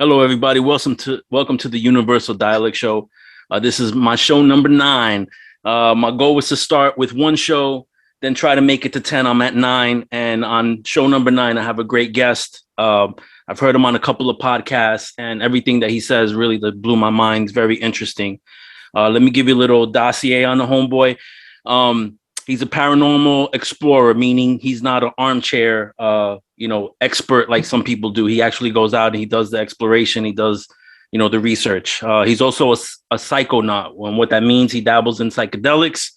Hello, everybody. Welcome to the Universal Dialect Show. This is my show number 9. My goal was to start with one show, then try to make it to 10. I'm at 9, and on show number 9, I have a great guest. I've heard him on a couple of podcasts, and everything that he says really blew my mind. It's very interesting. Let me give you a little dossier on the homeboy. He's a paranormal explorer, meaning he's not an armchair, expert like some people do. He actually goes out and he does the exploration. He does, the research. He's also a psychonaut. And what that means, he dabbles in psychedelics.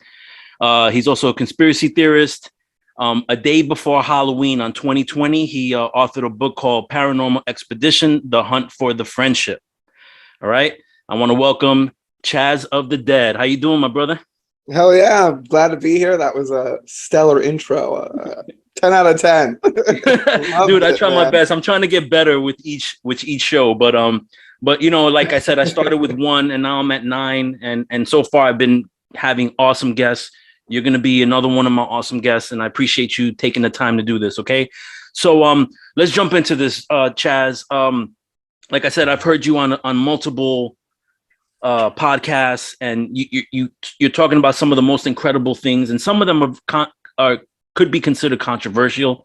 He's also a conspiracy theorist. A day before Halloween on 2020, he authored a book called Paranormal Expedition, The Hunt for the Friendship. All right. I want to welcome Chaz of the Dead. How you doing, my brother? Hell yeah, I'm glad to be here. That was a stellar intro. 10 out of 10. Dude, I try my best. I'm trying to get better with each show, but like I said, I started with 1 and now I'm at 9, and so far I've been having awesome guests. You're going to be another one of my awesome guests, and I appreciate you taking the time to do this, okay? So let's jump into this, Chaz. Like I said, I've heard you on multiple podcasts, and you're talking about some of the most incredible things, and some of them could be considered controversial,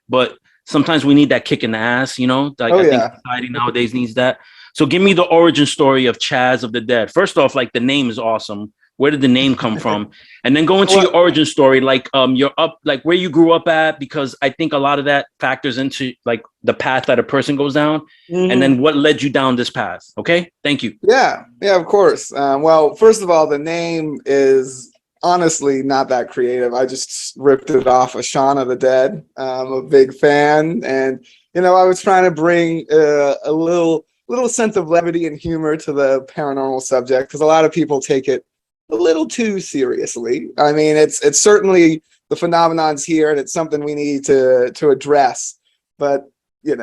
but sometimes we need that kick in the ass, I think society nowadays needs that. So give me the origin story of Chaz of the Dead. First off, like, the name is awesome. Where did the name come from? And then go into your origin story, like like where you grew up at, because I think a lot of that factors into like the path that a person goes down, and then what led you down this path. Okay, thank you. Yeah, of course. Well, first of all, the name is honestly not that creative. I just ripped it off of Shaun of the Dead. I'm a big fan, and I was trying to bring a little sense of levity and humor to the paranormal subject, because a lot of people take it a little too seriously. I mean, it's certainly, the phenomenon's here and it's something we need to address. But you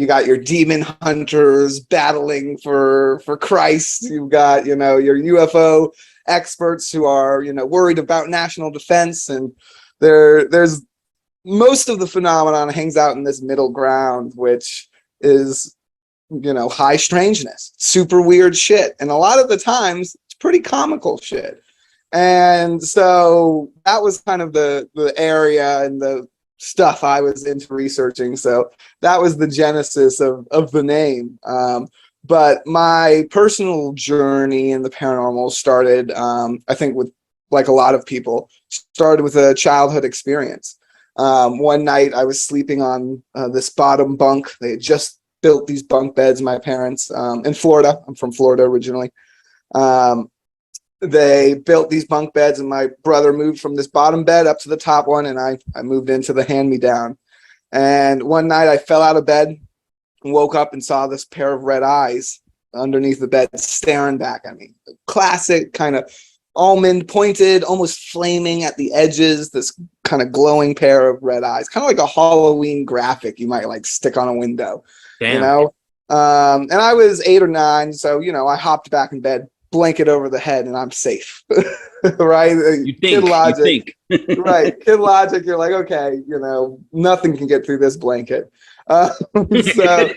got your demon hunters battling for Christ. You've got your UFO experts who are worried about national defense, and there's most of the phenomenon hangs out in this middle ground, which is high strangeness, super weird shit, and a lot of the times pretty comical shit. And so that was kind of the area and the stuff I was into researching. So that was the genesis of the name. But my personal journey in the paranormal started, I think, with, like a lot of people, started with a childhood experience. One night I was sleeping on this bottom bunk. They had just built these bunk beds, my parents, in Florida. I'm from Florida originally. They built these bunk beds, and my brother moved from this bottom bed up to the top one, and I moved into the hand-me-down. And one night I fell out of bed and woke up and saw this pair of red eyes underneath the bed staring back at me. Classic kind of almond pointed, almost flaming at the edges, this kind of glowing pair of red eyes, kind of like a Halloween graphic you might like stick on a window. Damn. And I was 8 or 9, so I hopped back in bed, blanket over the head, and I'm safe. Right? You think. Kid logic. Right. Kid logic. You're like, okay, nothing can get through this blanket. So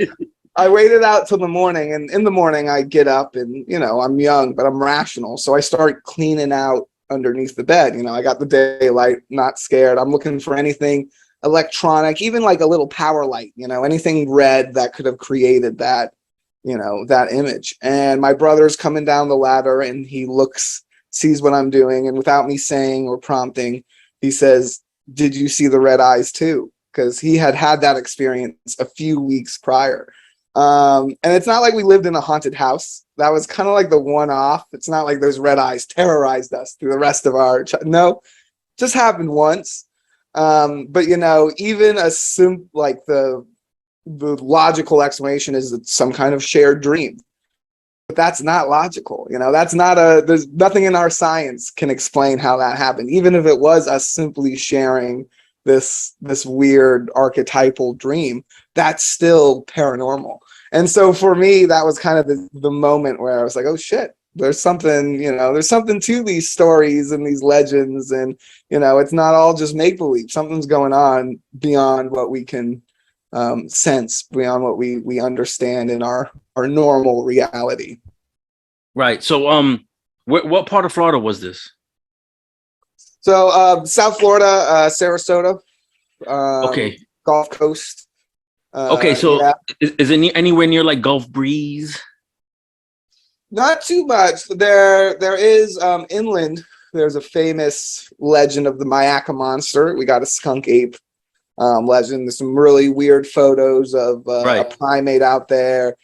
I waited out till the morning, and in the morning I get up, and I'm young, but I'm rational. So I start cleaning out underneath the bed. I got the daylight, not scared. I'm looking for anything electronic, even like a little power light, anything red that could have created that that image. And my brother's coming down the ladder, and he sees what I'm doing, and without me saying or prompting, he says, "Did you see the red eyes too?" Because he had that experience a few weeks prior. And it's not like we lived in a haunted house. That was kind of like the one-off. It's not like those red eyes terrorized us through the rest of our no, just happened once. But even like the logical explanation is that some kind of shared dream, but that's not logical. That's not there's nothing in our science can explain how that happened, even if it was us simply sharing this weird archetypal dream. That's still paranormal. And so for me, that was kind of the moment where I was like, oh shit, there's something to these stories and these legends, and it's not all just make-believe. Something's going on beyond what we can sense, beyond what we understand in our normal reality. Right. So, what part of Florida was this? So, South Florida, Sarasota, Okay. Gulf Coast. Okay. So, Yeah. is it anywhere near like Gulf Breeze? Not too much. There is inland. There's a famous legend of the Mayaca monster. We got a skunk ape legend. There's some really weird photos of a primate out there.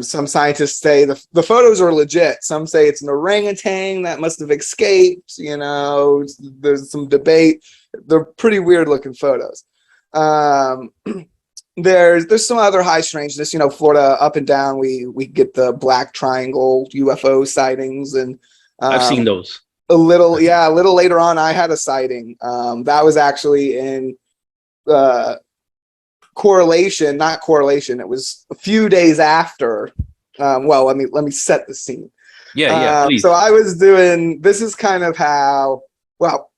Some scientists say the photos are legit. Some say it's an orangutan that must have escaped. You know, there's some debate. They're pretty weird looking photos. There's some other high strangeness. You know, Florida up and down. We get the black triangle UFO sightings, and I've seen those. A little later on, I had a sighting. That was actually in correlation, not correlation. It was a few days after. Well, let me set the scene. Yeah, please. So I was doing. This is kind of how. Well,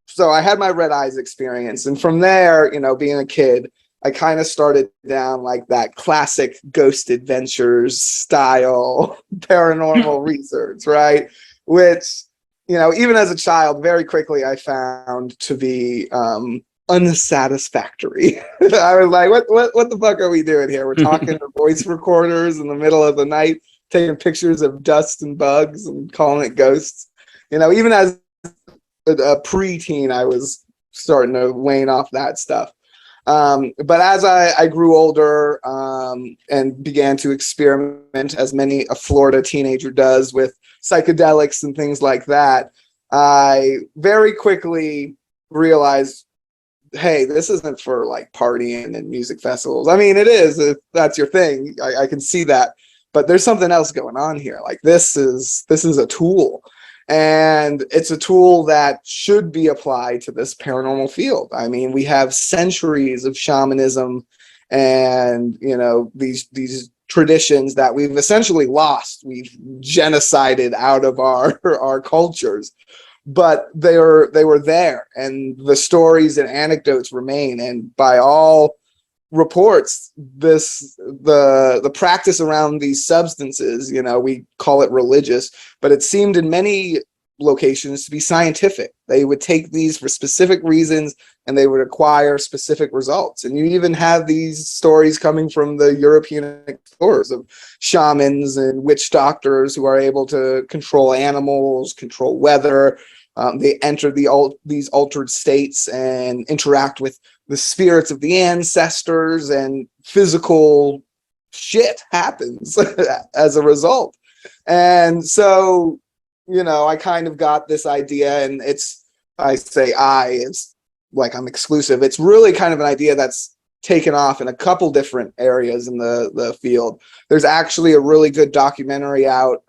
so I had my red eyes experience, and from there, you know, being a kid, I kind of started down like that classic Ghost Adventures style paranormal research, right? Which, you know, even as a child, very quickly I found to be unsatisfactory. I was like, what the fuck are we doing here? We're talking to voice recorders in the middle of the night, taking pictures of dust and bugs and calling it ghosts. You know, even as a preteen, I was starting to wane off that stuff. But as I grew older and began to experiment, as many a Florida teenager does, with psychedelics and things like that, I very quickly realized, hey, this isn't for like partying and music festivals. I mean, it is if that's your thing. I can see that, but there's something else going on here. Like this is a tool. And it's a tool that should be applied to this paranormal field. I mean, we have centuries of shamanism and, you know, these traditions that we've essentially lost. We've genocided out of our cultures, but they were there, and the stories and anecdotes remain. And by all reports, the practice around these substances, you know, we call it religious, but it seemed in many locations to be scientific. They would take these for specific reasons and they would acquire specific results. And you even have these stories coming from the European explorers of shamans and witch doctors who are able to control animals, control weather. They enter these altered states and interact with the spirits of the ancestors, and physical shit happens as a result. And so, you know, I kind of got this idea, and it's like I'm exclusive. It's really kind of an idea that's taken off in a couple different areas in the field. There's actually a really good documentary out,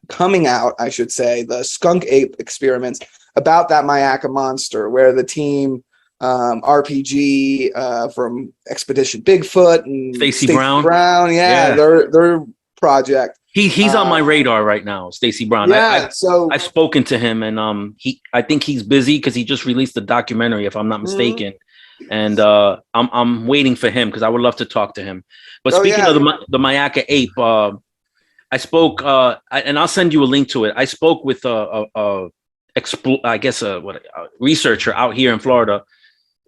coming out, I should say, the skunk ape experiments, about that Mayaca monster, where the team RPG from Expedition Bigfoot and Stacey Brown, their project. He's on my radar right now, Stacey Brown. So I've spoken to him, and I think he's busy because he just released a documentary, if I'm not mistaken. And I'm waiting for him because I would love to talk to him. But speaking of the Mayaca ape, I spoke, and I'll send you a link to it. I spoke with a researcher out here in Florida,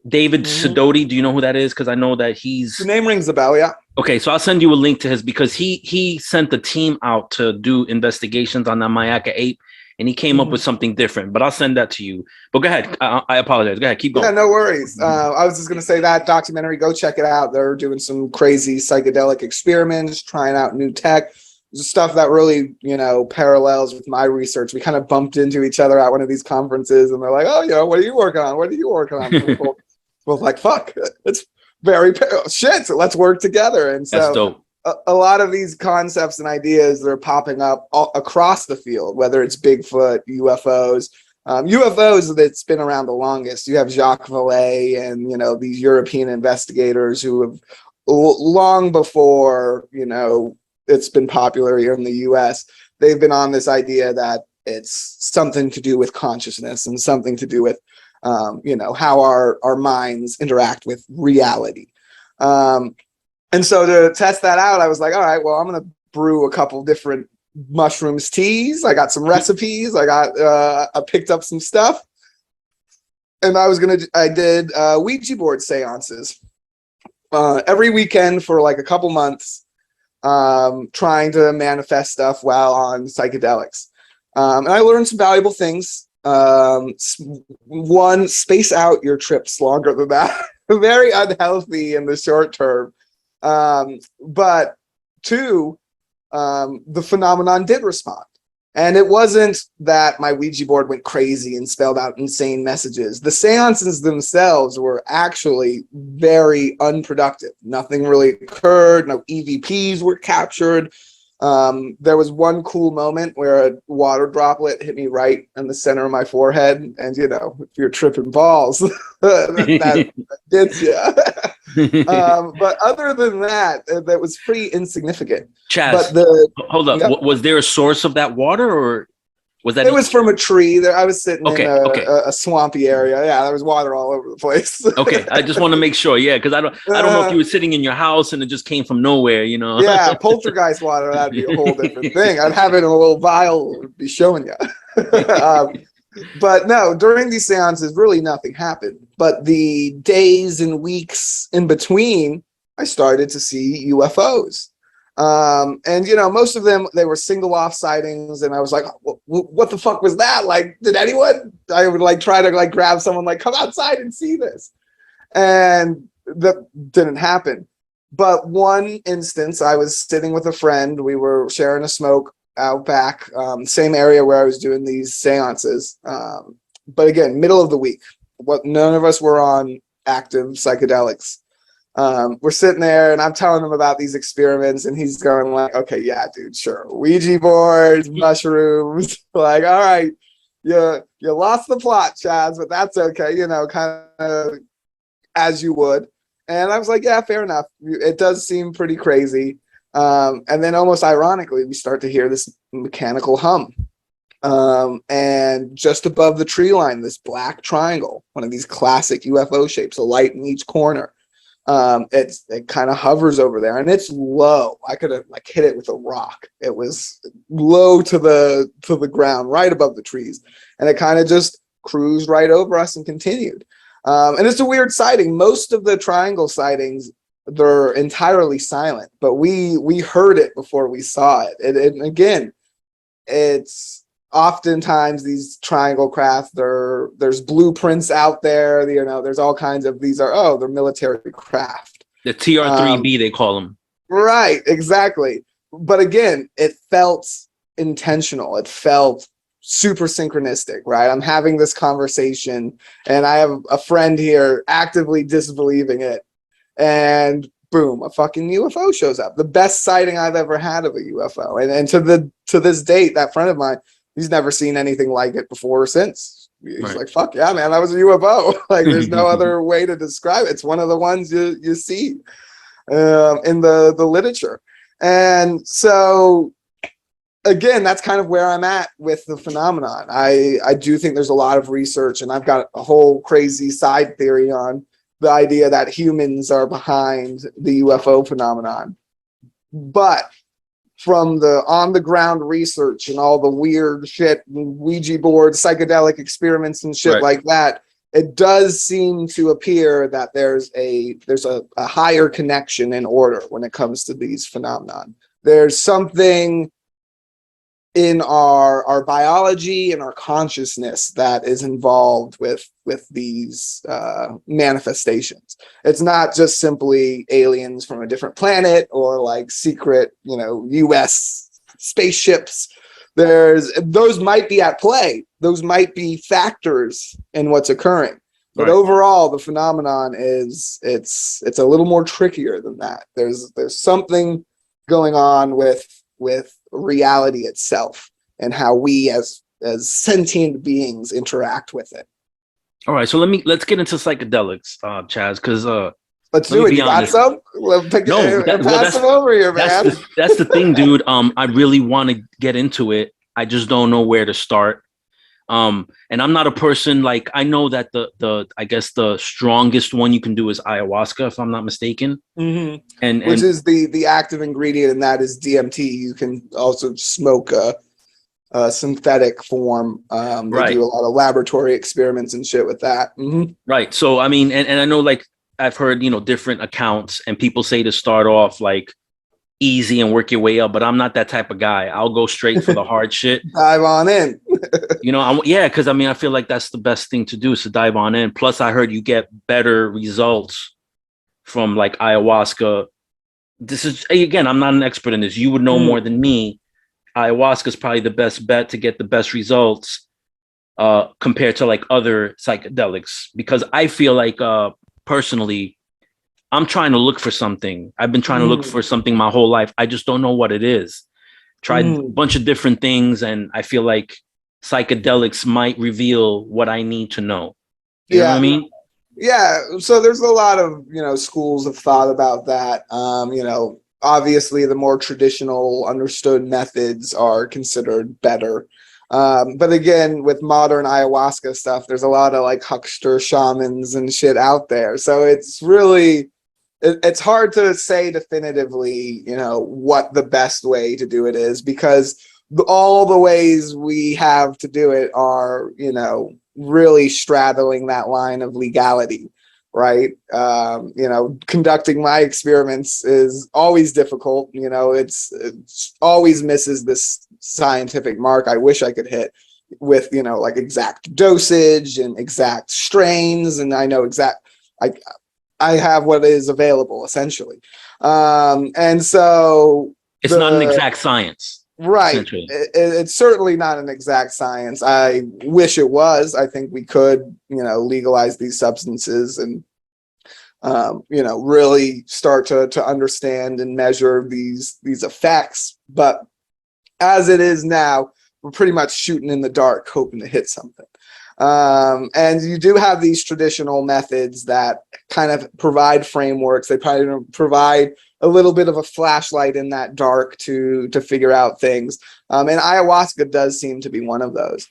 David Sidoti. Do you know who that is? Because I know that the name rings a bell. Yeah. Okay, so I'll send you a link to his, because he sent the team out to do investigations on the Mayaca ape, and he came up with something different. But I'll send that to you. But go ahead. I apologize. Go ahead. Keep going. Yeah, no worries. I was just going to say that documentary, go check it out. They're doing some crazy psychedelic experiments, trying out new tech. Stuff that really, you know, parallels with my research. We kind of bumped into each other at one of these conferences, and they're like, "Oh, you know, what are you working on? What are you working on?" Well, like, fuck, it's very shit. So let's work together. And so that's dope. A lot of these concepts and ideas that are popping up across the field, whether it's Bigfoot, UFOs. UFOs that's been around the longest. You have Jacques Vallée and, you know, these European investigators who have long before, you know, it's been popular here in the US. They've been on this idea that it's something to do with consciousness and something to do with, you know, how our minds interact with reality. And so to test that out, I was like, all right, well, I'm going to brew a couple different mushrooms teas. I got some recipes. I picked up some stuff. And I did Ouija board seances every weekend for like a couple months, trying to manifest stuff while on psychedelics. And I learned some valuable things. One, space out your trips longer than that. Very unhealthy in the short term. But two, the phenomenon did respond. And it wasn't that my Ouija board went crazy and spelled out insane messages. The seances themselves were actually very unproductive. Nothing really occurred. No EVPs were captured. There was one cool moment where a water droplet hit me right in the center of my forehead. And, you know, if you're tripping balls, that gets you. But other than that, that was pretty insignificant. Chaz, hold up. Yep. Was there a source of that water, or was that? It was from a tree. I was sitting in a swampy area. Yeah, there was water all over the place. Okay, I just want to make sure. Yeah, because I don't know if you were sitting in your house and it just came from nowhere. You know. Yeah, poltergeist water. That'd be a whole different thing. I'd have it in a little vial. Would be showing you. But no, during these seances, really nothing happened. But the days and weeks in between, I started to see UFOs. And, you know, most of them, they were single off sightings. And I was like, what the fuck was that? Like, did anyone? I would like try to like grab someone, like, come outside and see this. And that didn't happen. But one instance, I was sitting with a friend. We were sharing a smoke out back, same area where I was doing these seances. But again, middle of the week, none of us were on active psychedelics. We're sitting there and I'm telling him about these experiments and he's going like, okay, yeah, dude, sure. Ouija boards, mushrooms, like, all right, you lost the plot, Chaz, but that's okay, you know, kind of as you would. And I was like, yeah, fair enough. It does seem pretty crazy. And then almost ironically, we start to hear this mechanical hum. And just above the tree line, this black triangle, one of these classic UFO shapes, a light in each corner. It kind of hovers over there and it's low. I could have like hit it with a rock. It was low to the ground, right above the trees. And it kind of just cruised right over us and continued. And it's a weird sighting. Most of the triangle sightings, they're entirely silent, but we heard it before we saw it. And again, it's oftentimes these triangle craft, there's blueprints out there, you know, there's all kinds of, they're military craft. The TR-3B, they call them. Right, exactly. But again, it felt intentional. It felt super synchronistic, right? I'm having this conversation and I have a friend here actively disbelieving it. And boom, a fucking UFO shows up. The best sighting I've ever had of a UFO. And to this date, that friend of mine, he's never seen anything like it before or since. He's right. Like, fuck yeah, man, that was a UFO. Like, there's no other way to describe it. It's one of the ones you see in the literature. And so, again, that's kind of where I'm at with the phenomenon. I do think there's a lot of research, and I've got a whole crazy side theory on the idea that humans are behind the UFO phenomenon. But from the on-the-ground research and all the weird shit, Ouija board, psychedelic experiments and shit like that, it does seem to appear that there's a higher connection in order when it comes to these phenomenon. There's something in our biology and our consciousness that is involved with these manifestations. It's not just simply aliens from a different planet or like secret, you know, US spaceships. Those might be at play. Those might be factors in what's occurring. But overall, the phenomenon it's a little more trickier than that. There's something going on with reality itself and how we as sentient beings interact with it. All right, so let's get into psychedelics, Chaz, because let's do it. You got some? Pass them over here, man. That's the thing, dude. I really want to get into it. I just don't know where to start. And I'm not a person like, I know that I guess the strongest one you can do is ayahuasca, if I'm not mistaken. Mm-hmm. And which is the active ingredient, and that is DMT. You can also smoke a synthetic form. They do a lot of laboratory experiments and shit with that. Mm-hmm. Right. So I mean, and I know, like, I've heard, different accounts, and people say to start off like easy and work your way up, but I'm not that type of guy. I'll go straight for the hard shit. Dive on in. Because I mean, I feel like that's the best thing to do, is to dive on in. Plus, I heard you get better results from like ayahuasca. This is, again, I'm not an expert in this. You would know more than me. Ayahuasca is probably the best bet to get the best results compared to like other psychedelics, because I feel like personally, I'm trying to look for something. I've been trying to look for something my whole life. I just don't know what it is. Tried a bunch of different things, and I feel like psychedelics might reveal what I need to know. You know what I mean? Yeah. So there's a lot of, schools of thought about that. Obviously the more traditional understood methods are considered better. But again, with modern ayahuasca stuff, there's a lot of like huckster shamans and shit out there. So it's really, it's hard to say definitively, what the best way to do it is, because all the ways we have to do it are, really straddling that line of legality, right? Conducting my experiments is always difficult. It's always misses this scientific mark I wish I could hit with, like exact dosage and exact strains. And I know I have what is available essentially. And so it's not an exact science. Right. It's certainly not an exact science. I wish it was. I think we could, legalize these substances and, really start to understand and measure these effects. But as it is now, we're pretty much shooting in the dark, hoping to hit something. And you do have these traditional methods that kind of provide frameworks. They probably provide a little bit of a flashlight in that dark to figure out things. And ayahuasca does seem to be one of those.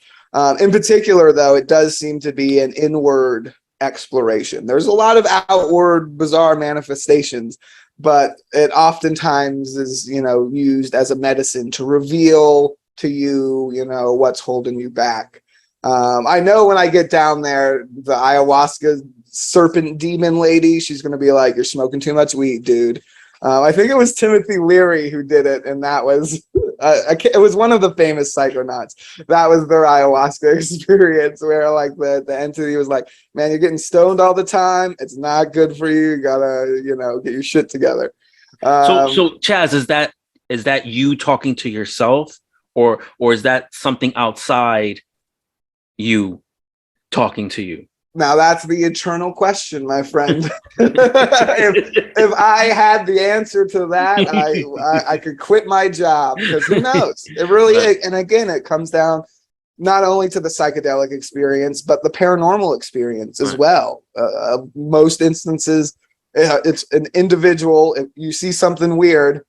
In particular, though, it does seem to be an inward exploration. There's a lot of outward bizarre manifestations, but it oftentimes is, used as a medicine to reveal to you, what's holding you back. I know when I get down there, the ayahuasca serpent demon lady, she's going to be like, "You're smoking too much weed, dude." I think it was Timothy Leary who did it, and that was it was one of the famous Psychonauts. That was their ayahuasca experience, where like the entity was like, "Man, you're getting stoned all the time. It's not good for you. You gotta, get your shit together." So Chaz, is that you talking to yourself, or is that something outside you talking to you? Now that's the eternal question, my friend. if I had the answer to that, I could quit my job, because who knows? It really, and again, it comes down not only to the psychedelic experience, but the paranormal experience as well. Most instances, it's an individual. If you see something weird,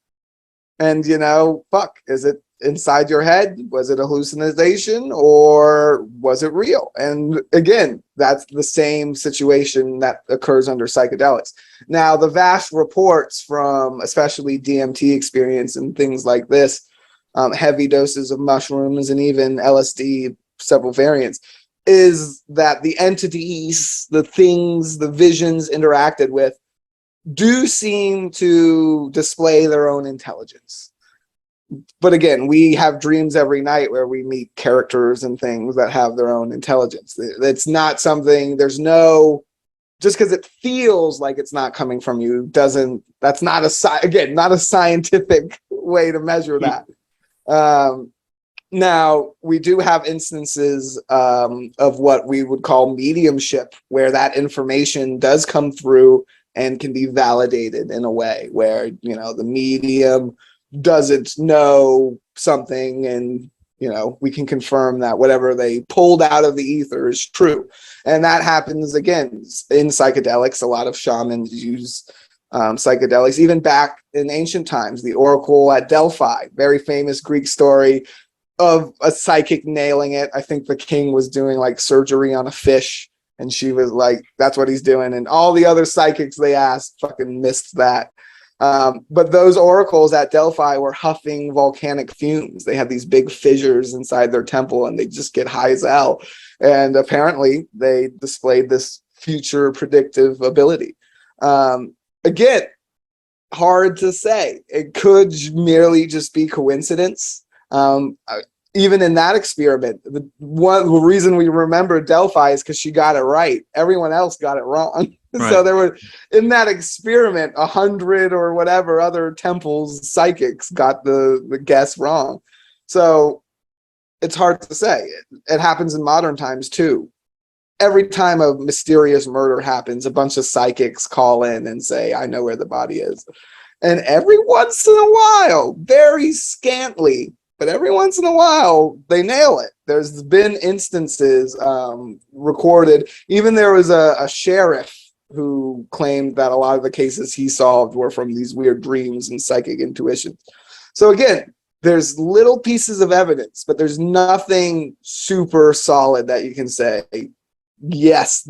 and is it inside your head? Was it a hallucination, or was it real? And again, that's the same situation that occurs under psychedelics. Now, the vast reports from especially DMT experience and things like this, heavy doses of mushrooms and even LSD, several variants, is that the entities, the things, the visions interacted with do seem to display their own intelligence. But again, we have dreams every night where we meet characters and things that have their own intelligence. It's not something, just because it feels like it's not coming from you, that's not a scientific way to measure that. Now, we do have instances of what we would call mediumship, where that information does come through and can be validated in a way where, the medium doesn't know something, and we can confirm that whatever they pulled out of the ether is true. And that happens again in psychedelics. A lot of shamans use psychedelics, even back in ancient times. The oracle at Delphi, very famous Greek story. of a psychic nailing it. I think the king was doing like surgery on a fish, and she was like, that's what he's doing. And all the other psychics they asked fucking missed that. But those oracles at Delphi were huffing volcanic fumes. They had these big fissures inside their temple, and they just get high as hell. And apparently they displayed this future predictive ability. Again, hard to say. It could merely just be coincidence. Even in that experiment, the reason we remember Delphi is because she got it right. Everyone else got it wrong. Right. So there were, in that experiment, 100 or whatever other temples psychics got the guess wrong. So it's hard to say. It happens in modern times too. Every time a mysterious murder happens, a bunch of psychics call in and say, I know where the body is. And every once in a while, very scantly, but every once in a while, they nail it. There's been instances recorded. Even there was a sheriff who claimed that a lot of the cases he solved were from these weird dreams and psychic intuitions. So again, there's little pieces of evidence, but there's nothing super solid that you can say, yes,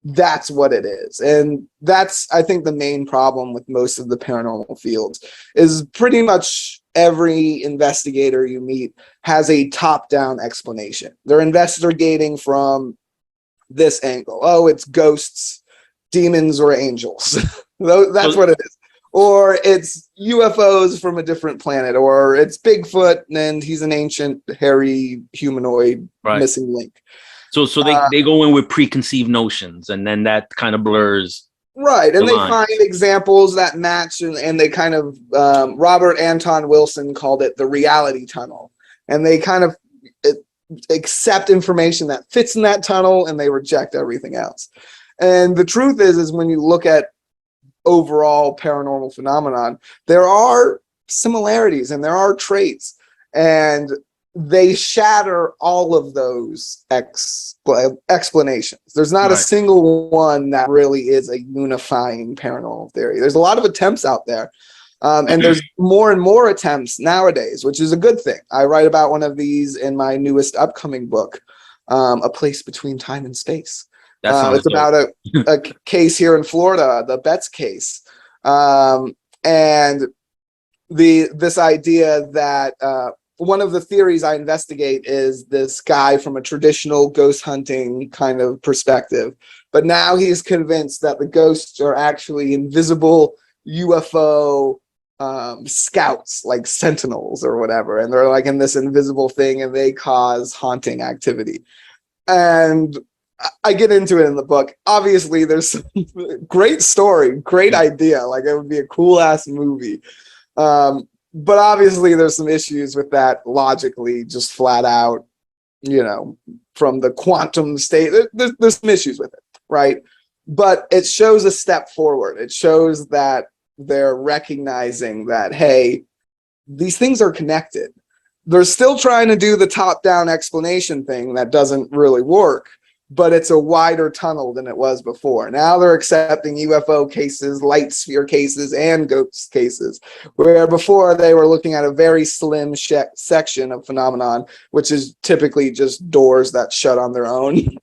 that's what it is. And that's, I think, the main problem with most of the paranormal fields is pretty much every investigator you meet has a top-down explanation. They're investigating from this angle. Oh, it's ghosts, demons, or angels. That's what it is. Or it's UFOs from a different planet, or it's Bigfoot and he's an ancient, hairy, humanoid missing link. So they go in with preconceived notions, and then that kind of blurs. Right, and they find examples that match, and they kind of, Robert Anton Wilson called it the reality tunnel. And they kind of accept information that fits in that tunnel, and they reject everything else. And the truth is when you look at overall paranormal phenomenon, there are similarities and there are traits, and they shatter all of those explanations. There's not a single one that really is a unifying paranormal theory. There's a lot of attempts out there, and there's more and more attempts nowadays, which is a good thing. I write about one of these in my newest upcoming book, A Place Between Time and Space. It's about a case here in Florida, the Betz case, and this idea that one of the theories I investigate is this guy from a traditional ghost hunting kind of perspective, but now he's convinced that the ghosts are actually invisible UFO scouts, like sentinels or whatever, and they're like in this invisible thing, and they cause haunting activity. And I get into it in the book. Obviously, there's some great story, great idea. Like, it would be a cool ass movie. But obviously, there's some issues with that logically, just flat out, from the quantum state. There's some issues with it, right? But it shows a step forward. It shows that they're recognizing that, hey, these things are connected. They're still trying to do the top-down explanation thing that doesn't really work, but it's a wider tunnel than it was before. Now they're accepting UFO cases, light sphere cases, and ghost cases, where before they were looking at a very slim section of phenomenon, which is typically just doors that shut on their own.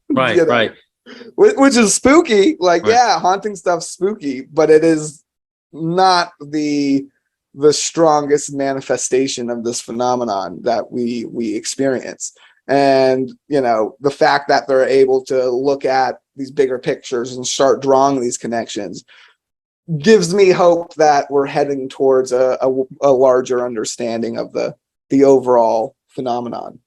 Right. Which is spooky. Haunting stuff's spooky, but it is not the strongest manifestation of this phenomenon that we experience. And, the fact that they're able to look at these bigger pictures and start drawing these connections gives me hope that we're heading towards a larger understanding of the overall phenomenon.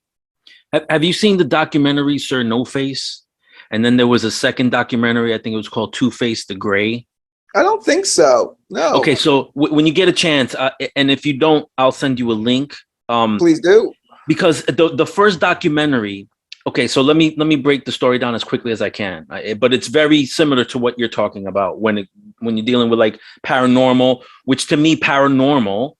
Have you seen the documentary Sir No Face? And then there was a second documentary, I think it was called Two Face the Gray. I don't think so. No. Okay, so when you get a chance, and if you don't, I'll send you a link. Please do. Because the first documentary, okay, so let me break the story down as quickly as I can. But it's very similar to what you're talking about when you're dealing with like paranormal, which to me, paranormal,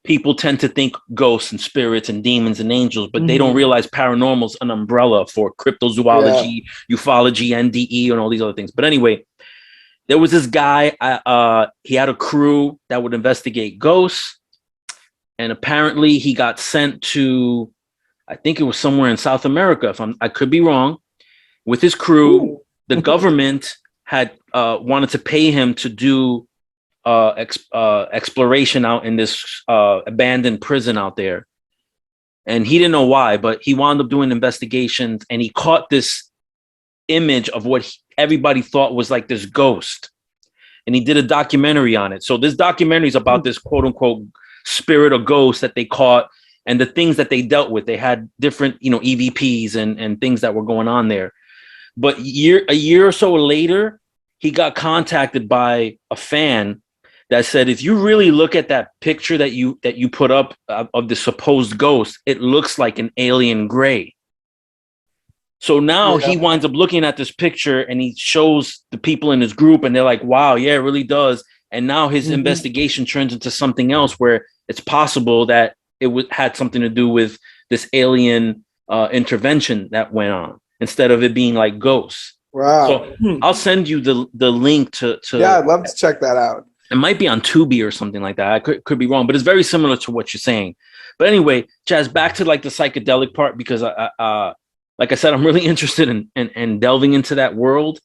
people tend to think ghosts and spirits and demons and angels, but they don't realize paranormal's an umbrella for cryptozoology, ufology, NDE, and all these other things. But anyway, there was this guy, he had a crew that would investigate ghosts. and apparently he got sent to, I think it was somewhere in South America. I could be wrong, with his crew. Ooh. The government had wanted to pay him to do exploration out in this abandoned prison out there. And he didn't know why, but he wound up doing investigations, and he caught this image of what everybody thought was like this ghost. And he did a documentary on it. So this documentary is about this quote unquote spirit or ghost that they caught and the things that they dealt with. They had different, EVPs and things that were going on there. But a year or so later, he got contacted by a fan that said, if you really look at that picture that you put up of the supposed ghost, it looks like an alien gray. So now he winds up looking at this picture, and he shows the people in his group, and they're like, wow, yeah, it really does. And now his investigation turns into something else, where it's possible that it had something to do with this alien intervention that went on, instead of it being like ghosts. Wow. So I'll send you the link to. Yeah, I'd love to check that out. It might be on Tubi or something like that. I could be wrong, but it's very similar to what you're saying. But anyway, Chaz, back to like the psychedelic part, because like I said, I'm really interested in delving into that world.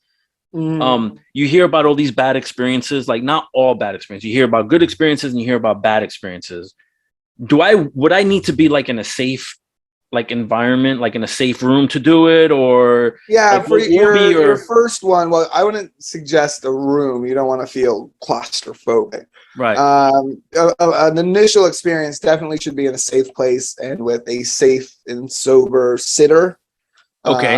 You hear about all these bad experiences, like not all bad experiences. You hear about good experiences and you hear about bad experiences. Would I need to be like in a safe environment, like in a safe room to do it, or for your first one? Well, I wouldn't suggest a room. You don't want to feel claustrophobic, right? An initial experience definitely should be in a safe place and with a safe and sober sitter. Okay.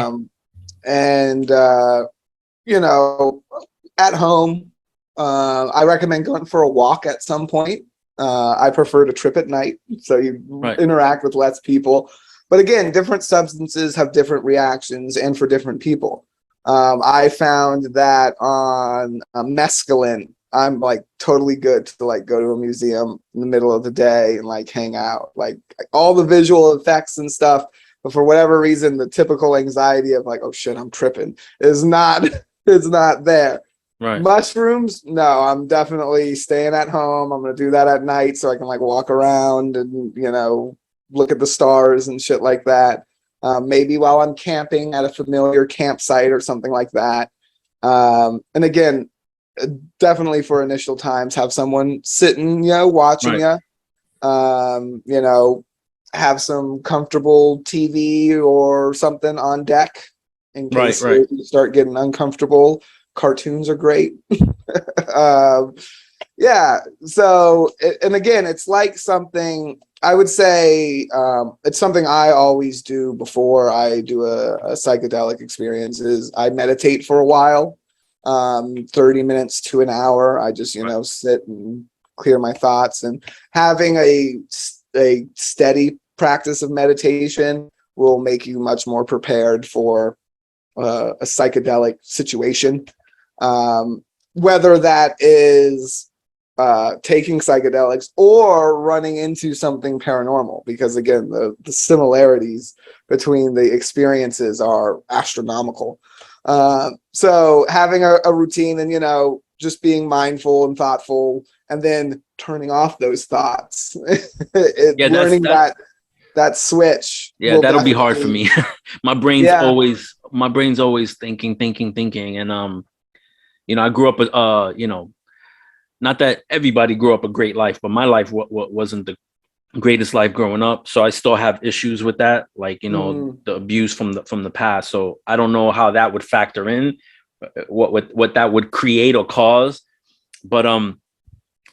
At home, I recommend going for a walk at some point. I prefer to trip at night, so you interact with less people. But again, different substances have different reactions, and for different people. I found that on mescaline, I'm like totally good to like go to a museum in the middle of the day and like hang out, like all the visual effects and stuff. But for whatever reason, the typical anxiety of like, oh shit, I'm tripping is not there. Right. Mushrooms, no, I'm definitely staying at home. I'm gonna do that at night so I can like walk around and look at the stars and shit like that. Maybe while I'm camping at a familiar campsite or something like that. And again, definitely for initial times, have someone sitting, watching you. Have some comfortable TV or something on deck in case you start getting uncomfortable. Cartoons are great. So, and again, it's like something, I would say, it's something I always do before I do a psychedelic experience is I meditate for a while, 30 minutes to an hour. I just, sit and clear my thoughts, and having a steady practice of meditation will make you much more prepared for a psychedelic situation. Whether that is taking psychedelics or running into something paranormal, because again, the similarities between the experiences are astronomical. So having a routine and, just being mindful and thoughtful, and then turning off those thoughts, learning that switch. Yeah, that'll be hard for me. my brain's always thinking. And, I grew up with, not that everybody grew up a great life, but my life wasn't the greatest life growing up. So I still have issues with that, like, the abuse from the past. So I don't know how that would factor in, what that would create or cause. But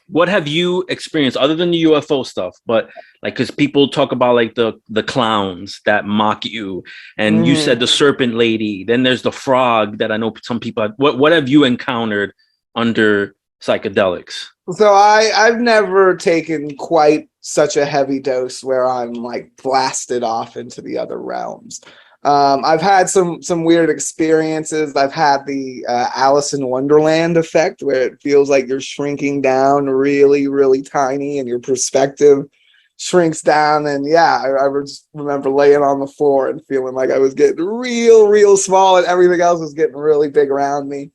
what have you experienced other than the UFO stuff? But like, because people talk about like the clowns that mock you, and you said the serpent lady. Then there's the frog that I know some people. What have you encountered under psychedelics? So I've never taken quite such a heavy dose where I'm like blasted off into the other realms. I've had some weird experiences. I've had the Alice in Wonderland effect, where it feels like you're shrinking down really, really tiny, and your perspective shrinks down. And I just remember laying on the floor and feeling like I was getting real, real small, and everything else was getting really big around me.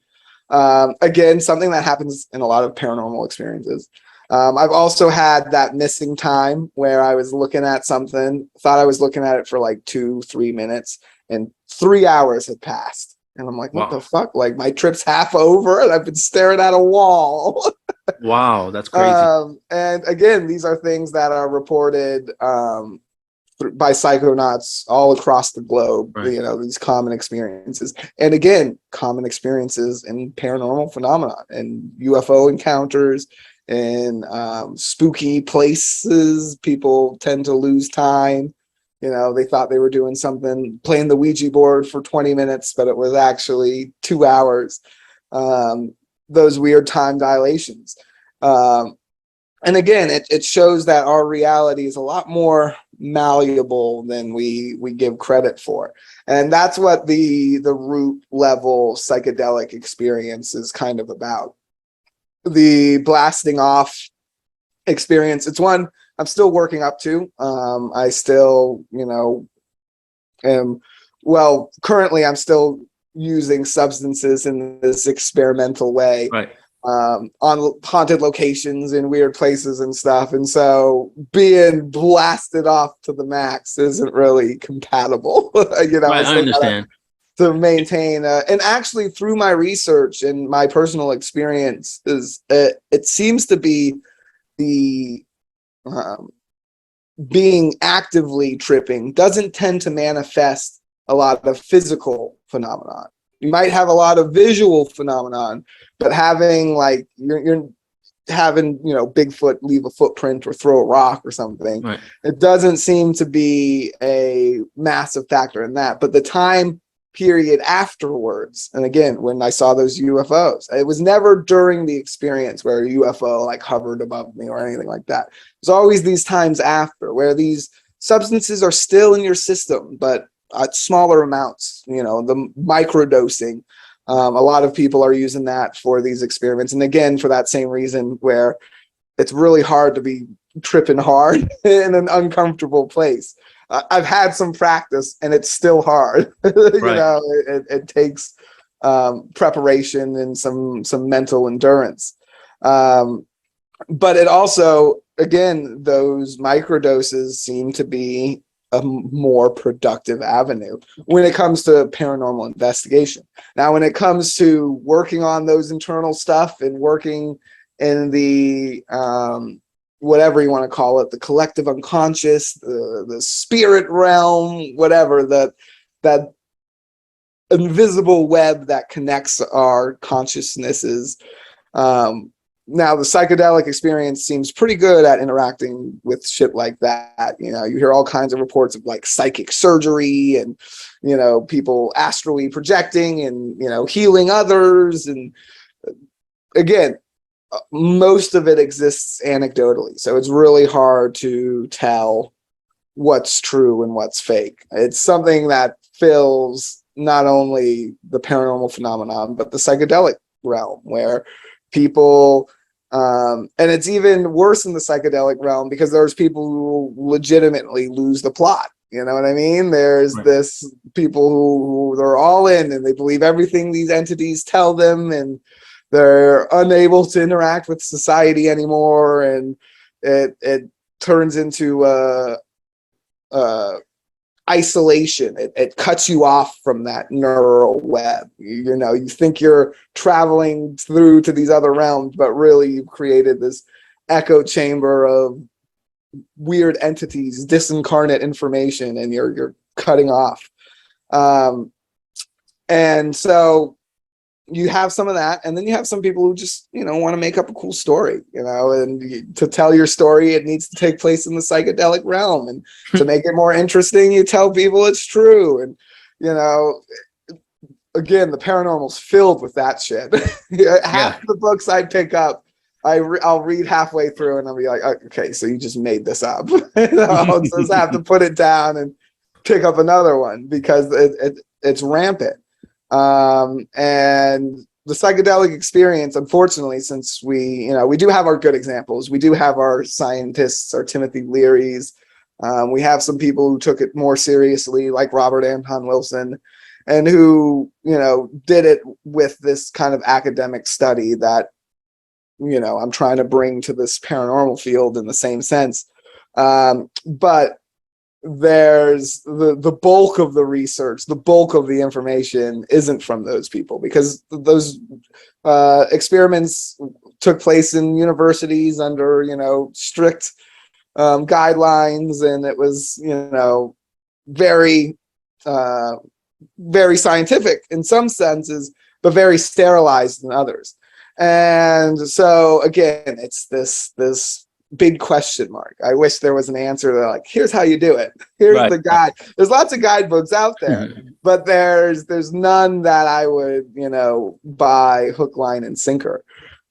Again, something that happens in a lot of paranormal experiences. I've also had that missing time where I was looking at something, thought I was looking at it for like 2-3 minutes, and 3 hours had passed. And I'm like, what the fuck? Like, my trip's half over and I've been staring at a wall. Wow, that's crazy. And again, these are things that are reported by psychonauts all across the globe, Right. these common experiences. And again, common experiences in paranormal phenomenon and UFO encounters and spooky places. People tend to lose time. They thought they were doing something, playing the Ouija board for 20 minutes, but it was actually 2 hours. Those weird time dilations. And again, it shows that our reality is a lot more malleable than we give credit for. And that's what the root level psychedelic experience is kind of about. The blasting off experience, it's one I'm still working up to. I still, currently I'm still using substances in this experimental way. Right. On haunted locations in weird places and stuff. And so being blasted off to the max isn't really compatible. Right, I understand. To maintain, and actually through my research and my personal experience it seems to be the being actively tripping doesn't tend to manifest a lot of physical phenomenon. You might have a lot of visual phenomenon, but having like you're having Bigfoot leave a footprint or throw a rock or something, right. It doesn't seem to be a massive factor in that. But the time period afterwards, and again, when I saw those UFOs, it was never during the experience where a UFO like hovered above me or anything like that. There's always these times after where these substances are still in your system, but at smaller amounts, the microdosing. A lot of people are using that for these experiments. And again, for that same reason, where it's really hard to be tripping hard in an uncomfortable place. I've had some practice and it's still hard. Right. It takes preparation and some mental endurance. But it also, again, those microdoses seem to be a more productive avenue when it comes to paranormal investigation. Now, when it comes to working on those internal stuff and working in the whatever you want to call it, the collective unconscious, the spirit realm, whatever, that invisible web that connects our consciousnesses. Now, the psychedelic experience seems pretty good at interacting with shit like that. You hear all kinds of reports of like psychic surgery and, people astrally projecting and, healing others. And again, most of it exists anecdotally. So it's really hard to tell what's true and what's fake. It's something that fills not only the paranormal phenomenon, but the psychedelic realm where people, and it's even worse in the psychedelic realm because there's people who legitimately lose the plot. You know what I mean? There's right. This people who they're all in and they believe everything these entities tell them, and they're unable to interact with society anymore, and it turns into isolation. It cuts you off from that neural web. You think you're traveling through to these other realms, but really you've created this echo chamber of weird entities, disincarnate information, and you're cutting off. And so you have some of that, and then you have some people who just want to make up a cool story, and to tell your story it needs to take place in the psychedelic realm, and to make it more interesting you tell people it's true. And again, the paranormal's filled with that shit. Half the books I pick up, I'll read halfway through and I'll be like, okay, so you just made this up. So I have to put it down and pick up another one because it's rampant. And the psychedelic experience, unfortunately, since we do have our good examples, we do have our scientists, our Timothy Learys. We have some people who took it more seriously, like Robert Anton Wilson, and who, did it with this kind of academic study that, I'm trying to bring to this paranormal field in the same sense. But there's the bulk of the research, the bulk of the information isn't from those people, because those experiments took place in universities under, strict guidelines, and it was, very, very scientific in some senses, but very sterilized in others. And so again, it's this big question mark. I wish there was an answer to, like, here's how you do it. Here's the guide. There's lots of guidebooks out there, but there's none that I would, buy hook, line, and sinker.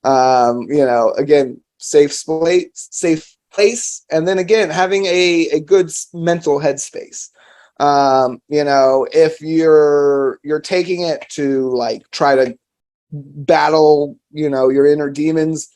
Again, safe place, and then again, having a good mental headspace. If you're taking it to, like, try to battle, your inner demons,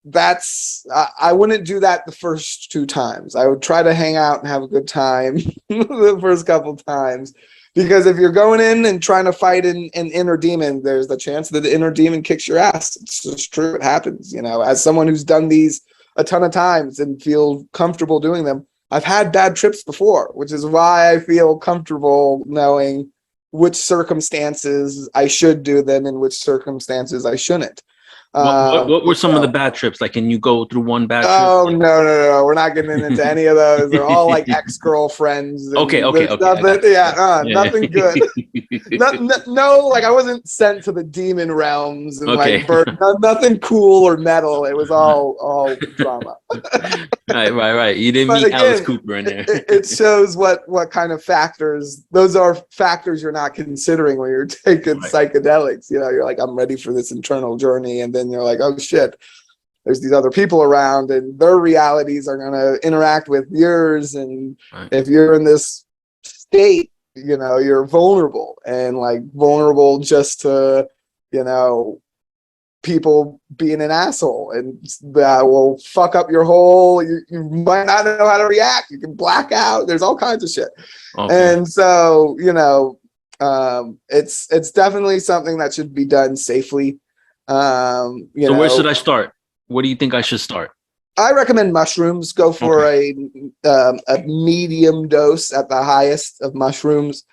I wouldn't do that the first 2 times. I would try to hang out and have a good time the first couple times, because if you're going in and trying to fight an inner demon, there's the chance that the inner demon kicks your ass. It's just true. It happens. As someone who's done these a ton of times and feel comfortable doing them, I've had bad trips before, which is why I feel comfortable knowing which circumstances I should do them and which circumstances I shouldn't. What were some of the bad trips? Like, can you go through one bad trip? Oh, no. We're not getting into any of those. They're all like ex-girlfriends. Okay. Nothing good. No, like, I wasn't sent to the demon realms and nothing cool or metal. It was all drama. Right. You didn't meet Alice Cooper in there. It shows what kind of factors. Those are factors you're not considering when you're taking psychedelics. You're like, I'm ready for this internal journey, and then you're like, oh shit, there's these other people around, and their realities are going to interact with yours. And if you're in this state, you're vulnerable, and like vulnerable just to, people being an asshole, and that will fuck up your whole, you might not know how to react. You can black out. There's all kinds of shit. And so, it's definitely something that should be done safely. So where should I start? Where do you think I should start? I recommend mushrooms. Go for a medium dose at the highest of mushrooms.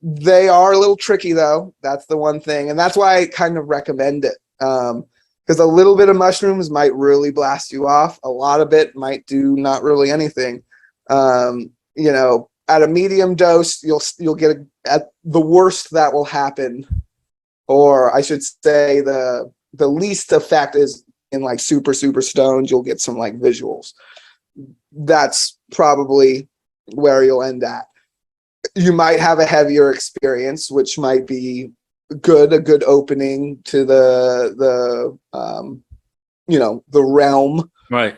They are a little tricky, though. That's the one thing, and that's why I kind of recommend it. Because a little bit of mushrooms might really blast you off. A lot of it might do not really anything. At a medium dose, you'll get at the worst that will happen. Or I should say the least effect is in like super stoned, you'll get some like visuals. That's probably where you'll end at. You might have a heavier experience, which might be a good opening to the realm. Right.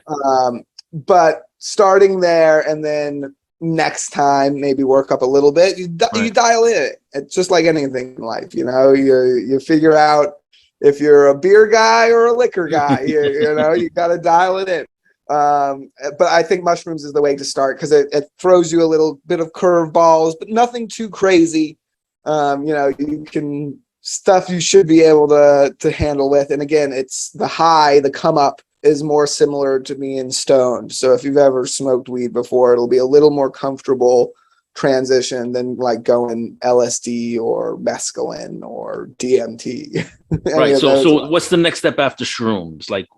But starting there, and then next time maybe work up a little bit. You dial in. It's just like anything in life, you figure out if you're a beer guy or a liquor guy. You got to dial it in. But I think mushrooms is the way to start, because it throws you a little bit of curveballs, but nothing too crazy. You can stuff you should be able to handle with. And again, it's the come up is more similar to being stoned. So if you've ever smoked weed before, it'll be a little more comfortable transition than like going LSD or mescaline or DMT. Right. So what's the next step after shrooms? Like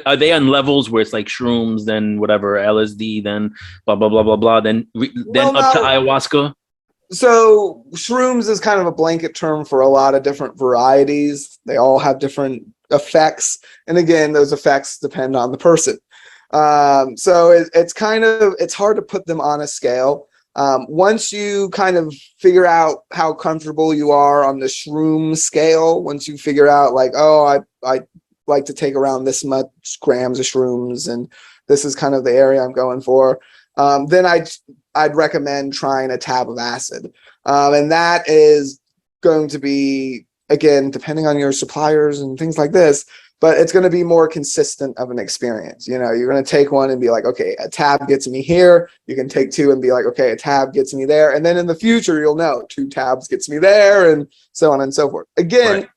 are they on levels where it's like shrooms, then whatever, LSD, then blah blah blah blah blah, then up to ayahuasca? So shrooms is kind of a blanket term for a lot of different varieties. They all have different effects, and again, those effects depend on the person. So it's hard to put them on a scale. Once you kind of figure out how comfortable you are on the shroom scale, once you figure out like, oh, I like to take around this much grams of shrooms, and this is kind of the area I'm going for, then I'd recommend trying a tab of acid. And that is going to be, again, depending on your suppliers and things like this, but it's going to be more consistent of an experience. You're going to take one and be like, okay, a tab gets me here. You can take 2 and be like, okay, a tab gets me there. And then in the future, you'll know 2 tabs gets me there, and so on and so forth. Again,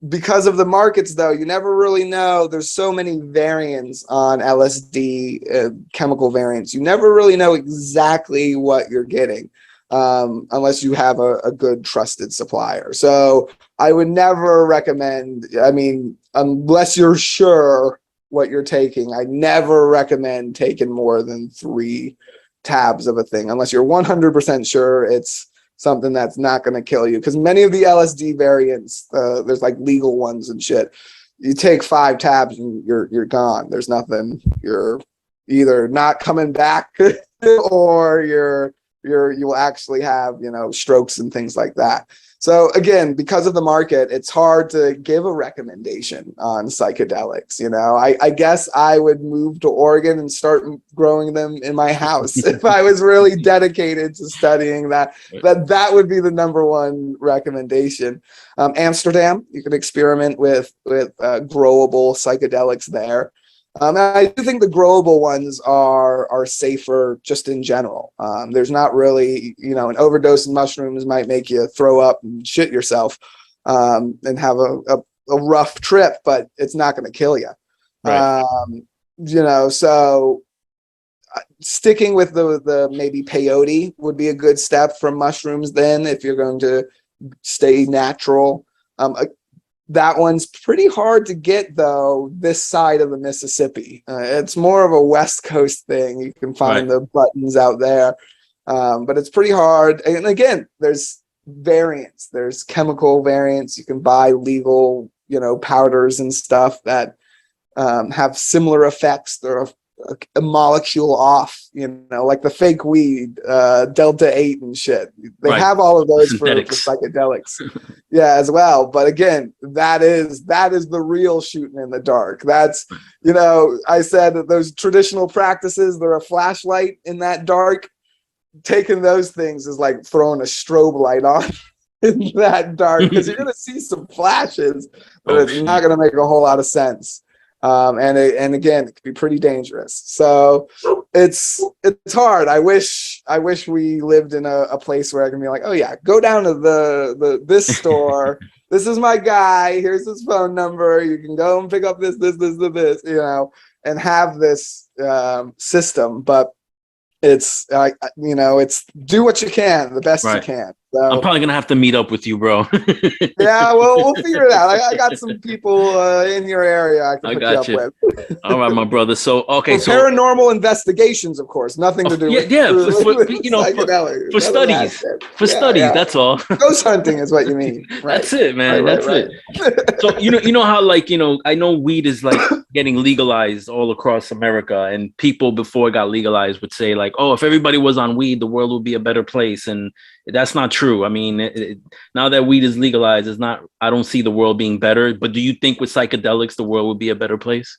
because of the markets, though, you never really know. There's so many variants on LSD, chemical variants. You never really know exactly what you're getting unless you have a good trusted supplier. So I would never recommend, I mean, unless you're sure what you're taking, I never recommend taking more than 3 tabs of a thing, unless you're 100% sure it's something that's not going to kill you. Because many of the LSD variants, there's like legal ones and shit. You take 5 tabs and you're gone. There's nothing. You're either not coming back or you will actually have, you know, strokes and things like that. So again, because of the market, it's hard to give a recommendation on psychedelics. You know, I guess I would move to Oregon and start growing them in my house if I was really dedicated to studying that. That would be the #1 recommendation. Amsterdam, you can experiment with growable psychedelics there. I do think the growable ones are safer just in general. There's not really, you know, an overdose of mushrooms might make you throw up and shit yourself and have a rough trip, but it's not going to kill you. Right. You know, so sticking with the maybe peyote would be a good step from mushrooms then if you're going to stay natural. That one's pretty hard to get, though, this side of the Mississippi. It's more of a West Coast thing. You can find the buttons out there, but it's pretty hard. And again, there's variants. There's chemical variants. You can buy legal, you know, powders and stuff that have similar effects. They're a molecule off, you know, like the fake weed, Delta 8 and shit. They have all of those for psychedelics, yeah, as well. But again, that is the real shooting in the dark. That's, you know, I said that those traditional practices, they're a flashlight in that dark. Taking those things is like throwing a strobe light on in that dark, because you're gonna see some flashes, but it's not gonna make a whole lot of sense. And again, it can be pretty dangerous. So it's hard. I wish we lived in a place where I can be like, oh yeah, go down to this store. This is my guy. Here's his phone number. You can go and pick up this, you know, and have this system. But it's you know, it's do what you can, the best you can. So, I'm probably gonna have to meet up with you, bro. Yeah, well, we'll figure it out. I got some people in your area I can hook you up with. All right, my brother. So okay, so paranormal investigations, of course, nothing to do with you know, for studies. For studies, that's all. Ghost hunting is what you mean. Right? That's it, man. That's it. So you know how, like, you know, I know weed is like getting legalized all across America, and people before it got legalized would say like, oh, if everybody was on weed, the world would be a better place, and that's not true. I mean, now that weed is legalized, it's not. I don't see the world being better. But do you think with psychedelics, the world would be a better place?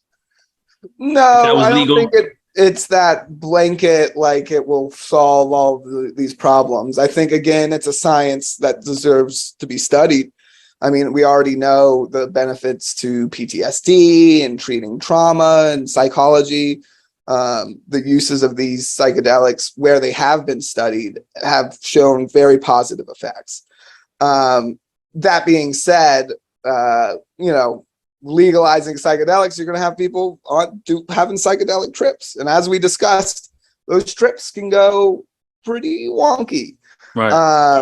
No, I don't think it's that blanket, like it will solve all these problems. I think, again, it's a science that deserves to be studied. I mean, we already know the benefits to PTSD and treating trauma and psychology. The uses of these psychedelics, where they have been studied, have shown very positive effects. That being said, you know, legalizing psychedelics, you're going to have people having psychedelic trips. And as we discussed, those trips can go pretty wonky. Right.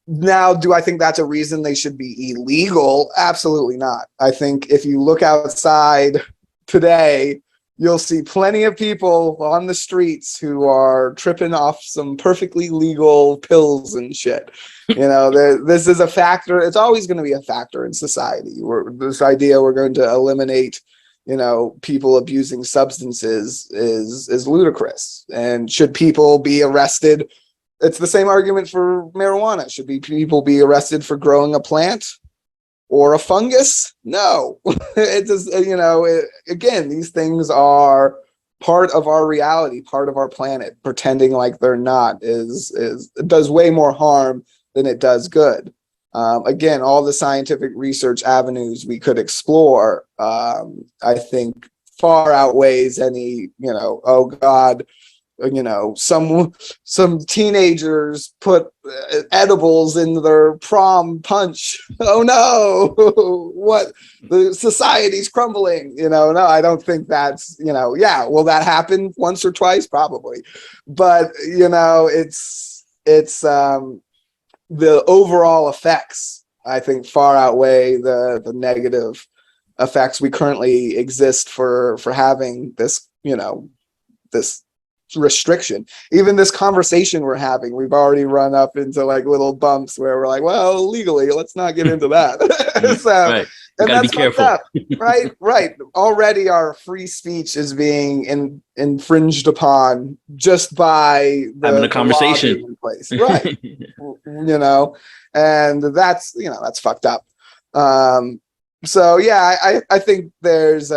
Now, do I think that's a reason they should be illegal? Absolutely not. I think if you look outside today, you'll see plenty of people on the streets who are tripping off some perfectly legal pills and shit. You know, this is a factor. It's always going to be a factor in society. This idea we're going to eliminate, you know, people abusing substances is ludicrous. And should people be arrested? It's the same argument for marijuana. Should people be arrested for growing a plant or a fungus? No. It just, you know, again, these things are part of our reality, part of our planet. Pretending like they're not it does way more harm than it does good. Again, all the scientific research avenues we could explore, I think far outweighs any, you know, oh God, some teenagers put edibles in their prom punch. Oh no, what, the society's crumbling. No, I don't think that's, yeah, will that happen once or twice? Probably. But it's the overall effects, I think, far outweigh the negative effects we currently exist for having this, this restriction. Even this conversation we're having, we've already run up into like little bumps where we're like, well, legally, let's not get into that. So, right. And that's be careful. Right. Already our free speech is being infringed upon just by having a conversation in place. Right. And that's fucked up. So yeah, I think there's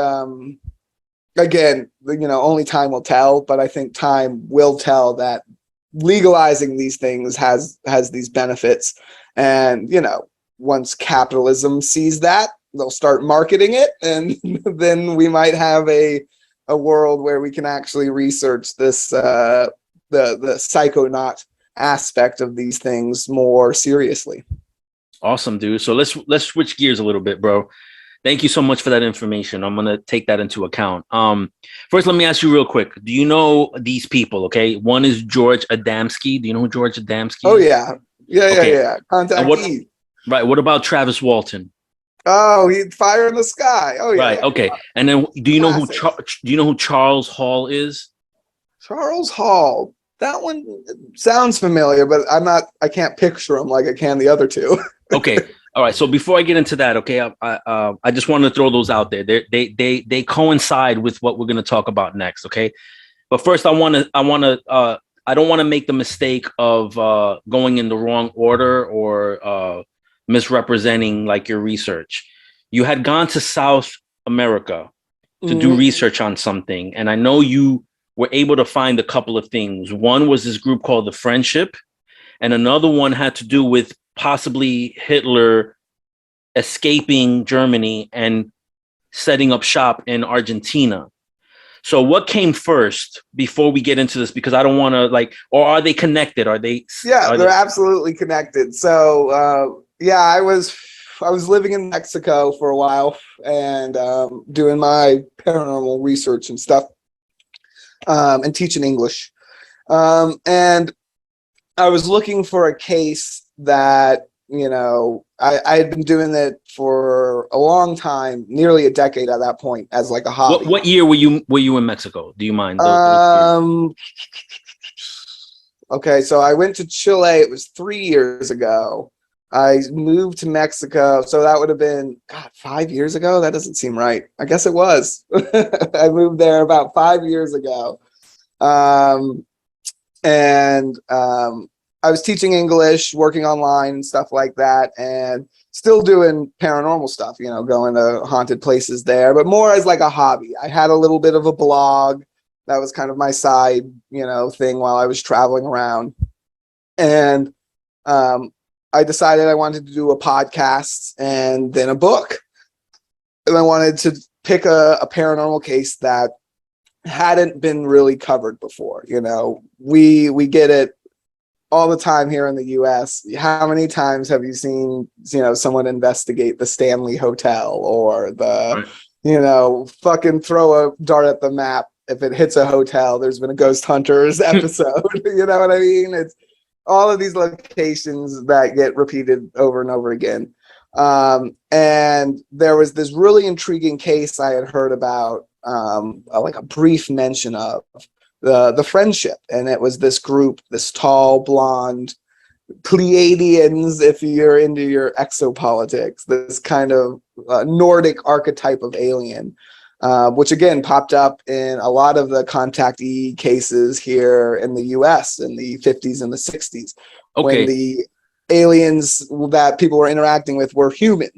again, only time will tell, but I think time will tell that legalizing these things has these benefits. And, once capitalism sees that, they'll start marketing it. And then we might have a world where we can actually research this, the Psychonaut aspect of these things more seriously. Awesome, dude. So let's switch gears a little bit, bro. Thank you so much for that information. I'm going to take that into account. First, let me ask you real quick. Do you know these people? Okay. One is George Adamski. Do you know who George Adamski is? Oh, yeah. Yeah. Contactee. Right. What about Travis Walton? Oh, he Fire in the Sky. Oh, yeah. Right. Okay. And then do you know who Charles Hall is? Charles Hall. That one sounds familiar, but I can't picture him like I can the other two. Okay. All right. So before I get into that, okay, I just want to throw those out there. They coincide with what we're going to talk about next. Okay. But first, I don't want to make the mistake of going in the wrong order or misrepresenting like your research. You had gone to South America to do research on something, and I know you were able to find a couple of things. One was this group called the Friendship, and another one had to do with possibly Hitler escaping Germany and setting up shop in Argentina. So what came first before we get into this? Because I don't want to or are they connected? They're absolutely connected. So, I was living in Mexico for a while and doing my paranormal research and stuff and teaching English. And I was looking for a case that, I had been doing it for a long time, nearly a decade at that point, as like a hobby. What year were you in Mexico? Do you mind? Okay, so I went to Chile. It was 3 years ago. I moved to Mexico, so that would have been 5 years ago. That doesn't seem right. I guess it was. I moved there about 5 years ago, and I was teaching English, working online and stuff like that, and still doing paranormal stuff, going to haunted places there, but more as like a hobby. I had a little bit of a blog that was kind of my side, thing while I was traveling around. And I decided I wanted to do a podcast and then a book. And I wanted to pick a paranormal case that hadn't been really covered before. We get it all the time here in the US. How many times have you seen, someone investigate the Stanley Hotel or fucking throw a dart at the map? If it hits a hotel, there's been a Ghost Hunters episode. You know what I mean? It's all of these locations that get repeated over and over again. And there was this really intriguing case I had heard about, like a brief mention of the Friendship. And it was this group, this tall, blonde Pleiadians, if you're into your exopolitics, this kind of Nordic archetype of alien, which again popped up in a lot of the contactee cases here in the US in the 50s and the 60s. Okay. When the aliens that people were interacting with were human,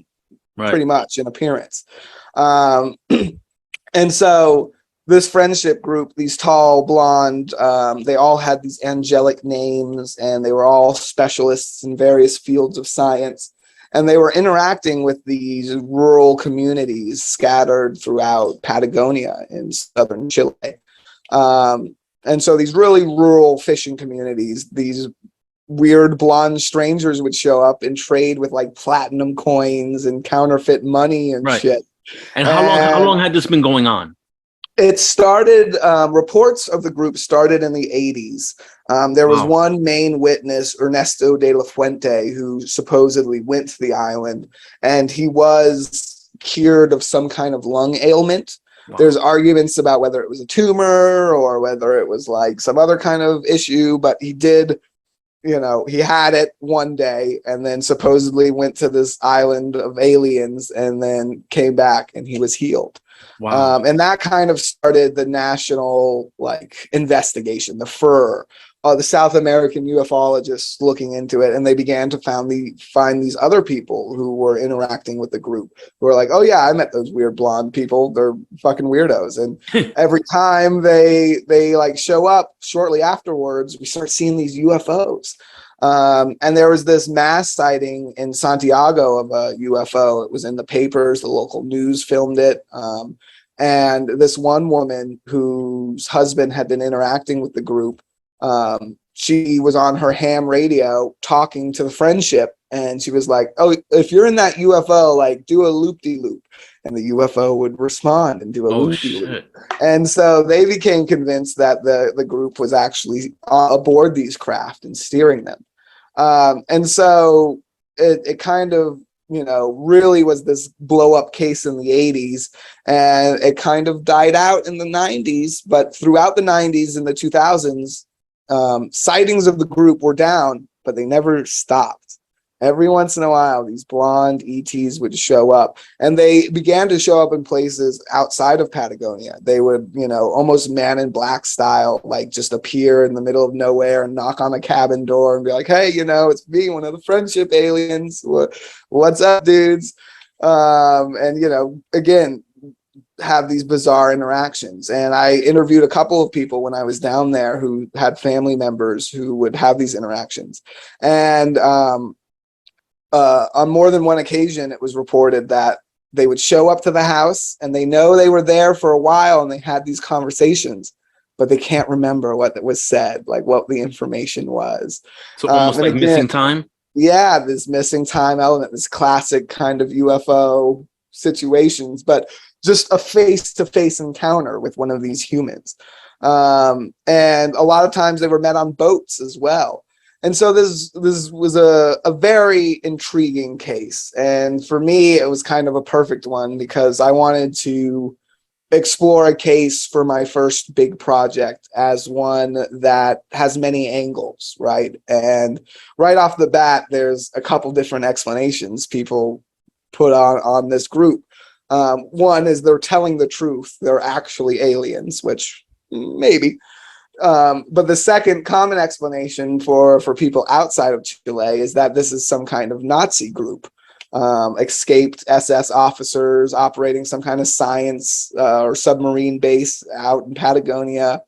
pretty much in appearance. And so this Friendship group, these tall, blonde, they all had these angelic names, and they were all specialists in various fields of science. And they were interacting with these rural communities scattered throughout Patagonia in southern Chile. And so these really rural fishing communities, these weird blonde strangers would show up and trade with like platinum coins and counterfeit money and shit. And how long had this been going on? It started, reports of the group started in the 80s. There was one main witness, Ernesto de la Fuente, who supposedly went to the island, and he was cured of some kind of lung ailment. There's arguments about whether it was a tumor or whether it was like some other kind of issue, but he did, you know, he had it one day and then supposedly went to this island of aliens and then came back and he was healed. And that kind of started the national like investigation, the furor. The South American ufologists looking into it, and they began to find these other people who were interacting with the group who were like, oh yeah, I met those weird blonde people. They're fucking weirdos. And every time they like show up shortly afterwards, we start seeing these UFOs. And there was this mass sighting in Santiago of a UFO. It was in the papers. The local news filmed it. And this one woman whose husband had been interacting with the group, she was on her ham radio talking to the friendship, and she was like, oh, if you're in that UFO, like do a loop-de-loop. And the UFO would respond and do a loop-de-loop. And so they became convinced that the group was actually aboard these craft and steering them. And so it kind of, you know, really was this blow up case in the 80s, and it kind of died out in the 90s. But throughout the 90s and the 2000s, sightings of the group were down, but they never stopped. Every once in a while, these blonde ETs would show up, and they began to show up in places outside of Patagonia. They would, you know, almost Man in Black style, like just appear in the middle of nowhere and knock on the cabin door and be like, hey, you know, it's me, one of the friendship aliens. What's up, dudes? And, you know, again, have these bizarre interactions. And I interviewed a couple of people when I was down there who had family members who would have these interactions. And, on more than one occasion, it was reported that they would show up to the house and they know they were there for a while and they had these conversations, but they can't remember what was said, like what the information was. So almost like again, missing time? Yeah, this missing time element, this classic kind of UFO situations, but just a face-to-face encounter with one of these humans. And a lot of times they were met on boats as well. And so this was a very intriguing case. And for me, it was kind of a perfect one because I wanted to explore a case for my first big project as one that has many angles, right? And right off the bat, there's a couple different explanations people put on this group. One is they're telling the truth. They're actually aliens, which maybe. But the second common explanation for people outside of Chile is that this is some kind of Nazi group, escaped SS officers operating some kind of science or submarine base out in Patagonia.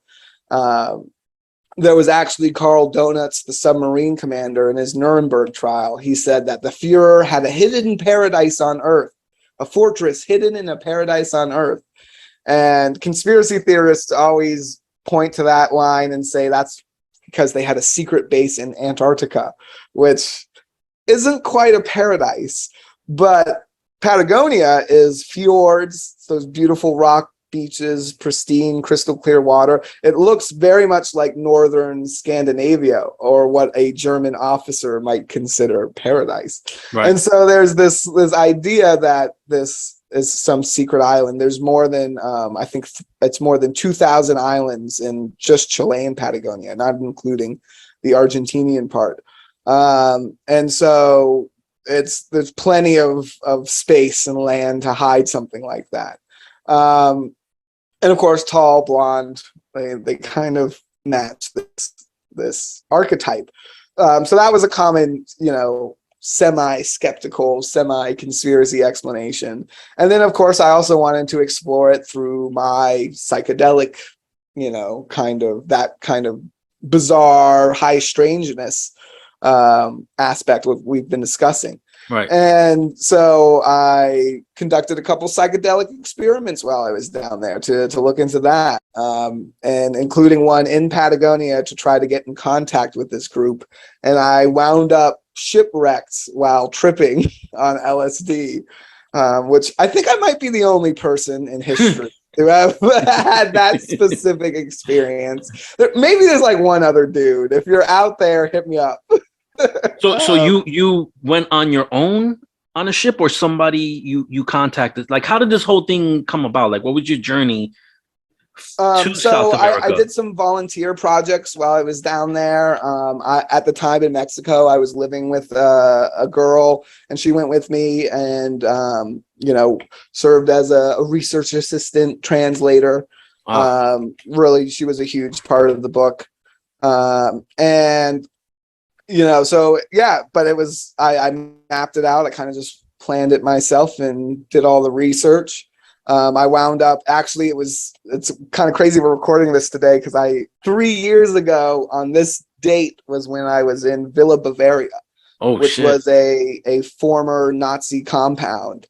There was actually Carl Donuts, the submarine commander, in his Nuremberg trial. He said that the Fuhrer had a hidden paradise on Earth, a fortress hidden in a paradise on Earth. And conspiracy theorists always point to that line and say that's because they had a secret base in Antarctica, which isn't quite a paradise. But Patagonia is fjords, those beautiful rock beaches, pristine, crystal clear water. It looks very much like northern Scandinavia, or what a German officer might consider paradise. Right. And so there's this idea that this is some secret island. There's more than, I think it's more than 2,000 islands in just Chilean Patagonia, not including the Argentinian part. And so there's plenty of space and land to hide something like that. And of course, tall, blonde, they kind of match this archetype. So that was a common, you know, semi-skeptical, semi-conspiracy explanation. And then, of course, I also wanted to explore it through my psychedelic, you know, kind of bizarre, high strangeness aspect we've been discussing. Right. And so I conducted a couple psychedelic experiments while I was down there to look into that, and including one in Patagonia to try to get in contact with this group. And I wound up shipwrecked while tripping on LSD, which I think I might be the only person in history who have had that specific experience. Maybe there's like one other dude. If you're out there, hit me up. So you went on your own on a ship, or somebody you contacted? Like, how did this whole thing come about? Like, what was your journey to South America? I did some volunteer projects while I was down there. At the time in Mexico, I was living with a girl, and she went with me, and served as a research assistant, translator. Wow. Really, she was a huge part of the book. And so yeah, but it was, I mapped it out. I kind of just planned it myself and did all the research. I wound up, actually, it's kind of crazy we're recording this today, because 3 years ago on this date was when I was in Villa Bavaria, which was a former Nazi compound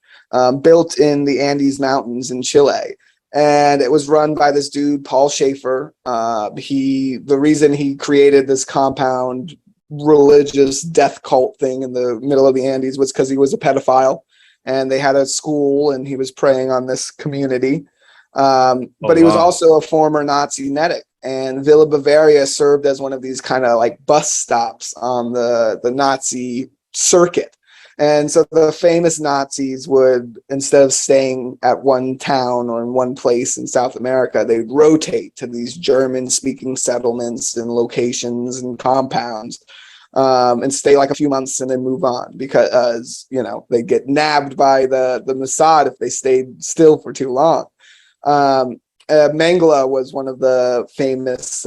built in the Andes Mountains in Chile. And it was run by this dude, Paul Schaefer. The reason he created this compound religious death cult thing in the middle of the Andes was because he was a pedophile, and they had a school and he was preying on this community. But he was also a former Nazi medic, and Villa Bavaria served as one of these kind of like bus stops on the Nazi circuit. And so the famous Nazis would, instead of staying at one town or in one place in South America, they'd rotate to these German-speaking settlements and locations and compounds, and stay like a few months and then move on, because they get nabbed by the Mossad if they stayed still for too long. Mengele was one of the famous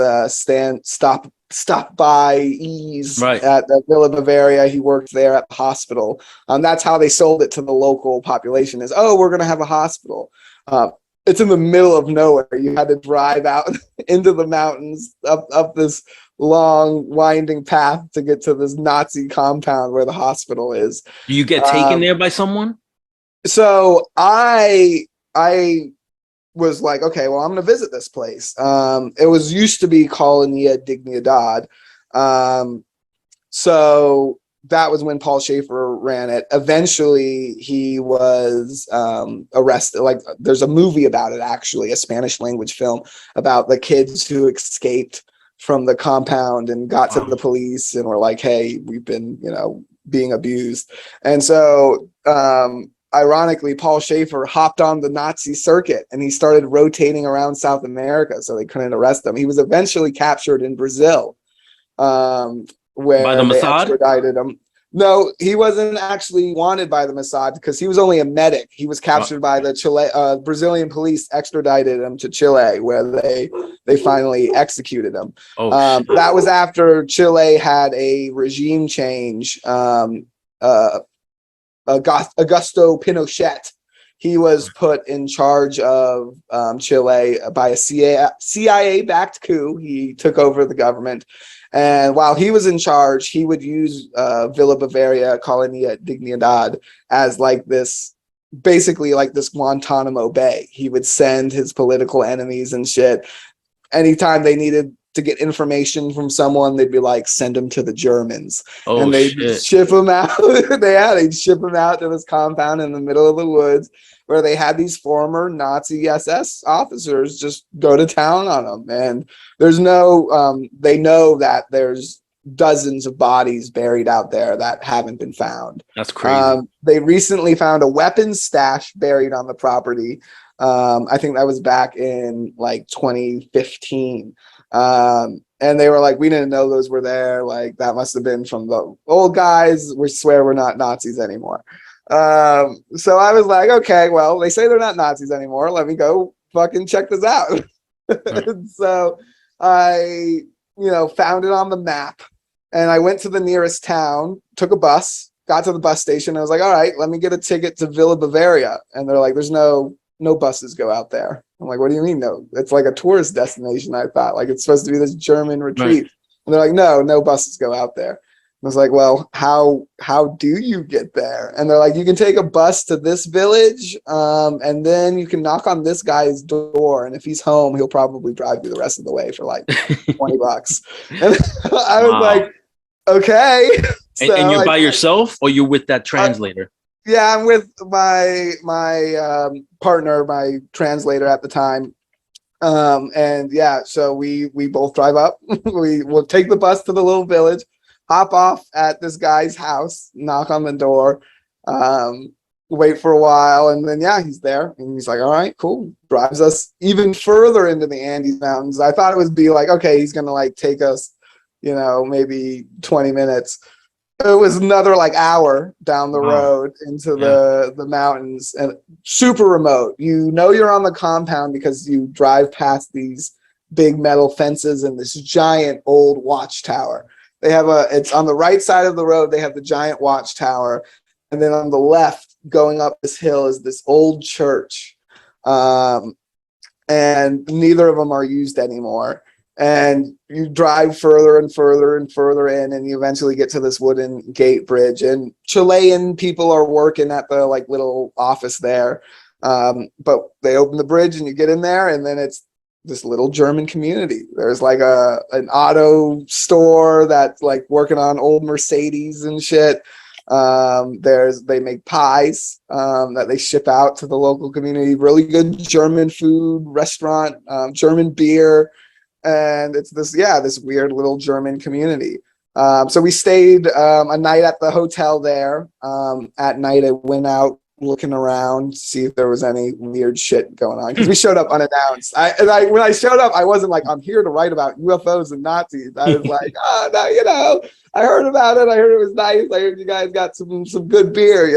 stop by ease at Villa Bavaria. He worked there at the hospital. That's how they sold it to the local population, is, we're going to have a hospital. It's in the middle of nowhere. You had to drive out into the mountains up this long winding path to get to this Nazi compound where the hospital is. Do you get taken there by someone? So I was like, okay, well, I'm going to visit this place. It was used to be Colonia Dignidad. So that was when Paul Schaefer ran it. Eventually he was arrested. Like, there's a movie about it, actually, a Spanish language film about the kids who escaped from the compound and got to the police and were like, hey, we've been, being abused. And so, ironically, Paul Schaefer hopped on the Nazi circuit and he started rotating around South America, so they couldn't arrest him. He was eventually captured in Brazil, where by the they Mossad? extradited him. No, he wasn't actually wanted by the Mossad because he was only a medic. He was captured by the Brazilian police, extradited him to Chile, where they finally executed him. That was after Chile had a regime change. Augusto Pinochet, he was put in charge of Chile by a CIA-backed coup. He took over the government. And while he was in charge, he would use Villa Bavaria, Colonia Dignidad, as basically like this Guantanamo Bay. He would send his political enemies and shit. Anytime they needed to get information from someone, they'd be like, send him to the Germans. And they'd ship him out. They'd ship him out to this compound in the middle of the woods, where they had these former Nazi SS officers just go to town on them. And there's they know that there's dozens of bodies buried out there that haven't been found. That's crazy. They recently found a weapons stash buried on the property. I think that was back in like 2015. And they were like, we didn't know those were there. Like, that must have been from the old guys. We swear we're not Nazis anymore. So I was like, okay, well, they say they're not Nazis anymore. Let me go fucking check this out. So I, found it on the map, and I went to the nearest town, took a bus, got to the bus station. I was like, all right, let me get a ticket to Villa Bavaria. And they're like, there's no buses go out there. I'm like, what do you mean no? It's like a tourist destination, I thought. Like, it's supposed to be this German retreat. Right. And they're like, no buses go out there. was like, well, how do you get there? And they're like, you can take a bus to this village, and then you can knock on this guy's door, and if he's home, he'll probably drive you the rest of the way for like $20. And I was like, okay. And you're by yourself, or you're with that translator? Yeah, I'm with my partner, my translator at the time. And yeah, so we both drive up. We will take the bus to the little village, hop off at this guy's house, knock on the door, wait for a while, and then yeah, he's there, and he's like, all right, cool. Drives us even further into the Andes Mountains. I thought it would be like, okay, he's gonna like take us, maybe 20 minutes. It was another like hour down the road into the mountains, and super remote. You're on the compound because you drive past these big metal fences and this giant old watchtower. It's on the right side of the road. They have the giant watchtower. And then on the left, going up this hill, is this old church. And neither of them are used anymore. And you drive further and further and further in, and you eventually get to this wooden gate bridge. And Chilean people are working at the like little office there. But they open the bridge and you get in there, and then it's this little German community. There's like an auto store that's like working on old Mercedes and shit. They make pies that they ship out to the local community. Really good German food restaurant, German beer. And it's this weird little German community. So we stayed a night at the hotel there. At night, I went out looking around to see if there was any weird shit going on, because we showed up unannounced. When I showed up, I wasn't like, I'm here to write about UFOs and Nazis. I was like, no, I heard about it. I heard it was nice. I heard you guys got some good beer,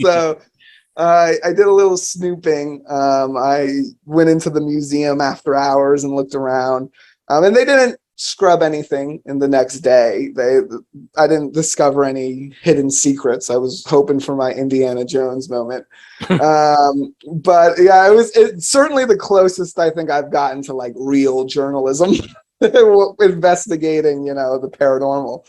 So I did a little snooping. I went into the museum after hours and looked around, and they didn't scrub anything in the next day. I didn't discover any hidden secrets. I was hoping for my Indiana Jones moment. But yeah, it's certainly the closest I think I've gotten to like real journalism, investigating, the paranormal.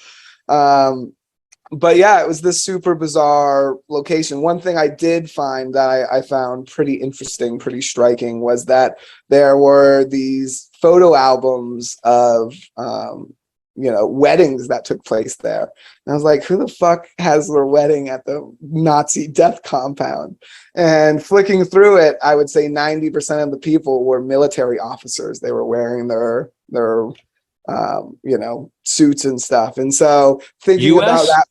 But yeah, it was this super bizarre location. One thing I did find that I found pretty interesting, pretty striking, was that there were these photo albums of, weddings that took place there. And I was like, who the fuck has their wedding at the Nazi death compound? And flicking through it, I would say 90% of the people were military officers. They were wearing their suits and stuff. And so thinking about that,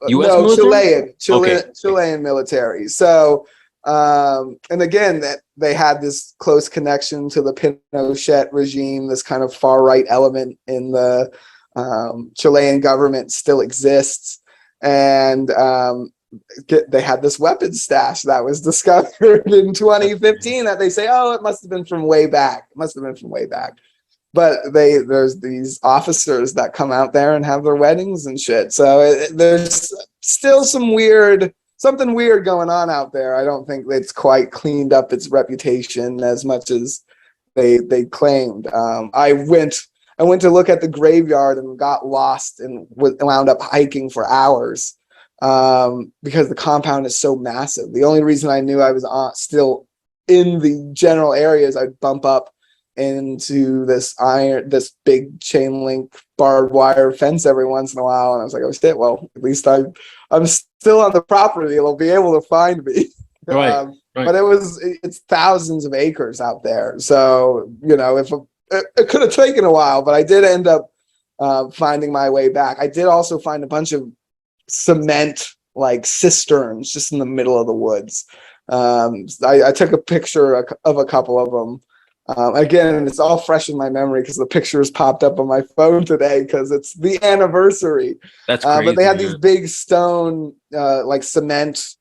US military? Chilean military. So, and again, that they had this close connection to the Pinochet regime. This kind of far right element in the Chilean government still exists, and they had this weapons stash that was discovered in 2015 that they say, it must have been from way back. But there's these officers that come out there and have their weddings and shit. So there's still something weird going on out there. I don't think it's quite cleaned up its reputation as much as they claimed. I went to look at the graveyard and got lost and wound up hiking for hours because the compound is so massive. The only reason I knew I was still in the general area is I'd bump up into this big chain link barbed wire fence every once in a while, and I was like, oh shit, well, at least I'm still on the property. They'll be able to find me. Right. But it's thousands of acres out there, so it could have taken a while, but I did end up finding my way back. I did also find a bunch of cement like cisterns just in the middle of the woods. I took a picture of a couple of them. Again, it's all fresh in my memory because the pictures popped up on my phone today because it's the anniversary. That's crazy. But they had these big stone, like cement,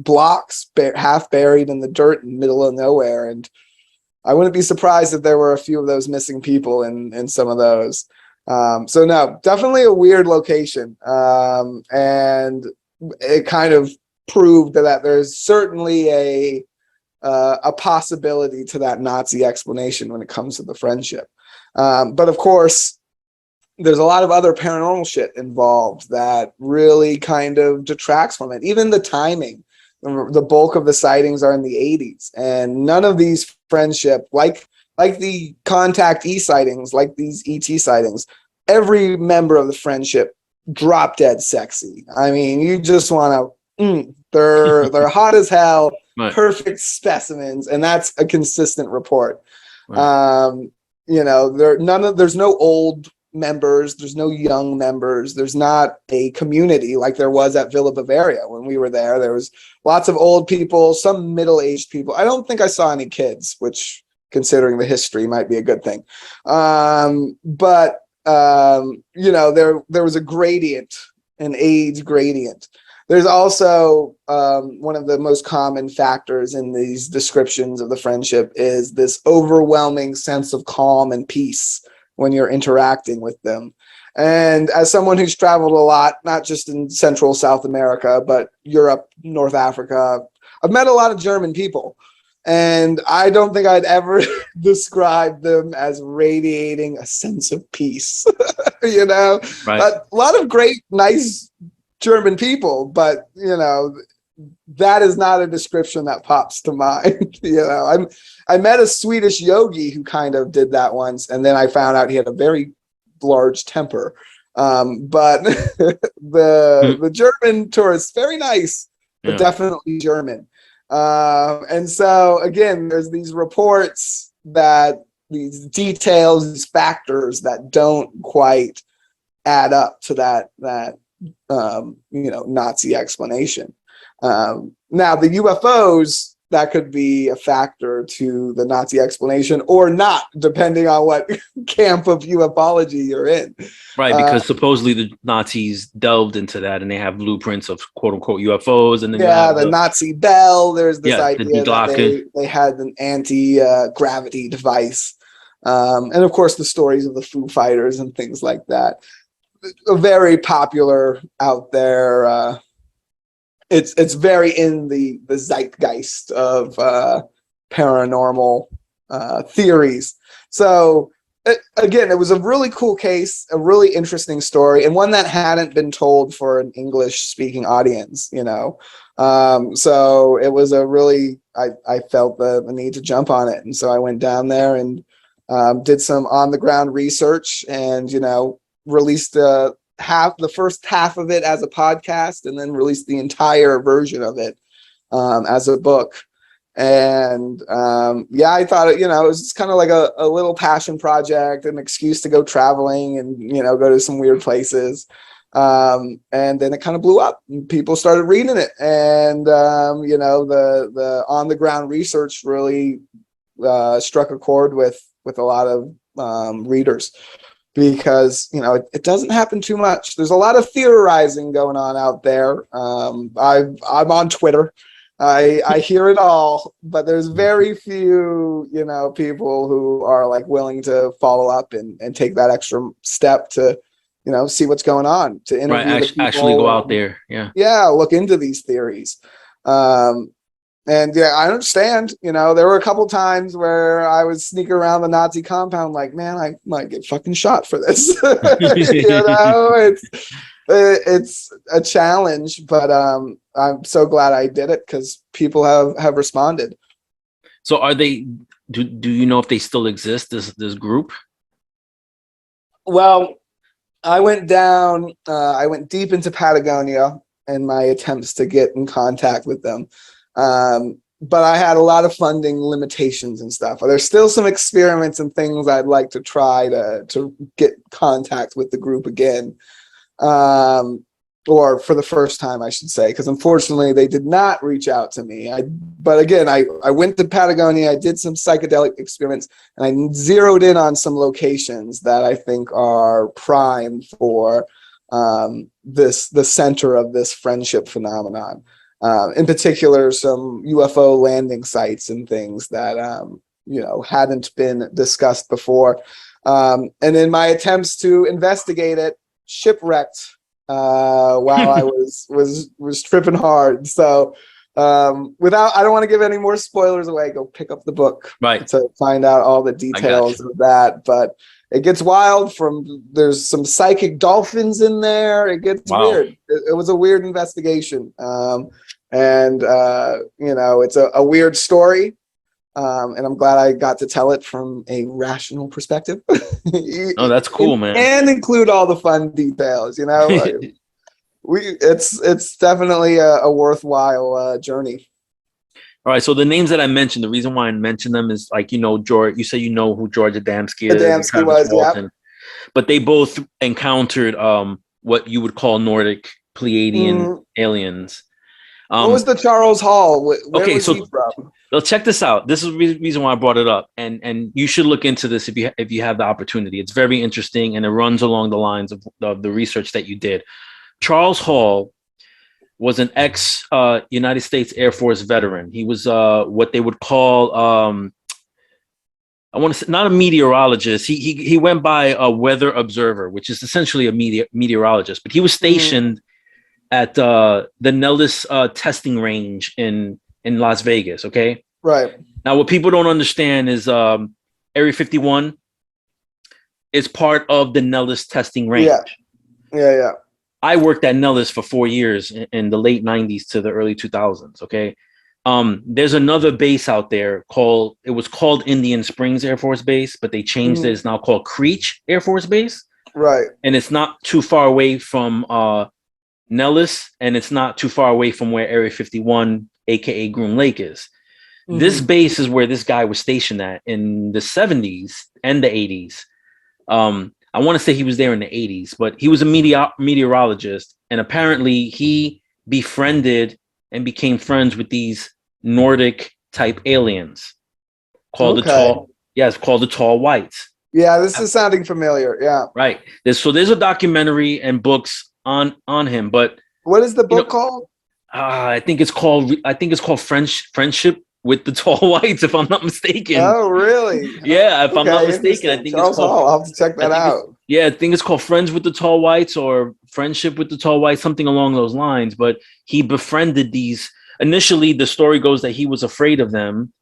blocks half buried in the dirt in the middle of nowhere. And I wouldn't be surprised if there were a few of those missing people in some of those. So no, definitely a weird location. And it kind of proved that there's certainly a possibility to that Nazi explanation when it comes to the friendship. But of course, there's a lot of other paranormal shit involved that really kind of detracts from it. Even the timing, the bulk of the sightings are in the 80s, and none of these friendship, like the Contact E sightings, like these ET sightings, every member of the friendship drop dead sexy. I mean, you just want to, they're hot as hell, Right. perfect specimens, and that's a consistent report. Right. You know, there's no old members, there's no young members, there's not a community like there was at Villa Bavaria when we were there. There was lots of old people, some middle-aged people. I don't think I saw any kids, which, considering the history, might be a good thing. But you know, there was a gradient, an age gradient. There's also one of the most common factors in these descriptions of the friendship is this overwhelming sense of calm and peace when you're interacting with them. And as someone who's traveled a lot, not just in Central South America, but Europe, North Africa, I've met a lot of German people. And I don't think I'd ever describe them as radiating a sense of peace. You know, Right. a lot of great, nice German people, but you know, that is not a description that pops to mind. You know, I met a Swedish yogi who kind of did that once, and then I found out he had a very large temper. But the German tourists, very nice, but definitely German. And so again, there's these reports that these details, these factors that don't quite add up to that you know, Nazi explanation. Now the UFOs, that could be a factor to the Nazi explanation or not, depending on what camp of ufology you're in. Right, because supposedly the Nazis delved into that, and they have blueprints of "quote unquote" UFOs, and then the Nazi Bell. There's this idea the that they had an anti-gravity device, and of course the stories of the Foo Fighters and things like that. Very popular out there. It's very in the zeitgeist of paranormal theories. So again, it was a really cool case, a really interesting story, and one that hadn't been told for an English-speaking audience. You know, so it was a really I felt the need to jump on it, and so I went down there and did some on-the-ground research, and you know, released the first half of it as a podcast, and then released the entire version of it as a book. And I thought it was just kind of like a little passion project, an excuse to go traveling and go to some weird places. And then it kind of blew up, and people started reading it, and the on the ground research really struck a chord with a lot of readers. Because it doesn't happen too much. There's a lot of theorizing going on out there. I'm on Twitter. I hear it all, but there's very few people who are like willing to follow up and take that extra step to see what's going on, to interview the people, actually go out there. Look into these theories. And I understand, there were a couple times where I was sneaking around the Nazi compound like, man, I might get fucking shot for this. It's a challenge, but I'm so glad I did it because people have responded. So are they, do you know if they still exist, this group? Well, I went down, I went deep into Patagonia in my attempts to get in contact with them. But I had a lot of funding limitations and stuff. There's still some experiments and things I'd like to try to get contact with the group again. Or for the first time, I should say, because unfortunately they did not reach out to me. But again, I went to Patagonia, I did some psychedelic experiments, and I zeroed in on some locations that I think are prime for the center of this friendship phenomenon. In particular, some UFO landing sites and things that hadn't been discussed before. And in my attempts to investigate it, shipwrecked while I was tripping hard. So I don't want to give any more spoilers away. Go pick up the book, right, to find out all the details of that. But it gets wild. There's some psychic dolphins in there. It gets weird. It was a weird investigation. And it's a weird story. And I'm glad I got to tell it from a rational perspective. Oh, that's cool, man. And include all the fun details, it's definitely a worthwhile journey. All right, so the names that I mentioned, the reason why I mentioned them is George. You say who George Adamski is. Adamski was, yeah. But they both encountered what you would call Nordic Pleiadian aliens. What was the Charles Hall? Where was he from? Well, check this out. This is the reason why I brought it up, and you should look into this if you have the opportunity. It's very interesting, and it runs along the lines of the research that you did. Charles Hall was an United States Air Force veteran. He was what they would call I want to say not a meteorologist. He went by a weather observer, which is essentially a meteorologist. But he was stationed at the Nellis testing range in Las Vegas. Okay, right. Now, what people don't understand is Area 51 is part of the Nellis testing range. Yeah. I worked at Nellis for 4 years in the late 90s to the early 2000s. Okay. There's another base out there it was called Indian Springs Air Force Base, but they changed it. It's now called Creech Air Force Base. Right. And it's not too far away from Nellis, and it's not too far away from where Area 51, aka Groom Lake, is. This base is where this guy was stationed at in the 70s and the 80s. I want to say he was there in the 80s, but he was a meteorologist, and apparently he befriended and became friends with these Nordic type aliens called the Tall Whites. Yeah, this is sounding familiar. Yeah. Right. There's a documentary and books on him, but what is the book called? I think it's called Friendship with the Tall Whites, if I'm not mistaken. Oh, really? Yeah, if I'm not mistaken, I think Charles it's called. Hall. I'll have to check that out. I think it's called Friends with the Tall Whites or Friendship with the Tall Whites, something along those lines. But he befriended these. Initially, the story goes that he was afraid of them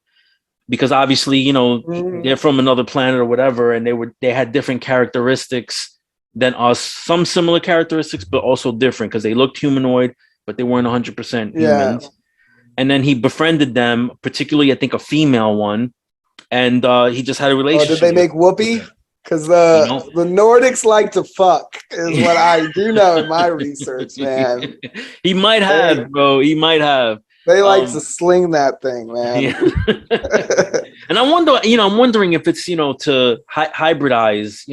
because obviously, they're from another planet or whatever, and they had different characteristics than us. Some similar characteristics, but also different because they looked humanoid, but they weren't 100% humans. Yeah. And then he befriended them, particularly, I think, a female one. And he just had a relationship. Did they make whoopee? Because the Nordics like to fuck, is what I do know in my research, man. He might have, bro. He might have. They like to sling that thing, man. Yeah. And I'm wondering if it's, to hybridize,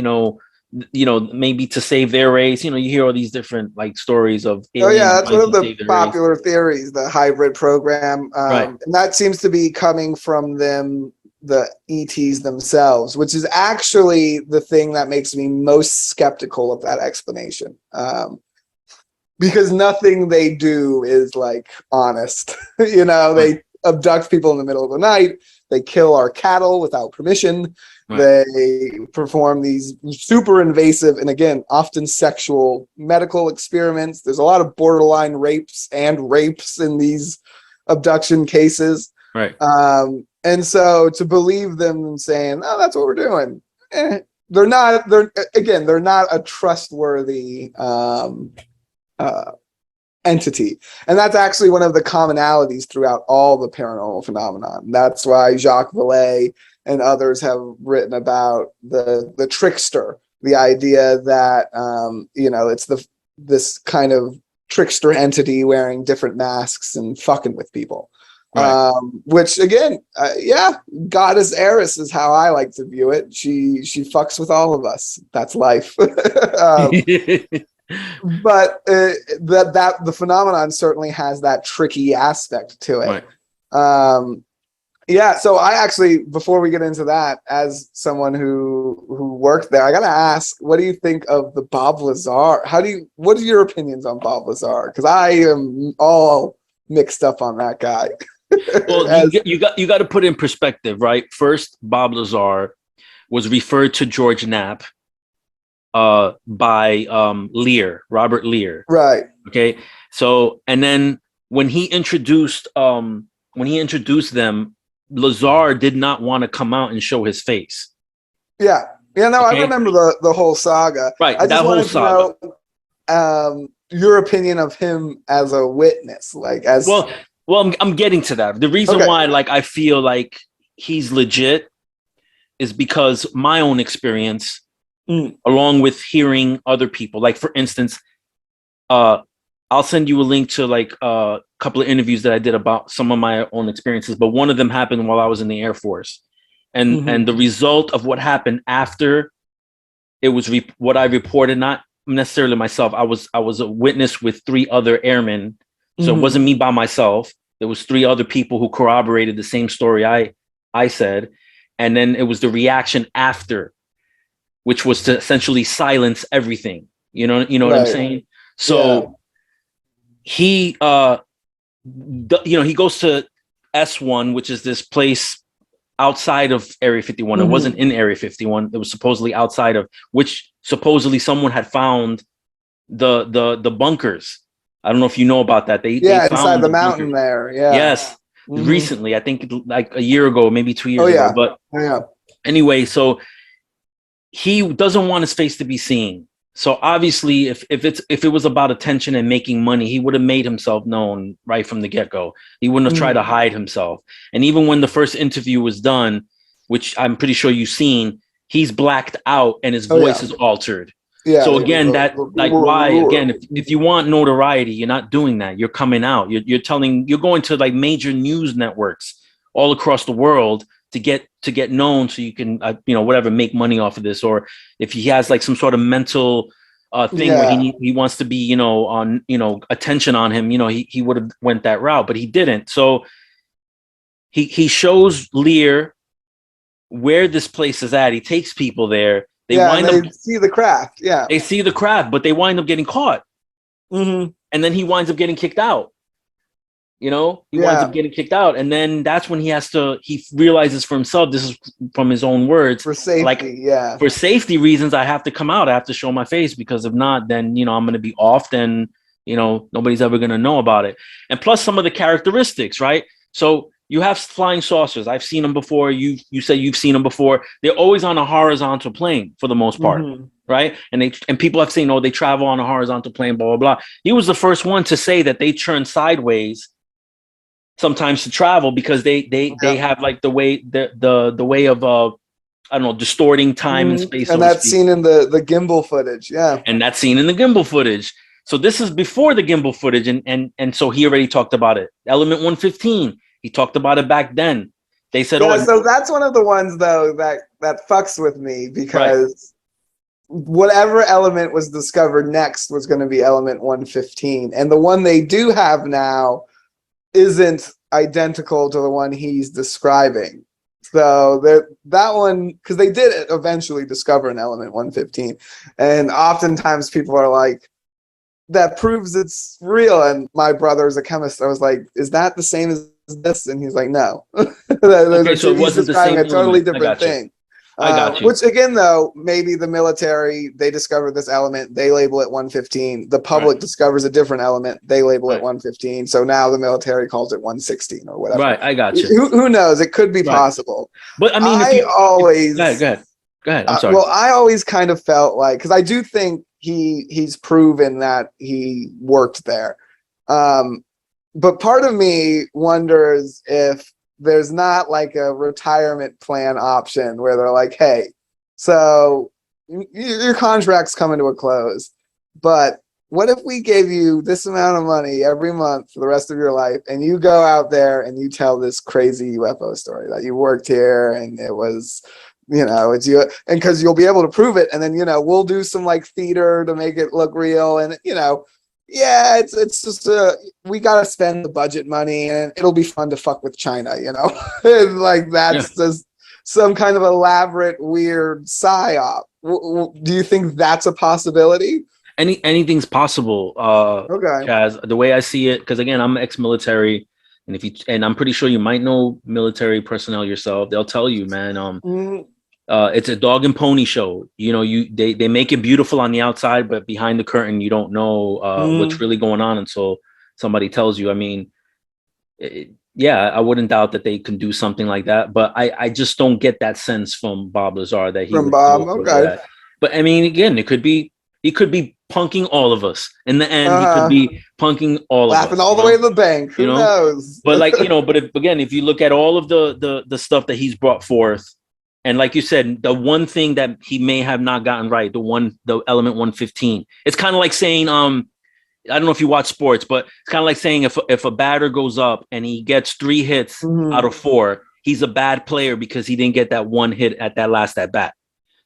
maybe to save their race. You hear all these different stories of. That's one of the popular theories, the hybrid program. Right. And that seems to be coming from the ETs themselves, which is actually the thing that makes me most skeptical of that explanation. Because nothing they do is honest. They abduct people in the middle of the night. They kill our cattle without permission. Right. They perform these super invasive and, again, often sexual medical experiments. There's a lot of borderline rapes in these abduction cases. Right. And so to believe them saying, "Oh, that's what we're doing," they're not a trustworthy entity. And that's actually one of the commonalities throughout all the paranormal phenomenon. That's why Jacques Vallée and others have written about the trickster, the idea that it's this kind of trickster entity wearing different masks and fucking with people. Right. Which again, Goddess Eris is how I like to view it. She fucks with all of us. That's life. But that the phenomenon certainly has that tricky aspect to it. Right. So I actually, before we get into that, as someone who worked there, I gotta ask, what do you think of the Bob Lazar? What are your opinions on Bob Lazar? Because I am all mixed up on that guy. Well, you got to put in perspective, right? First, Bob Lazar was referred to George Knapp by Robert Lear. Right. Okay. So, and then when he introduced them, Lazar did not want to come out and show his face. Yeah. Yeah, no, Okay? I remember the whole saga. Right, I that just whole wanted saga. to know your opinion of him as a witness, like as Well, I'm getting to that. The reason okay. why, like, I feel like he's legit is because my own experience, along with hearing other people. Like, for instance, I'll send you a link to like a couple of interviews that I did about some of my own experiences, but one of them happened while I was in the Air Force, and the result of what happened after it was what I reported, not necessarily myself. I was a witness with 3 other airmen, so it wasn't me by myself. There was 3 other people who corroborated the same story I said, and then it was the reaction after, which was to essentially silence everything. You know what I'm saying? So he, he goes to S1, which is this place outside of Area 51. It wasn't in Area 51. It was supposedly outside of, which supposedly someone had found the bunkers. I don't know if you know about that. They found inside the mountain bunkers. there. Yeah. Yes. Recently, I think like a year ago, maybe 2 years ago. But anyway, so he doesn't want his face to be seen. So obviously, if it was about attention and making money, he would have made himself known right from the get-go. He wouldn't have tried to hide himself. And even when the first interview was done, which I'm pretty sure you've seen, he's blacked out and his voice is altered. Yeah. So again, that like why again, if you want notoriety, you're not doing that. You're coming out. You're going to like major news networks all across the world to get known, so you can whatever, make money off of this. Or if he has like some sort of mental thing where he wants to be on attention on him, he would have went that route, but he didn't. So he shows Lear where this place is at. He takes people there. They see the craft. Yeah, they see the craft, but they wind up getting caught. And then he winds up getting kicked out. He winds up getting kicked out, and then that's when he realizes for himself, this is from his own words, for safety, for safety reasons, I have to come out. I have to show my face, because if not, then I'm going to be off. Then nobody's ever going to know about it. And plus some of the characteristics, right? So you have flying saucers. I've seen them before. You said you've seen them before. They're always on a horizontal plane for the most part, right? And people have seen, they travel on a horizontal plane, blah blah blah. He was the first one to say that they turn sideways sometimes to travel, because they have like the way the way of I don't know, distorting time and space. And that's seen in the gimbal footage. Yeah. And that's seen in the gimbal footage. So this is before the gimbal footage, and so he already talked about it. Element 115, he talked about it back then. They said, so that's one of the ones though that fucks with me, because whatever element was discovered next was going to be element 115, and the one they do have now isn't identical to the one he's describing. So that one, because they did eventually discover an element 115, and oftentimes people are like, that proves it's real. And my brother's a chemist. I was like, is that the same as this? And he's like, no. Okay, so it wasn't the same a totally element. different thing. I got you. Which again, though, maybe the military, they discovered this element, they label it 115. The public discovers a different element, they label it 115. So now the military calls it 116 or whatever. Right, I got you. Who knows? It could be possible. But I mean, go ahead. I'm sorry. Well, I always kind of felt like, because I do think he's proven that he worked there. But part of me wonders if there's not like a retirement plan option where they're like, hey, so your contract's coming to a close, but what if we gave you this amount of money every month for the rest of your life, and you go out there and you tell this crazy UFO story that you worked here and it was, it's you, and because you'll be able to prove it, and then we'll do some like theater to make it look real, and it's just we gotta spend the budget money, and it'll be fun to fuck with China, and like that's just some kind of elaborate weird psyop. Do you think that's a possibility? Anything's possible. Okay, Chaz, the way I see it, because again, I'm ex-military, and I'm pretty sure you might know military personnel yourself. They'll tell you, man. It's a dog and pony show. They make it beautiful on the outside, but behind the curtain, you don't know what's really going on until somebody tells you. I mean, yeah, I wouldn't doubt that they can do something like that, but I just don't get that sense from Bob Lazar that he From would Bob. go for Okay. that. But I mean, again, he could be punking all of us. In the end, he could Uh-huh. be punking all of Laughing us. all the way to the bank. You Who know, knows? but like but if you look at all of the stuff that he's brought forth, and like you said, the one thing that he may have not gotten right, the element 115, it's kind of like saying I don't know if you watch sports, but it's kind of like saying if a batter goes up and he gets 3 hits out of 4, he's a bad player because he didn't get that 1 hit at that last at bat.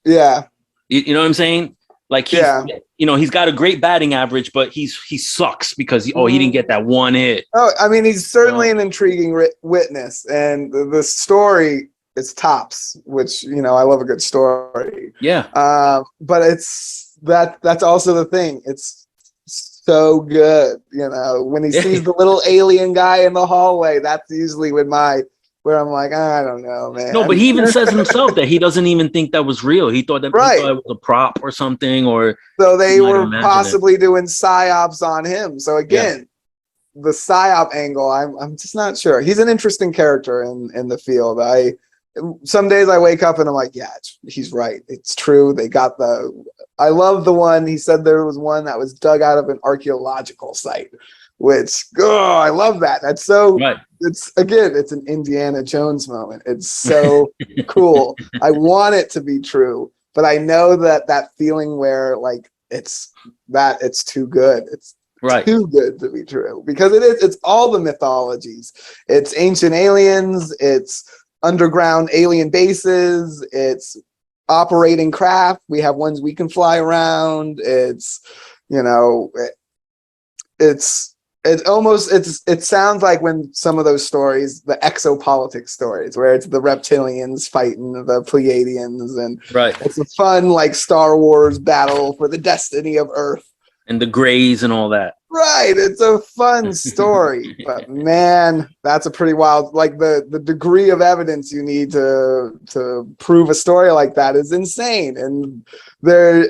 Yeah. You know what I'm saying? Like he's got a great batting average, but he sucks because he didn't get that 1 hit. Oh, I mean, he's certainly an intriguing witness, and the story is tops, which I love a good story. Yeah. But that's also the thing. It's so good, when he sees the little alien guy in the hallway. That's usually where I'm like, I don't know, man. No, but he even says himself that he doesn't even think that was real. He thought it was a prop or something, or so they were possibly doing psyops on him. So again, the psyop angle, I'm just not sure. He's an interesting character in the field. Some days I wake up and I'm like, yeah, he's right. It's true. I love the one he said there was one that was dug out of an archaeological site, which, I love that. That's so, it's an Indiana Jones moment. It's so cool. I want it to be true, but I know that feeling where like, it's too good. It's too good to be true, because it's all the mythologies. It's ancient aliens. It's underground alien bases. It's operating craft. We have ones we can fly around. It's it sounds like when some of those stories, the exopolitics stories, where it's the reptilians fighting the Pleiadians, and it's a fun like Star Wars battle for the destiny of Earth and the Greys and all that. Right. It's a fun story, but man, that's a pretty wild, like the degree of evidence you need to prove a story like that is insane. And there's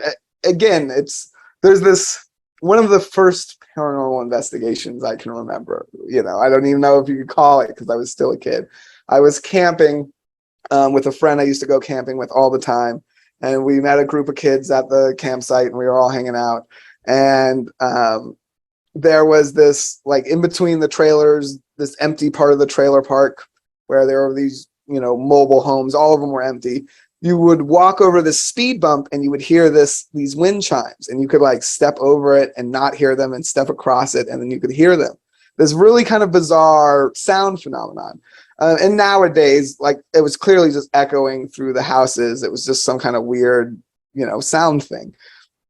this, one of the first paranormal investigations I can remember, I don't even know if you could call it, because I was still a kid. I was camping with a friend I used to go camping with all the time. And we met a group of kids at the campsite and we were all hanging out. And there was this, like, in between the trailers, this empty part of the trailer park where there were these, mobile homes. All of them were empty. You would walk over this speed bump and you would hear these wind chimes, and you could like step over it and not hear them and step across it, and then you could hear them. This really kind of bizarre sound phenomenon. And nowadays, like, it was clearly just echoing through the houses. It was just some kind of weird, sound thing.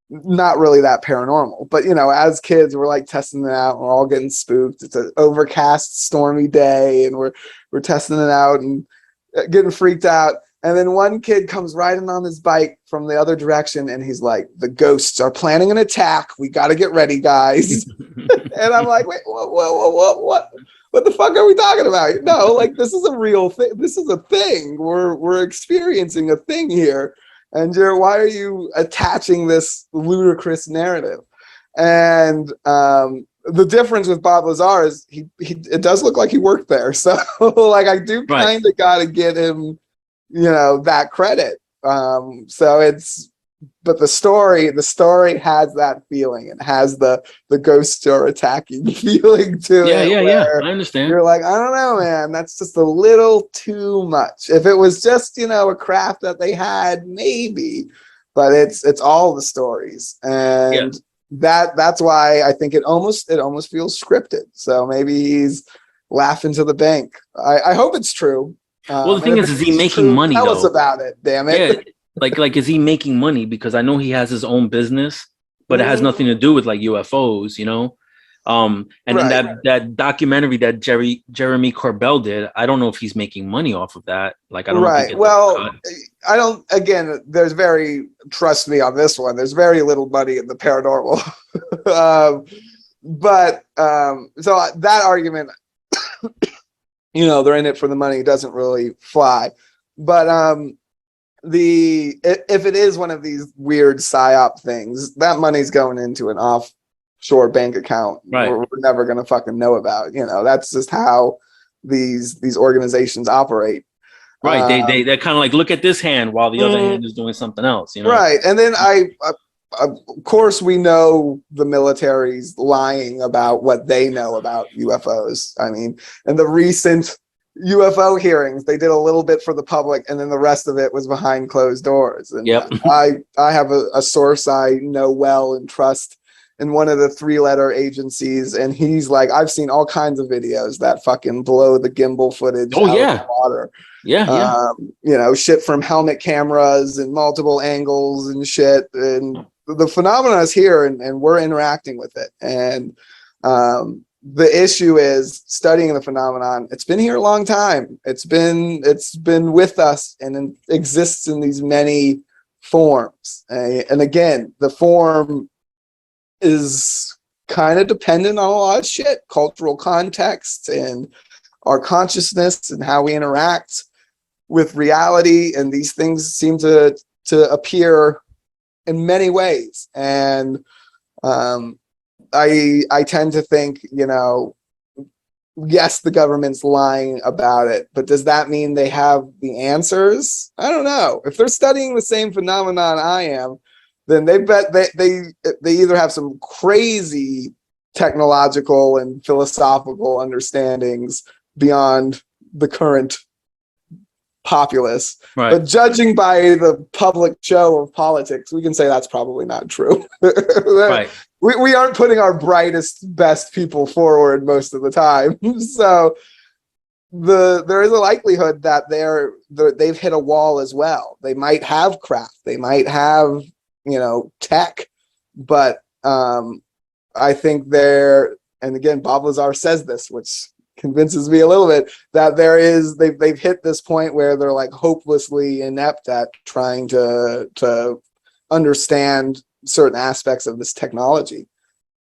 Not really that paranormal, but as kids, we're like testing it out. We're all getting spooked. It's an overcast, stormy day, and we're testing it out and getting freaked out. And then one kid comes riding on his bike from the other direction, and he's like, "The ghosts are planning an attack. We got to get ready, guys." And I'm like, "Wait, what the fuck are we talking about? No, like, this is a real thing. This is a thing. We're experiencing a thing here. And why are you attaching this ludicrous narrative?" And the difference with Bob Lazar is it does look like he worked there. So like, I do kind of got to get him, that credit. But the story has that feeling. It has the ghosts are attacking feeling to it. Yeah. I understand. You're like, I don't know, man. That's just a little too much. If it was just, a craft that they had, maybe. But it's all the stories. And that's why I think it almost feels scripted. So maybe he's laughing to the bank. I hope it's true. Well, the thing is he making money? Tell us about it, damn it. Yeah. Like, is he making money? Because I know he has his own business, but it has nothing to do with like UFOs, And then that documentary that Jeremy Corbell did, I don't know if he's making money off of that. Like, I don't know. Right. Well, I don't. Again, trust me on this one. There's very little money in the paranormal, so that argument, they're in it for the money, doesn't really fly. But if it is one of these weird psyop things, that money's going into an offshore bank account. We're never gonna fucking know about. That's just how these organizations operate. Right. They're kind of like, look at this hand while the other hand is doing something else, you know? Right. And then of course, we know the military's lying about what they know about UFOs. I mean, in the recent UFO hearings, they did a little bit for the public, and then the rest of it was behind closed doors. And Yep. I have a source I know well and trust in one of the 3-letter agencies, and he's like, I've seen all kinds of videos that fucking blow the gimbal footage out of the water. Yeah. You know, shit from helmet cameras and multiple angles and shit. And the phenomenon is here, and we're interacting with it. And the issue is studying the phenomenon. It's been here a long time. It's been with us, and it exists in these many forms. And again, the form is kind of dependent on a lot of shit, cultural context and our consciousness and how we interact with reality. And these things seem to appear in many ways. And I tend to think, you know, yes, the government's lying about it, but does that mean they have the answers? I don't know. If they're studying the same phenomenon I am, then they either have some crazy technological and philosophical understandings beyond the current populace. Right. But judging by the public show of politics, we can say that's probably not true. Right. We aren't putting our brightest, best people forward most of the time. So there is a likelihood that they've hit a wall as well. They might have craft, they might have, you know, tech, but I think and again, Bob Lazar says this, which convinces me a little bit, that they've hit this point where they're like hopelessly inept at trying to understand certain aspects of this technology.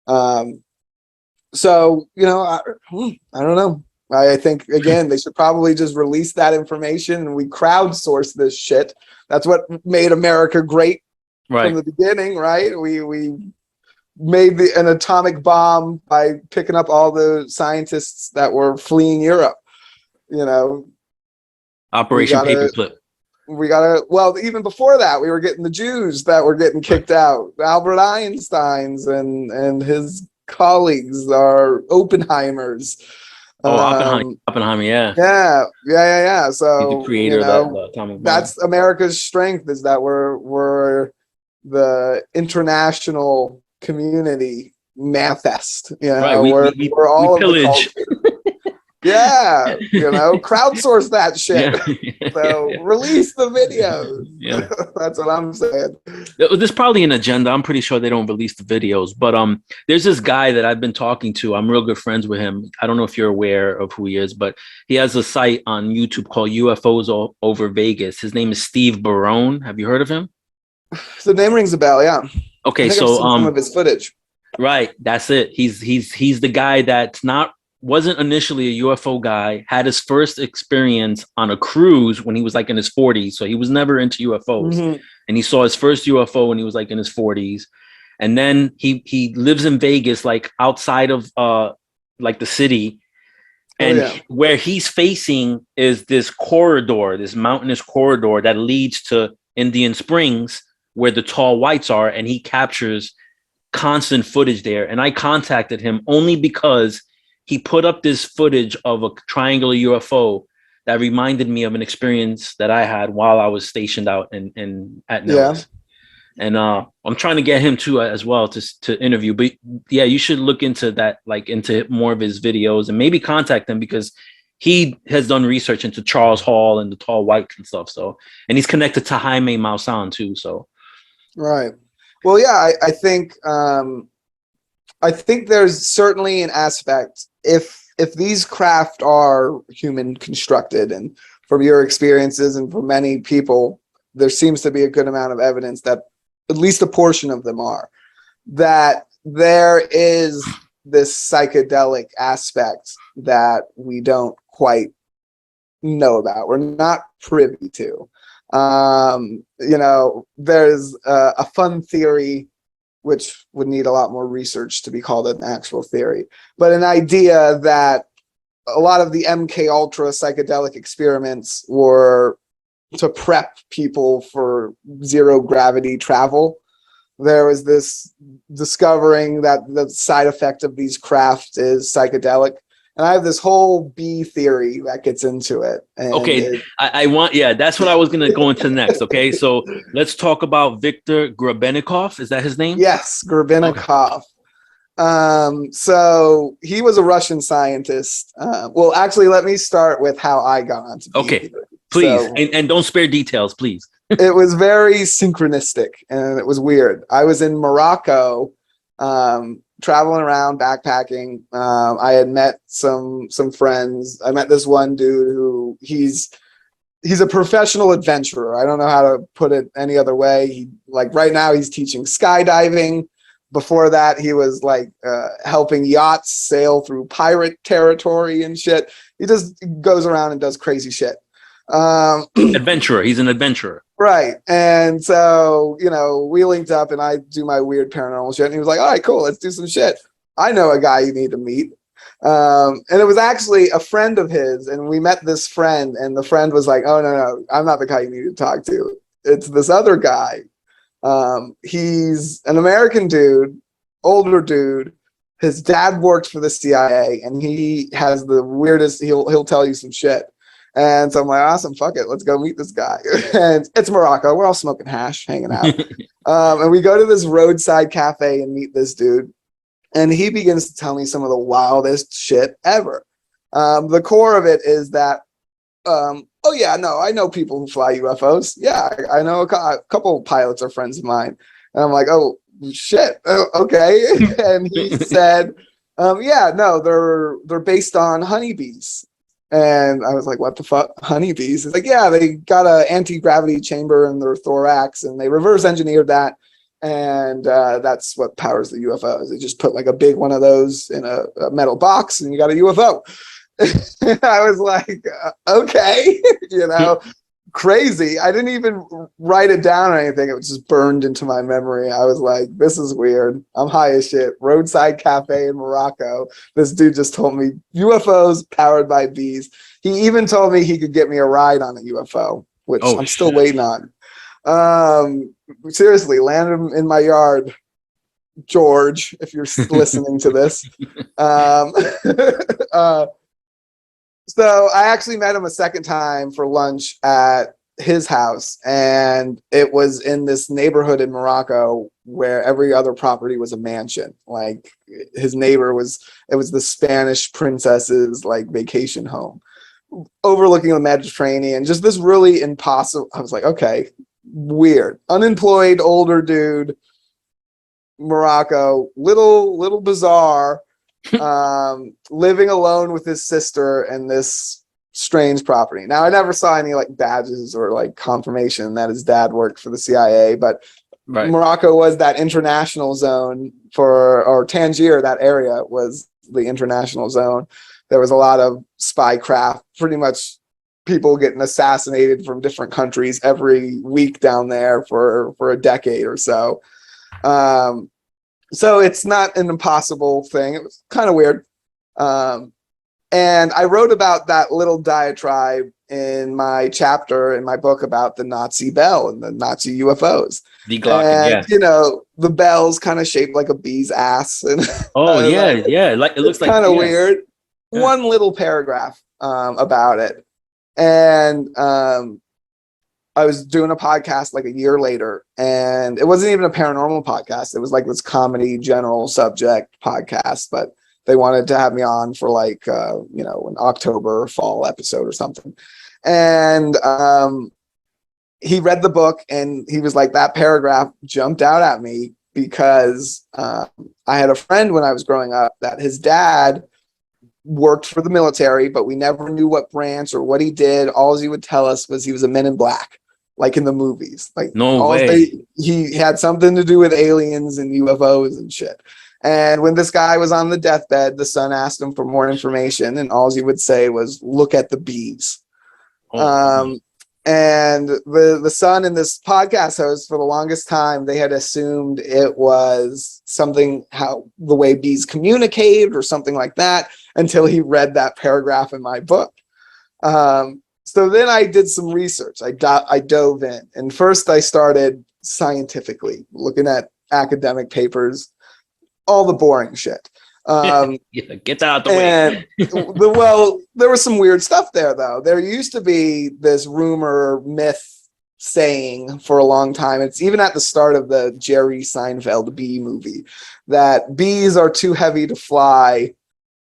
So, you know, I don't know. I think, again, they should probably just release that information, and we crowdsource this shit. That's what made America great from the beginning, right? We made an atomic bomb by picking up all the scientists that were fleeing Europe. You know, Operation Paperclip. Well, even before that, we were getting the Jews that were getting kicked out. Albert Einstein's and his colleagues are Oppenheimers. Oppenheimer, yeah. Yeah. So he's the creator of that atomic bomb. That's America's strength, is that we're the international community manifest. You know, right. we're all we pillage. Yeah, you know, crowdsource that shit. Yeah. So release the videos. Yeah. That's what I'm saying. There's probably an agenda. I'm pretty sure they don't release the videos, but there's this guy that I've been talking to. I'm real good friends with him. I don't know if you're aware of who he is, but he has a site on YouTube called UFOs Over Vegas. His name is Steve Barone. Have you heard of him? The name rings a bell, yeah. Okay, I've so seen some of his footage. Right, that's it. He's the guy that's wasn't initially a UFO guy, had his first experience on a cruise when he was like in his 40s. So he was never into UFOs. Mm-hmm. And he saw his first UFO when he was like in his 40s. And then he lives in Vegas, like outside of like the city. And where he's facing is this corridor, this mountainous corridor that leads to Indian Springs, where the tall whites are. And he captures constant footage there. And I contacted him only because he put up this footage of a triangular UFO that reminded me of an experience that I had while I was stationed out at Nellis. Yeah. And I'm trying to get him too as well to interview. But yeah, you should look into that, like into more of his videos, and maybe contact him, because he has done research into Charles Hall and the tall whites and stuff. So, and he's connected to Jaime Maussan too. So, right. Well, yeah, I think there's certainly an aspect, if these craft are human constructed, and from your experiences and from many people, there seems to be a good amount of evidence that at least a portion of them are, that there is this psychedelic aspect that we don't quite know about. We're not privy to. You know, there's a fun theory, which would need a lot more research to be called an actual theory, but an idea that a lot of the MK Ultra psychedelic experiments were to prep people for zero gravity travel. There was this discovering that the side effect of these crafts is psychedelic. And I have this whole bee theory that gets into it. And Okay, I want, that's what I was going to go into next. Okay, so let's talk about Viktor Grebennikov. Is that his name? Yes, Grebennikov. Okay. So he was a Russian scientist. Well, actually, let me start with how I got onto bee theory. Please, so, and don't spare details, please. It was very synchronistic, and it was weird. I was in Morocco, traveling around backpacking. I had met some friends. I met this one dude who he's a professional adventurer. I don't know how to put it any other way. He, like, right now he's teaching skydiving. Before that, he was like helping yachts sail through pirate territory and shit. He just goes around and does crazy shit. Adventurer. He's an adventurer. Right. And so, we linked up and I do my weird paranormal shit. And he was like, all right, cool, let's do some shit. I know a guy you need to meet. And it was actually a friend of his. And we met this friend, and the friend was like, oh, no, I'm not the guy you need to talk to. It's this other guy. He's an American dude, older dude. His dad worked for the CIA, and he has the weirdest, he'll tell you some shit. And so I'm like, awesome, fuck it, let's go meet this guy. And it's Morocco. We're all smoking hash, hanging out. And we go to this roadside cafe and meet this dude. And he begins to tell me some of the wildest shit ever. The core of it is that, oh yeah, no, I know people who fly UFOs. Yeah, I know a couple of pilots are friends of mine. And I'm like, oh, shit, okay. And he said, yeah, no, they're based on honeybees. And I was like, what the fuck? Honeybees? He's like, yeah, they got an anti-gravity chamber in their thorax, and they reverse engineered that. And that's what powers the UFOs. They just put like a big one of those in a metal box, and you got a UFO. I was like, okay, crazy. I didn't even write it down or anything. It was just burned into my memory. I was like, this is weird. I'm high as shit. Roadside cafe in Morocco. This dude just told me UFOs powered by bees. He even told me he could get me a ride on a UFO, which I'm still waiting on. Seriously, land him in my yard, George, if you're listening to this. So I actually met him a second time for lunch at his house, and it was in this neighborhood in Morocco where every other property was a mansion. Like, his neighbor it was the Spanish princess's like vacation home overlooking the Mediterranean. Just this really impossible. I was like, okay, weird. Unemployed older dude, Morocco, little bizarre. Living alone with his sister in this strange property. Now, I never saw any like badges or like confirmation that his dad worked for the CIA, but right. Morocco was that international zone or Tangier, that area was the international zone. There was a lot of spy craft, pretty much people getting assassinated from different countries every week down there for a decade or so. So it's not an impossible thing. It was kind of weird. And I wrote about that little diatribe in my chapter in my book about the Nazi bell and the Nazi UFOs. The Glocken, and, the bell's kind of shaped like a bee's ass. And like it looks like kind of weird. Yeah. One little paragraph about it. And I was doing a podcast like a year later, and it wasn't even a paranormal podcast. It was like this comedy general subject podcast, but they wanted to have me on for like, an October fall episode or something. And he read the book, and he was like, that paragraph jumped out at me because I had a friend when I was growing up that his dad worked for the military, but we never knew what branch or what he did. All he would tell us was he was a Men in Black. Like in the movies, like no way. He had something to do with aliens and UFOs and shit. And when this guy was on the deathbed, the son asked him for more information, and all he would say was, "Look at the bees." And the son and this podcast host, for the longest time, they had assumed it was something how the way bees communicate or something like that. until he read that paragraph in my book. So then I did some research. I dove in, and first I started scientifically looking at academic papers, all the boring shit. Yeah, get out the way. Well, there was some weird stuff there, though. There used to be this rumor, myth, saying for a long time. It's even at the start of the Jerry Seinfeld bee movie that bees are too heavy to fly,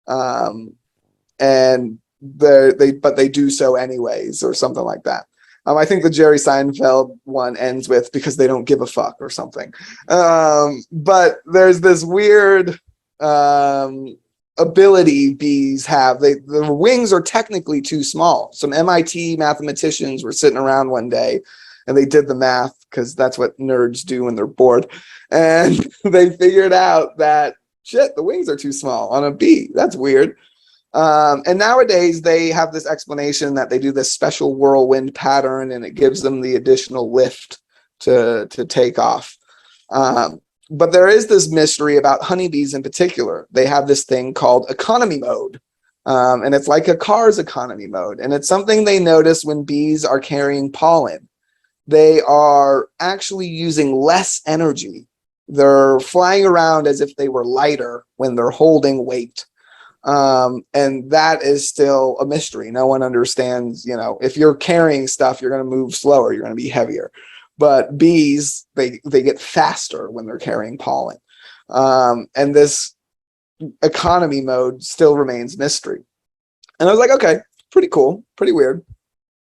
and they do so anyways, or something like that. I think the Jerry Seinfeld one ends with because they don't give a fuck or something. But there's this weird ability bees have. The wings are technically too small. Some MIT mathematicians were sitting around one day and they did the math, because that's what nerds do when they're bored. And they figured out that, shit, the wings are too small on a bee. That's weird. And nowadays they have this explanation that they do this special whirlwind pattern and it gives them the additional lift to take off. But there is this mystery about honeybees in particular. They have this thing called economy mode. And it's like a car's economy mode. And it's something they notice when bees are carrying pollen. They are actually using less energy. They're flying around as if they were lighter when they're holding weight. And that is still a mystery. No one understands, if you're carrying stuff, you're going to move slower, you're going to be heavier. But bees, they get faster when they're carrying pollen. And this economy mode still remains mystery. And I was like, okay, pretty cool, pretty weird.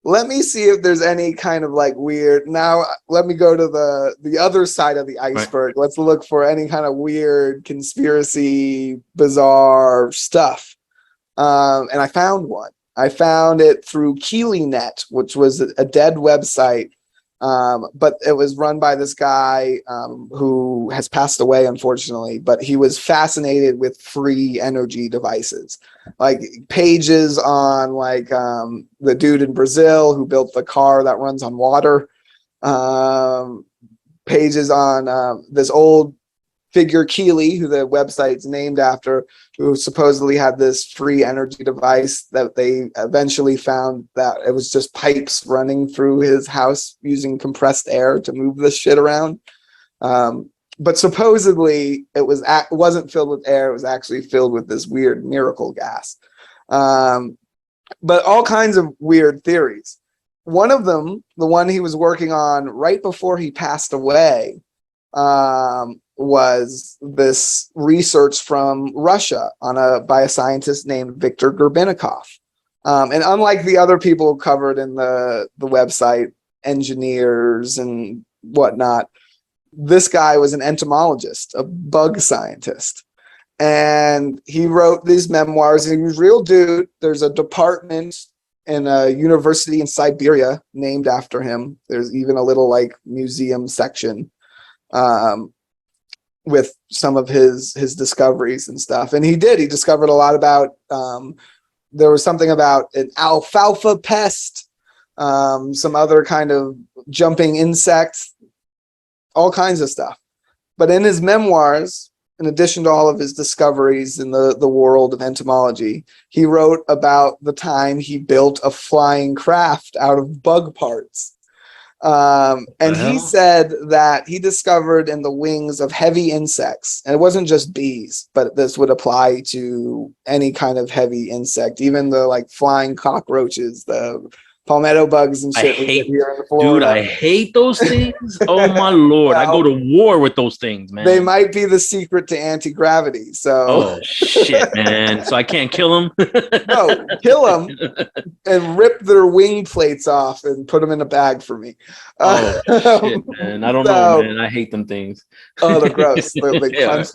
Let me see if there's any kind of like weird. Now, let me go to the other side of the iceberg. Right. Let's look for any kind of weird conspiracy, bizarre stuff. And I found one. I found it through KeelyNet, which was a dead website. But it was run by this guy who has passed away, unfortunately, but he was fascinated with free energy devices, like pages on like the dude in Brazil who built the car that runs on water, pages on this old figure Keely, who the website's named after, who supposedly had this free energy device that they eventually found that it was just pipes running through his house using compressed air to move this shit around. But supposedly it wasn't filled with air. It was actually filled with this weird miracle gas. But all kinds of weird theories. One of them, the one he was working on right before he passed away, was this research from Russia by a scientist named Viktor Gerbinikov. And unlike the other people covered in the website, engineers and whatnot, this guy was an entomologist, a bug scientist. And he wrote these memoirs. He was a real dude. There's a department in a university in Siberia named after him. There's even a little like museum section with some of his discoveries and stuff. And he discovered a lot about, there was something about an alfalfa pest, some other kind of jumping insects, all kinds of stuff. But in his memoirs, in addition to all of his discoveries in the world of entomology, he wrote about the time he built a flying craft out of bug parts. And he said that he discovered in the wings of heavy insects, and it wasn't just bees, but this would apply to any kind of heavy insect, even the like flying cockroaches, the palmetto bugs and shit. Dude, I hate those things. Oh my Lord. I go to war with those things, man. They might be the secret to anti-gravity. So oh shit, man. So I can't kill them? No, kill them and rip their wing plates off and put them in a bag for me. Oh shit, man. I don't know, man. I hate them things. Oh, they're gross. They yeah. punch.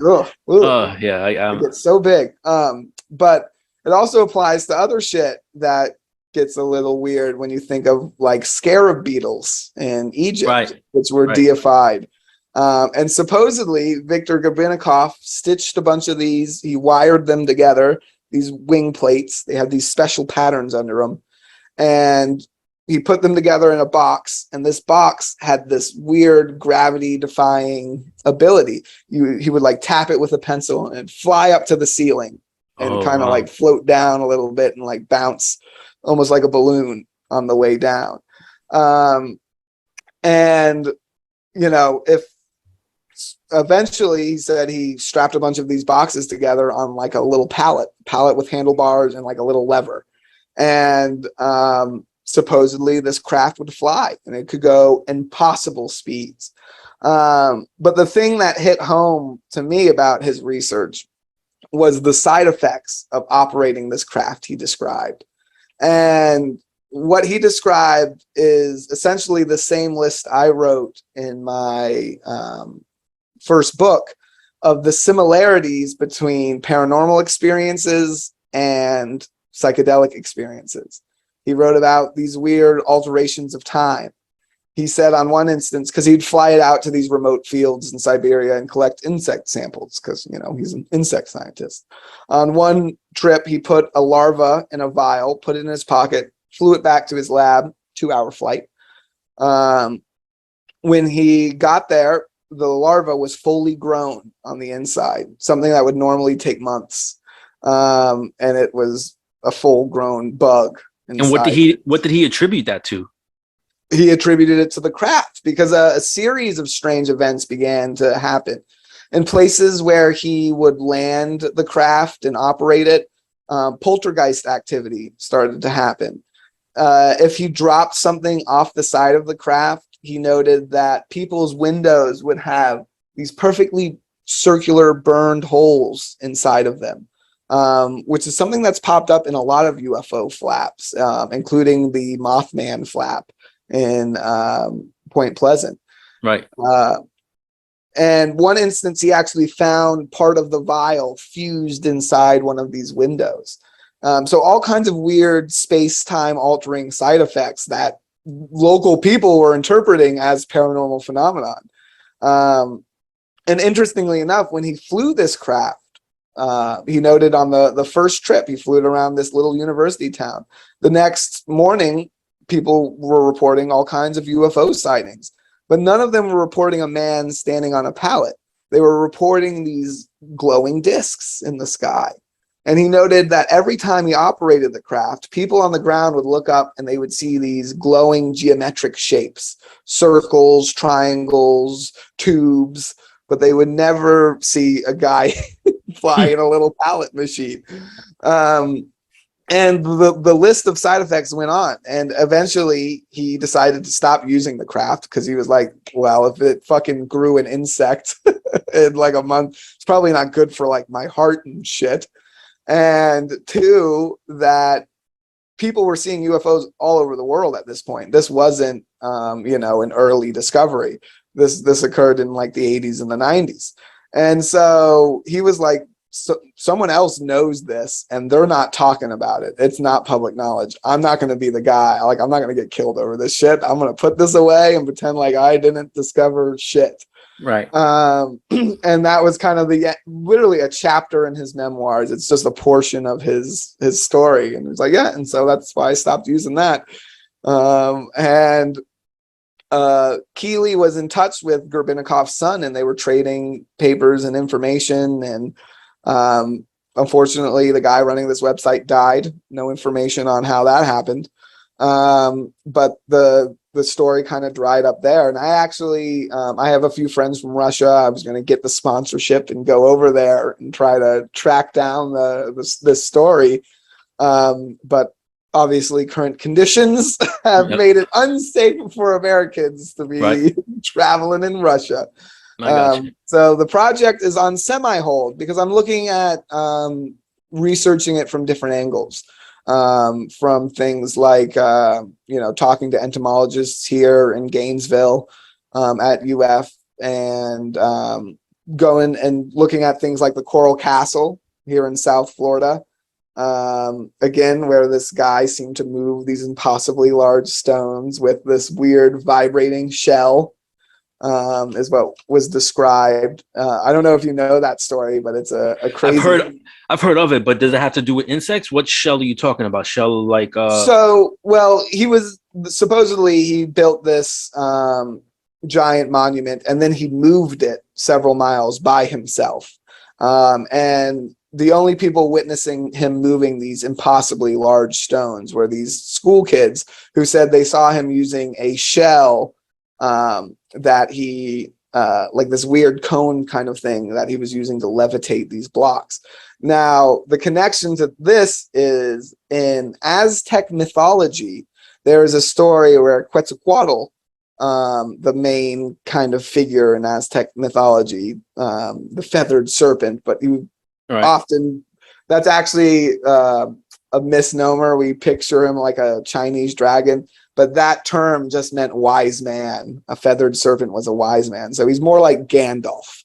They get so big. But it also applies to other shit that gets a little weird when you think of like scarab beetles in Egypt, which were deified. And supposedly Viktor Gerbinikov stitched a bunch of these. He wired them together, these wing plates. They have these special patterns under them. And he put them together in a box. And this box had this weird gravity defying ability. He would like tap it with a pencil and it'd fly up to the ceiling. and kind of like float down a little bit and like bounce almost like a balloon on the way down. And, you know, if eventually he said he strapped a bunch of these boxes together on like a little pallet with handlebars and like a little lever. And supposedly this craft would fly and it could go impossible speeds. But the thing that hit home to me about his research was the side effects of operating this craft he described. And what he described is essentially the same list I wrote in my first book of the similarities between paranormal experiences and psychedelic experiences. He wrote about these weird alterations of time. He said on one instance, because he'd fly it out to these remote fields in Siberia and collect insect samples, because, you know, he's an insect scientist. On one trip, he put a larva in a vial, put it in his pocket, flew it back to his lab, 2-hour flight. When he got there, the larva was fully grown on the inside, something that would normally take months. And it was a full-grown bug inside. And what did he attribute that to? He attributed it to the craft because a series of strange events began to happen. In places where he would land the craft and operate it, poltergeist activity started to happen. If he dropped something off the side of the craft, he noted that people's windows would have these perfectly circular burned holes inside of them, which is something that's popped up in a lot of UFO flaps, including the Mothman flap in Point Pleasant. Right. And one instance, he actually found part of the vial fused inside one of these windows. So all kinds of weird space-time altering side effects that local people were interpreting as paranormal phenomenon. And interestingly enough, when he flew this craft, he noted on the first trip, he flew it around this little university town. The next morning, people were reporting all kinds of UFO sightings, but none of them were reporting a man standing on a pallet. They were reporting these glowing discs in the sky. And he noted that every time he operated the craft, people on the ground would look up and they would see these glowing geometric shapes, circles, triangles, tubes, but they would never see a guy fly in a little pallet machine. And the list of side effects went on. And eventually he decided to stop using the craft because he was like, well, if it fucking grew an insect in like a month, it's probably not good for like my heart and shit. And two, that people were seeing UFOs all over the world at this point. This wasn't, you know, an early discovery. This occurred in like the 80s and the 90s. And so he was like, someone else knows this and they're not talking about it. It's not public knowledge. I'm not going to be the guy. Like, I'm not going to get killed over this shit. I'm going to put this away and pretend like I didn't discover shit. Right. And that was kind of literally a chapter in his memoirs. It's just a portion of his story. And it's like, yeah. And so that's why I stopped using that. And Keeley was in touch with Gerbinikov's son and they were trading papers and information. And unfortunately, the guy running this website died. No information on how that happened. But the story kind of dried up there. And I actually, I have a few friends from Russia. I was going to get the sponsorship and go over there and try to track down this story. But obviously current conditions have made it unsafe for Americans to be traveling in Russia. So the project is on semi-hold because I'm looking at researching it from different angles. From things like, you know, talking to entomologists here in Gainesville at UF and going and looking at things like the Coral Castle here in South Florida. Again, where this guy seemed to move these impossibly large stones with this weird vibrating shell. Is what was described. I don't know if you know that story, but it's a crazy. I've heard of it, but does it have to do with insects? What shell are you talking about? Shell like? So, well, he built this giant monument, and then he moved it several miles by himself. And the only people witnessing him moving these impossibly large stones were these school kids who said they saw him using a shell that he like this weird cone kind of thing that he was using to levitate these blocks. Now, the connection to this is in Aztec mythology. There is a story where Quetzalcoatl, the main kind of figure in Aztec mythology, the feathered serpent, but he often, that's actually a misnomer. We picture him like a Chinese dragon, but that term just meant wise man. A feathered serpent was a wise man. So he's more like Gandalf.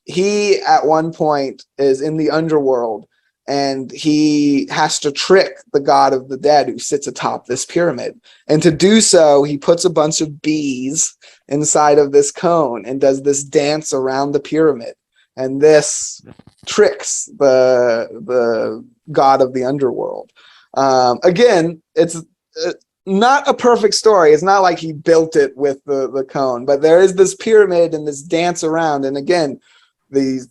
He, at one point, is in the underworld, and he has to trick the god of the dead who sits atop this pyramid. And to do so, he puts a bunch of bees inside of this cone and does this dance around the pyramid. And this tricks the god of the underworld. Again, it's not a perfect story. It's not like he built it with the cone, but there is this pyramid and this dance around. And again, these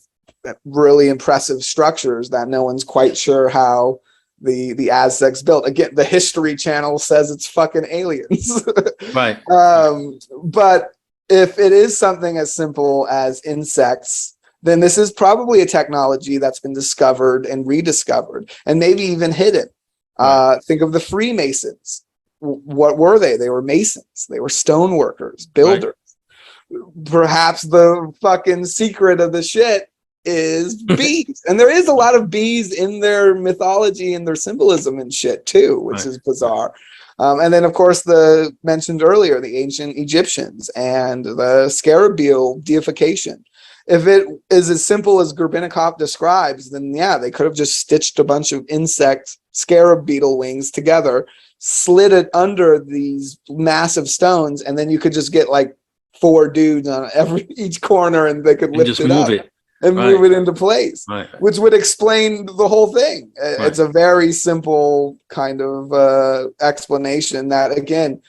really impressive structures that no one's quite sure how the Aztecs built. Again, the History Channel says it's fucking aliens. Right. But if it is something as simple as insects, then this is probably a technology that's been discovered and rediscovered and maybe even hidden. Right. Think of the Freemasons. What were they? They were masons. They were stone workers, builders. Right. Perhaps the fucking secret of the shit is bees. And there is a lot of bees in their mythology and their symbolism and shit too, which is bizarre. And then, of course, the mentioned earlier, the ancient Egyptians and the scarabeel deification. If it is as simple as Gorbachev describes, then yeah, they could have just stitched a bunch of insect scarab beetle wings together, slid it under these massive stones, and then you could just get like 4 dudes on each corner, and they could lift it up and move it into place, which would explain the whole thing. It's a very simple kind of explanation that, again,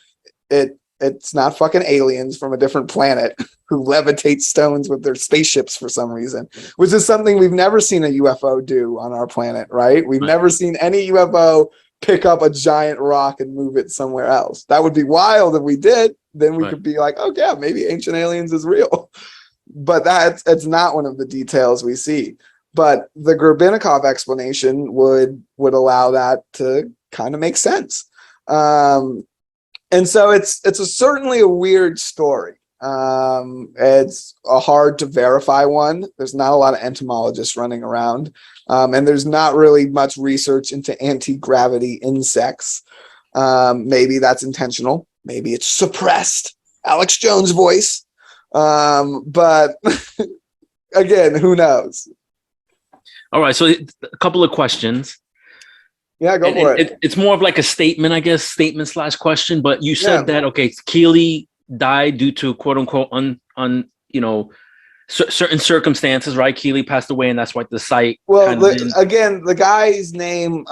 it's not fucking aliens from a different planet who levitate stones with their spaceships for some reason, which is something we've never seen a UFO do on our planet, right? We've never seen any UFO pick up a giant rock and move it somewhere else. That would be wild if we did. Then we could be like, oh yeah, maybe ancient aliens is real. But it's not one of the details we see. But the Gorbachev explanation would allow that to kind of make sense. And so it's certainly a weird story. It's a hard to verify one. There's not a lot of entomologists running around. And there's not really much research into anti-gravity insects. Maybe that's intentional. Maybe it's suppressed. Alex Jones' voice. But again, who knows? All right. So a couple of questions. Yeah, go for it. It's more of like a statement, I guess, statement/question. But you said that, okay, Keely died due to quote unquote certain circumstances, right? Keely passed away, and that's why the site. Well, again, the guy's name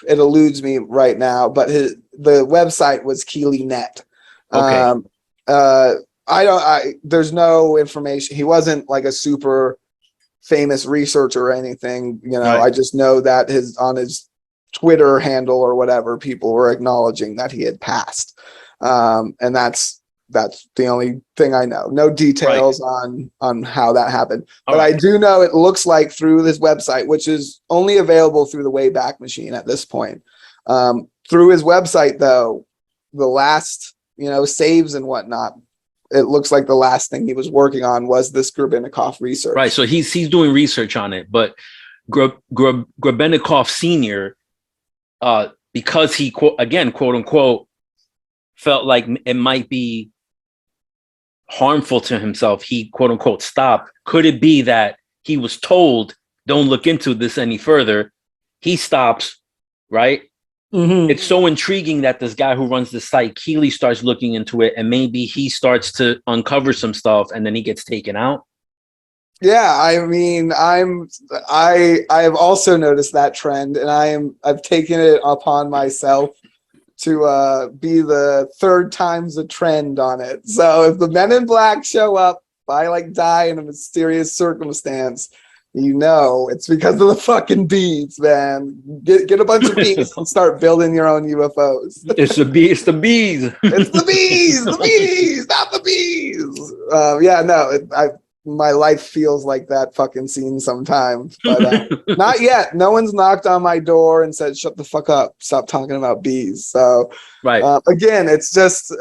it eludes me right now, but the website was KeelyNet. Okay. There's no information. He wasn't like a super famous researcher or anything. I just know that on his Twitter handle or whatever, people were acknowledging that he had passed. And that's the only thing I know. No details on how that happened. But I do know it looks like through this website, which is only available through the Wayback Machine at this point. Through his website, though, the last, saves and whatnot, it looks like the last thing he was working on was this Gorbachev research. Right. So he's doing research on it, but Gorbachev Sr., because he quote unquote felt like it might be harmful to himself, he quote unquote stopped. Could it be that he was told, don't look into this any further? He stops, right? Mm-hmm. It's so intriguing that this guy who runs the site, Keely, starts looking into it, and maybe he starts to uncover some stuff, and then he gets taken out. Yeah, I mean, I have also noticed that trend, and I've taken it upon myself to be the third time's a trend on it. So if the Men in Black show up, I die in a mysterious circumstance, it's because of the fucking bees, man. Get a bunch of bees and start building your own UFOs. It's the bees. It's the bees. It's the bees. The bees, not the bees. My life feels like that fucking scene sometimes, but not yet. No one's knocked on my door and said, "Shut the fuck up! Stop talking about bees." So, right. Again, it's just.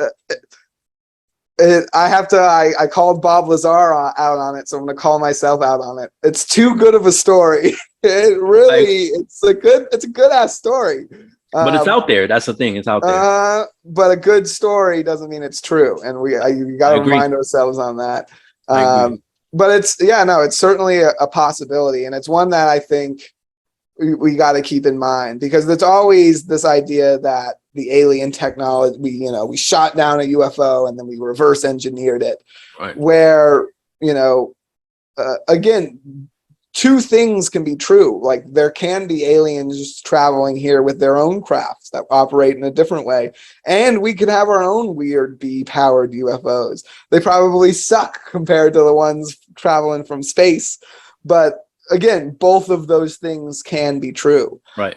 I called Bob Lazar out on it, so I'm going to call myself out on it. It's too good of a story. It's a good ass story. But it's out there. That's the thing. It's out there. But a good story doesn't mean it's true, and you got to remind ourselves on that. But it's certainly a possibility, and it's one that I think we got to keep in mind, because there's always this idea that the alien technology, we shot down a UFO and then we reverse engineered it. Right. Where, again, two things can be true. Like, there can be aliens traveling here with their own crafts that operate in a different way. And we could have our own weird bee-powered UFOs. They probably suck compared to the ones traveling from space. But again, both of those things can be true. Right.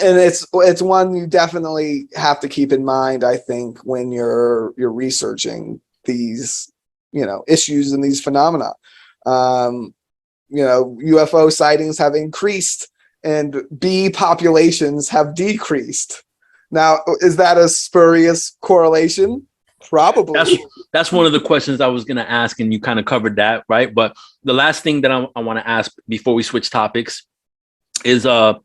And it's one you definitely have to keep in mind, I think, when you're researching these, issues and these phenomena. UFO sightings have increased and bee populations have decreased. Now, is that a spurious correlation? Probably. That's one of the questions I was going to ask, and you kind of covered that, right? But the last thing that I want to ask before we switch topics is have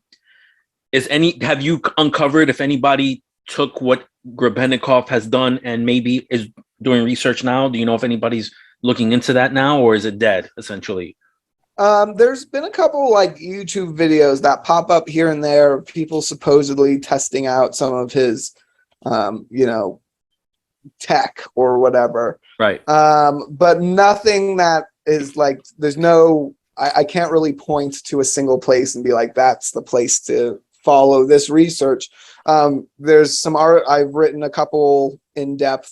you uncovered if anybody took what Grebennikov has done and maybe is doing research now? Do you know if anybody's looking into that now, or is it dead essentially? There's been a couple like YouTube videos that pop up here and there of people supposedly testing out some of his, tech or whatever. Right. But nothing that is like, I can't really point to a single place and be like, that's the place to follow this research. There's some art. I've written a couple in-depth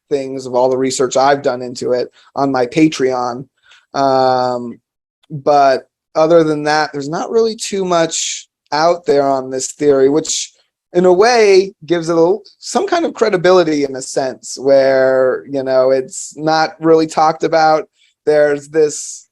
things of all the research I've done into it on my Patreon. But other than that, there's not really too much out there on this theory, which in a way gives it some kind of credibility, in a sense where, it's not really talked about. There's this,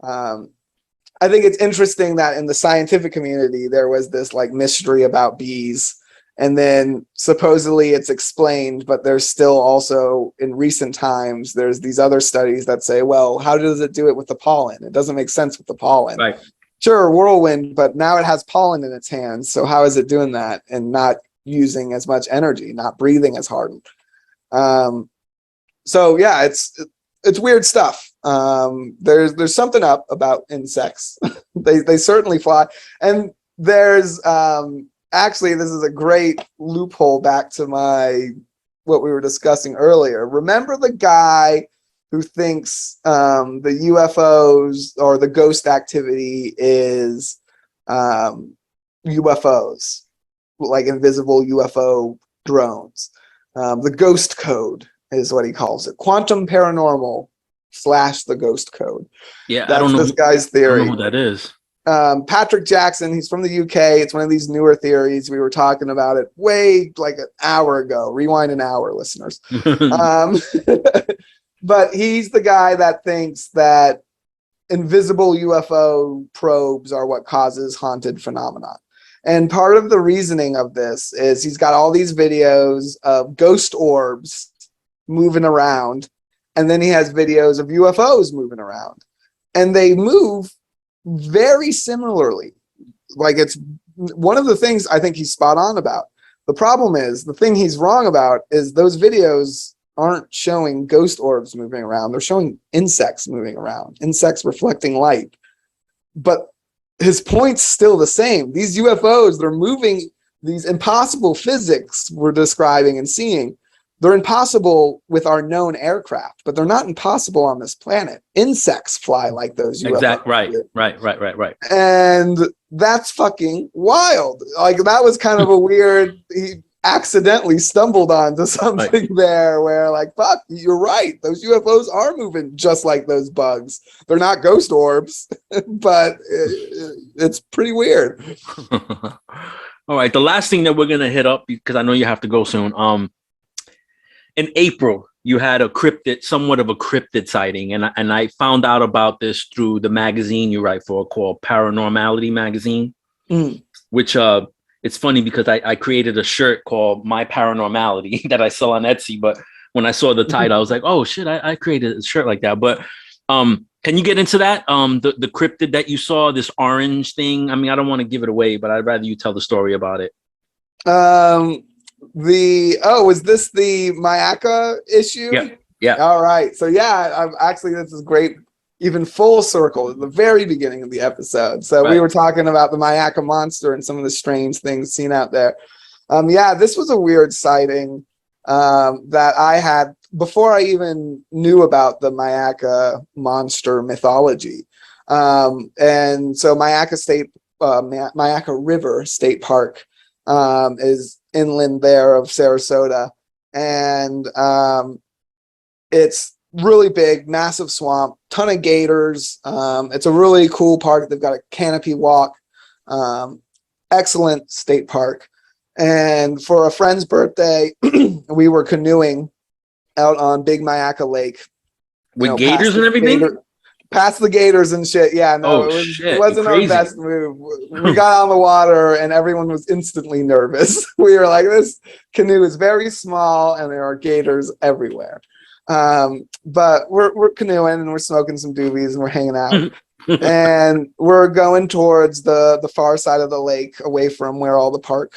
I think it's interesting that in the scientific community, there was this like mystery about bees, and then supposedly it's explained, but there's still also in recent times, there's these other studies that say, well, how does it do it with the pollen? It doesn't make sense with the pollen. Right. Sure, whirlwind, but now it has pollen in its hands. So how is it doing that and not using as much energy, not breathing as hard? So yeah, it's weird stuff. There's something up about insects. they certainly fly. And there's actually, this is a great loophole back to what we were discussing earlier. Remember the guy who thinks the UFOs or the ghost activity is UFOs, like invisible UFO drones. The ghost code is what he calls it. Quantum paranormal / the ghost code. Yeah, that's, I don't know this guy's theory. I don't know who that is. Patrick Jackson, he's from the UK. It's one of these newer theories. We were talking about it way like an hour ago. Rewind an hour, listeners. But he's the guy that thinks that invisible UFO probes are what causes haunted phenomena. And part of the reasoning of this is he's got all these videos of ghost orbs moving around, and then he has videos of UFOs moving around. And they move very similarly. Like, it's one of the things I think he's spot on about. The problem is, the thing he's wrong about is those videos aren't showing ghost orbs moving around. They're showing insects moving around, insects reflecting light. But his point's still the same. These UFOs, they're moving, these impossible physics we're describing and seeing. They're impossible with our known aircraft, but they're not impossible on this planet. Insects fly like those UFOs. Exactly. Right. And that's fucking wild. Like, that was kind of a weird, accidentally stumbled onto something there where like, fuck, you're right. Those UFOs are moving just like those bugs. They're not ghost orbs, but it's pretty weird. All right. The last thing that we're going to hit up, because I know you have to go soon. In April, you had somewhat of a cryptid sighting. And I found out about this through the magazine you write for called Paranormality magazine, which, it's funny because I created a shirt called My Paranormality that I sell on Etsy. But when I saw the title, I was like, oh shit, I created a shirt like that. But can you get into that? The cryptid that you saw, this orange thing. I mean, I don't want to give it away, but I'd rather you tell the story about it. Was this the Mayaka issue? Yeah. All right. So yeah, this is great. Even full circle at the very beginning of the episode. So we were talking about the Mayaka monster and some of the strange things seen out there. This was a weird sighting that I had before I even knew about the Mayaka monster mythology. And so Mayaka River State Park is inland there of Sarasota. And it's really big, massive swamp, ton of gators. It's a really cool park. They've got a canopy walk, excellent state park. And for a friend's birthday, we were canoeing out on Big Mayaka Lake. With gators and everything? Past the gators and shit. Yeah, no, it wasn't our best move. We got on the water and everyone was instantly nervous. We were like, this canoe is very small and there are gators everywhere. But we're canoeing and we're smoking some doobies and we're hanging out and we're going towards the far side of the lake away from where all the park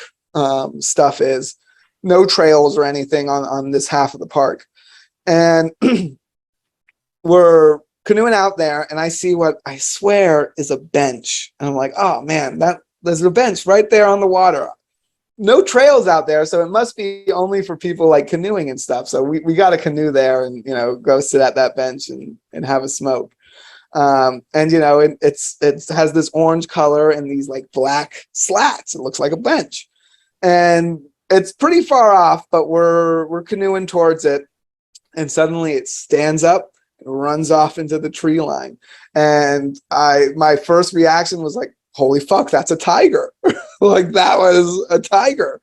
stuff is. No trails or anything on this half of the park. And we're canoeing out there and I see what I swear is a bench. And I'm like, oh man, there's a bench right there on the water. No trails out there, so it must be only for people like canoeing and stuff. So we got a canoe there and, go sit at that bench and have a smoke. And, it has this orange color and these like black slats. It looks like a bench. And it's pretty far off, but we're canoeing towards it. And suddenly it stands up and runs off into the tree line. And my first reaction was like, holy fuck, that's a tiger. Like that was a tiger.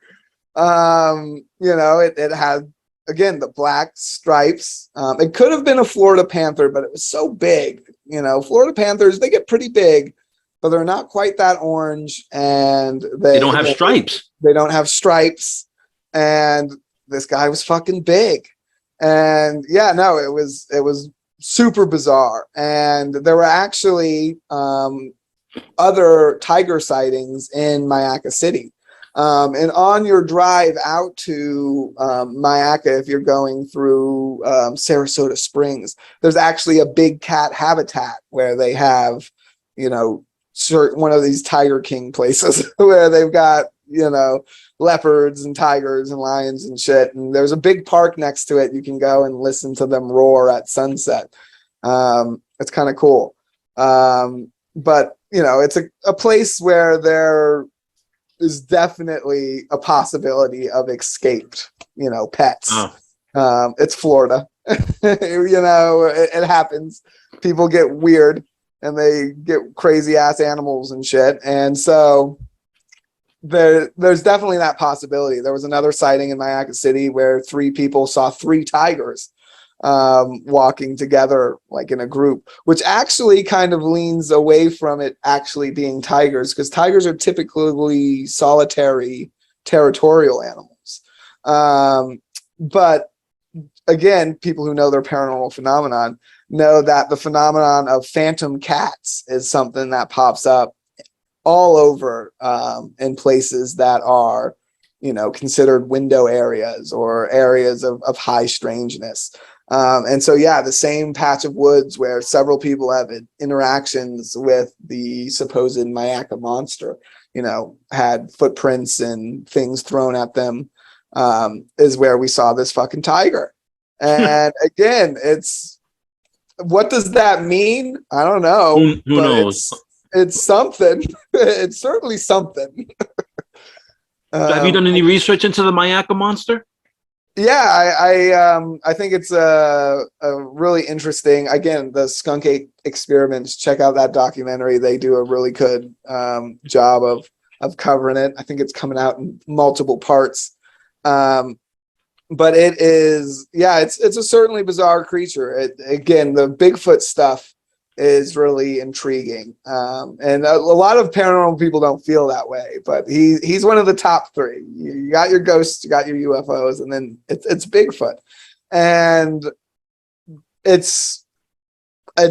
It had, again, the black stripes. It could have been a Florida panther, but it was so big. Florida panthers, they get pretty big, but they're not quite that orange. And they don't have stripes. They don't have stripes. And this guy was fucking big. And it was super bizarre. And there were actually other tiger sightings in Mayaka City. And on your drive out to Mayaka, if you're going through Sarasota Springs, there's actually a big cat habitat where they have, one of these Tiger King places where they've got, leopards and tigers and lions and shit. And there's a big park next to it. You can go and listen to them roar at sunset. It's kind of cool. But it's a place where there is definitely a possibility of escaped, pets. It's Florida. It happens. People get weird and they get crazy ass animals and shit. And so there's definitely that possibility. There was another sighting in Mayaka City where 3 people saw 3 tigers walking together like in a group, which actually kind of leans away from it actually being tigers, because tigers are typically solitary territorial animals. But again, people who know their paranormal phenomenon know that the phenomenon of phantom cats is something that pops up all over in places that are, considered window areas or areas of high strangeness. And so, the same patch of woods where several people have interactions with the supposed Mayaka monster, had footprints and things thrown at them, is where we saw this fucking tiger. And again, what does that mean? I don't know. Who knows? It's something. It's certainly something. So have you done any research into the Mayaka monster? Yeah, I think it's a really interesting. Again, the skunk ape experiments. Check out that documentary. They do a really good job of covering it. I think it's coming out in multiple parts. But it is, yeah, it's a certainly bizarre creature. Again, the Bigfoot stuff is really intriguing. And a lot of paranormal people don't feel that way, but he's one of the top three. You got your ghosts, you got your UFOs, and then it's Bigfoot. And it's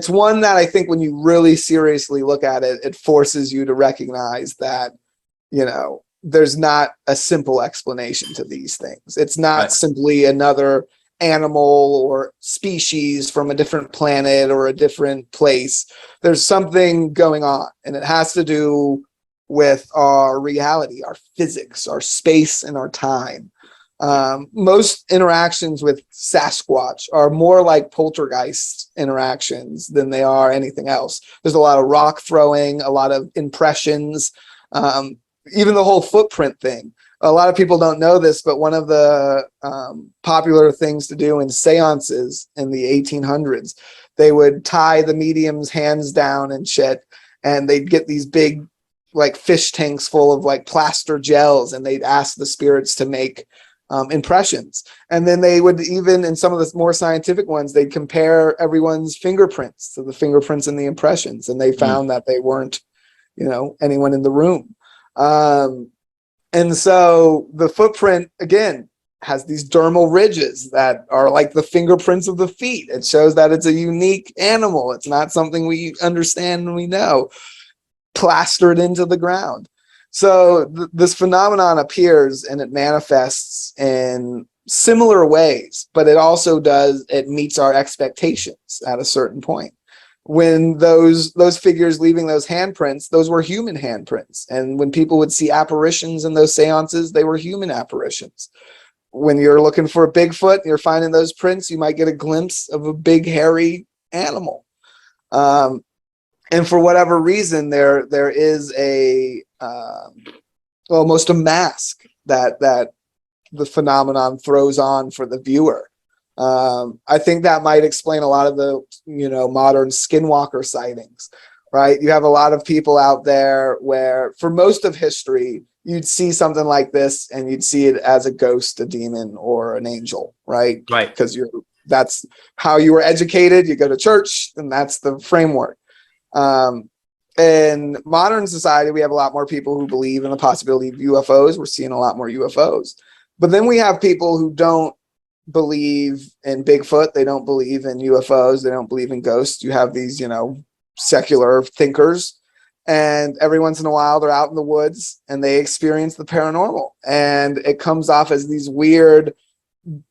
one that I think when you really seriously look at it, it forces you to recognize that, there's not a simple explanation to these things. It's not simply another animal or species from a different planet or a different place. There's something going on, and it has to do with our reality, our physics, our space, and our time. Most interactions with Sasquatch are more like poltergeist interactions than they are anything else. There's a lot of rock throwing, a lot of impressions, even the whole footprint thing. A lot of people don't know this, but one of the popular things to do in seances in the 1800s, they would tie the medium's hands down and shit, and they'd get these big like fish tanks full of like plaster gels, and they'd ask the spirits to make impressions. And then they would, even in some of the more scientific ones, they'd compare everyone's fingerprints to the fingerprints in the impressions, and they found that they weren't, anyone in the room. And so the footprint, again, has these dermal ridges that are like the fingerprints of the feet. It shows that it's a unique animal. It's not something we understand and we know, plastered into the ground. So this phenomenon appears and it manifests in similar ways, but it meets our expectations at a certain point. When those figures leaving those handprints, those were human handprints. And when people would see apparitions in those seances, they were human apparitions. When you're looking for a Bigfoot, you're finding those prints, you might get a glimpse of a big, hairy animal. And for whatever reason, there is almost a mask that the phenomenon throws on for the viewer. I think that might explain a lot of the, modern skinwalker sightings, right? You have a lot of people out there where for most of history, you'd see something like this and you'd see it as a ghost, a demon, or an angel, right? Right. Because that's how you were educated. You go to church and that's the framework. In modern society, we have a lot more people who believe in the possibility of UFOs. We're seeing a lot more UFOs. But then we have people who don't believe in Bigfoot. They don't believe in UFOs. They don't believe in ghosts. You have these, secular thinkers, and every once in a while they're out in the woods and they experience the paranormal, and it comes off as these weird,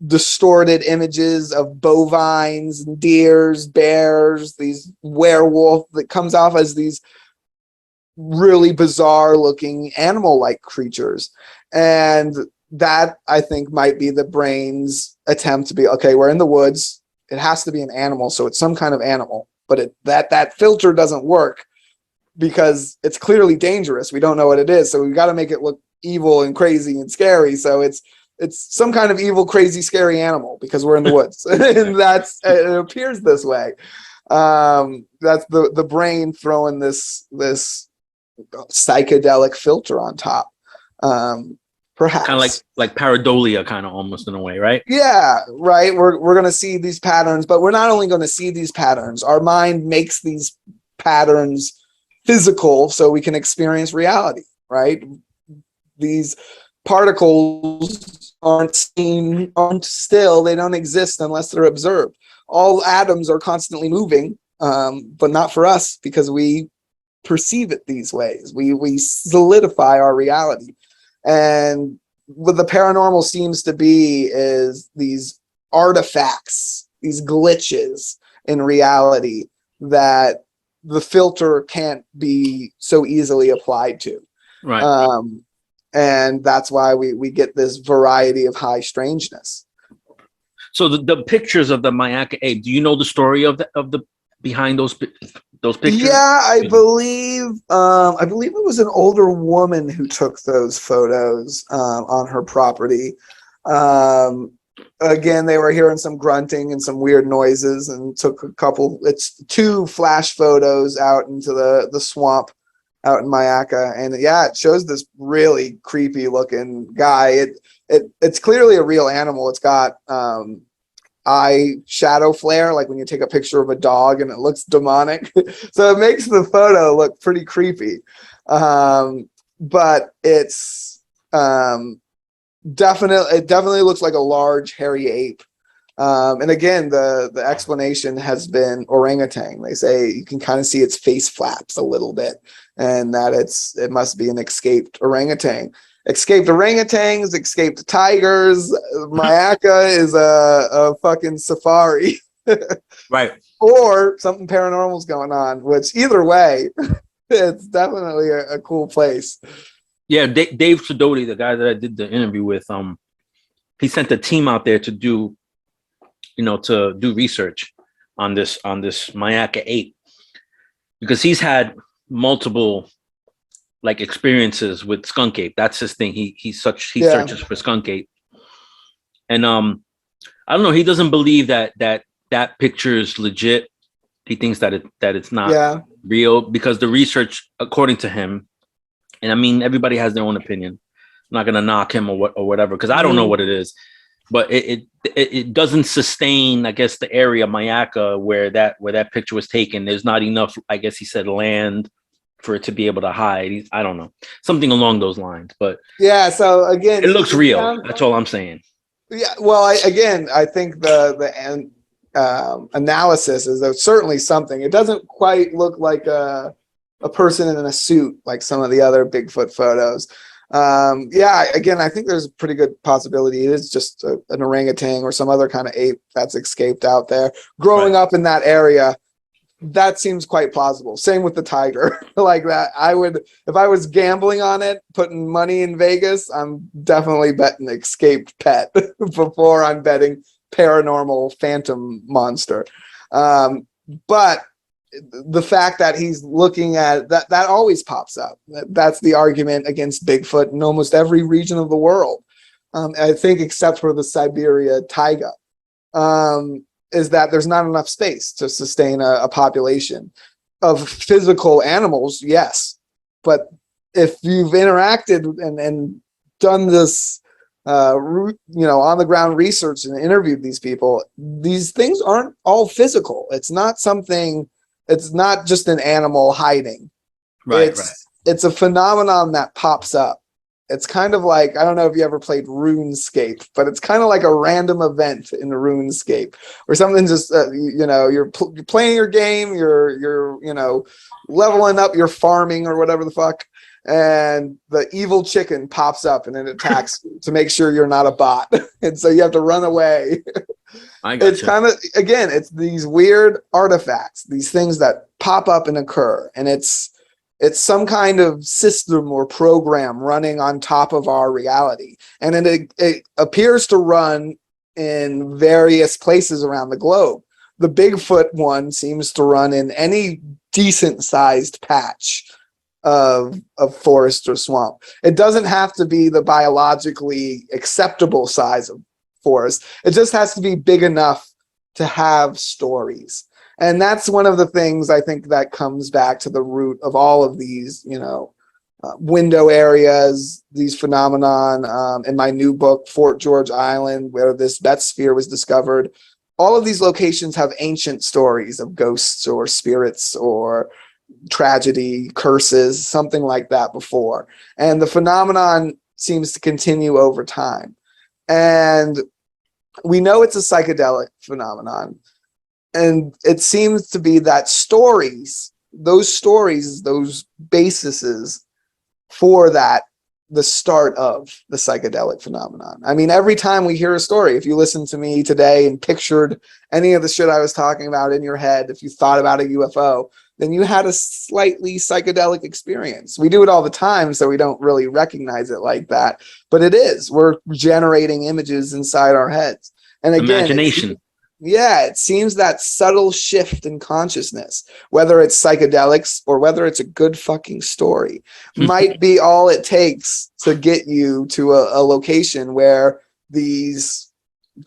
distorted images of bovines and deers, bears, these werewolf that comes off as these really bizarre looking animal-like creatures. And that, I think, might be the brain's attempt to be, okay, we're in the woods. It has to be an animal, so it's some kind of animal. But that filter doesn't work because it's clearly dangerous. We don't know what it is, so we got to make it look evil and crazy and scary. So it's some kind of evil, crazy, scary animal because we're in the woods, and it appears this way. That's the brain throwing this psychedelic filter on top. Perhaps kind of like pareidolia, kind of almost in a way, right? Yeah, right. We're going to see these patterns, but we're not only going to see these patterns. Our mind makes these patterns physical so we can experience reality, right? These particles aren't still. They don't exist unless they're observed. All atoms are constantly moving, but not for us because we perceive it these ways. We solidify our reality. And what the paranormal seems to be is these artifacts, these glitches in reality that the filter can't be so easily applied to. Right. And that's why we get this variety of high strangeness. So the pictures of the Mayaka ape, do you know the story of the behind those those pictures? Yeah, I believe it was an older woman who took those photos on her property. Again, they were hearing some grunting and some weird noises, and took it's 2 flash photos out into the swamp out in Mayaca. And yeah, it shows this really creepy looking guy. It's clearly a real animal. It's got eye shadow flare, like when you take a picture of a dog and it looks demonic. So it makes the photo look pretty creepy. But it's definitely looks like a large hairy ape. And again, the explanation has been orangutan. They say you can kind of see its face flaps a little bit, and that it must be an escaped orangutan. Escaped orangutans, escaped tigers. Mayaca is a fucking safari. Right. Or something paranormal's going on, which either way, it's definitely a cool place. Yeah, Dave Sidoti, the guy that I did the interview with, he sent a team out there to do research on this Mayaca ape, because he's had multiple like experiences with skunk ape. That's his thing. He searches for skunk ape, and I don't know. He doesn't believe that picture is legit. He thinks that it's not real, because the research, according to him, and I mean everybody has their own opinion. I'm not gonna knock him or whatever, because I don't know what it is, but it doesn't sustain, I guess, the area Mayaca where that picture was taken. There's not enough, I guess he said, land for it to be able to hide. I don't know, something along those lines. But yeah, so again, it looks real. That's all I'm saying. Yeah, well, I think the analysis is there's certainly something. It doesn't quite look like a person in a suit like some of the other Bigfoot photos. Again, I think there's a pretty good possibility it is just an orangutan or some other kind of ape that's escaped out there. Growing up in that area, that seems quite plausible. Same with the tiger. Like that, if I was gambling on it, putting money in Vegas, I'm definitely betting escaped pet before I'm betting paranormal phantom monster. But the fact that he's looking at that always pops up. That's the argument against Bigfoot in almost every region of the world. I think except for the Siberia taiga. Is that there's not enough space to sustain a population of physical animals, yes. But if you've interacted and done this, on the ground research and interviewed these people, these things aren't all physical. It's not just an animal hiding. It's a phenomenon that pops up. It's kind of like, I don't know if you ever played RuneScape, but it's kind of like a random event in RuneScape where something just, you're playing your game, you're leveling up, you're farming or whatever the fuck, and the evil chicken pops up and it attacks you to make sure you're not a bot. And so you have to run away. It's kind of, again, it's these weird artifacts, these things that pop up and occur, and it's some kind of system or program running on top of our reality. And it appears to run in various places around the globe. The Bigfoot one seems to run in any decent sized patch of forest or swamp. It doesn't have to be the biologically acceptable size of forest. It just has to be big enough to have stories. And that's one of the things I think that comes back to the root of all of these, window areas, these phenomenon. In my new book, Fort George Island, where this Betz sphere was discovered, all of these locations have ancient stories of ghosts or spirits or tragedy, curses, something like that before. And the phenomenon seems to continue over time. And we know it's a psychedelic phenomenon. And it seems to be that those bases for that, the start of the psychedelic phenomenon. I mean, every time we hear a story, if you listen to me today and pictured any of the shit I was talking about in your head, if you thought about a UFO, then you had a slightly psychedelic experience. We do it all the time, so we don't really recognize it like that. But it is. We're generating images inside our heads. And again, imagination. Yeah, it seems that subtle shift in consciousness, whether it's psychedelics or whether it's a good fucking story, might be all it takes to get you to a location where these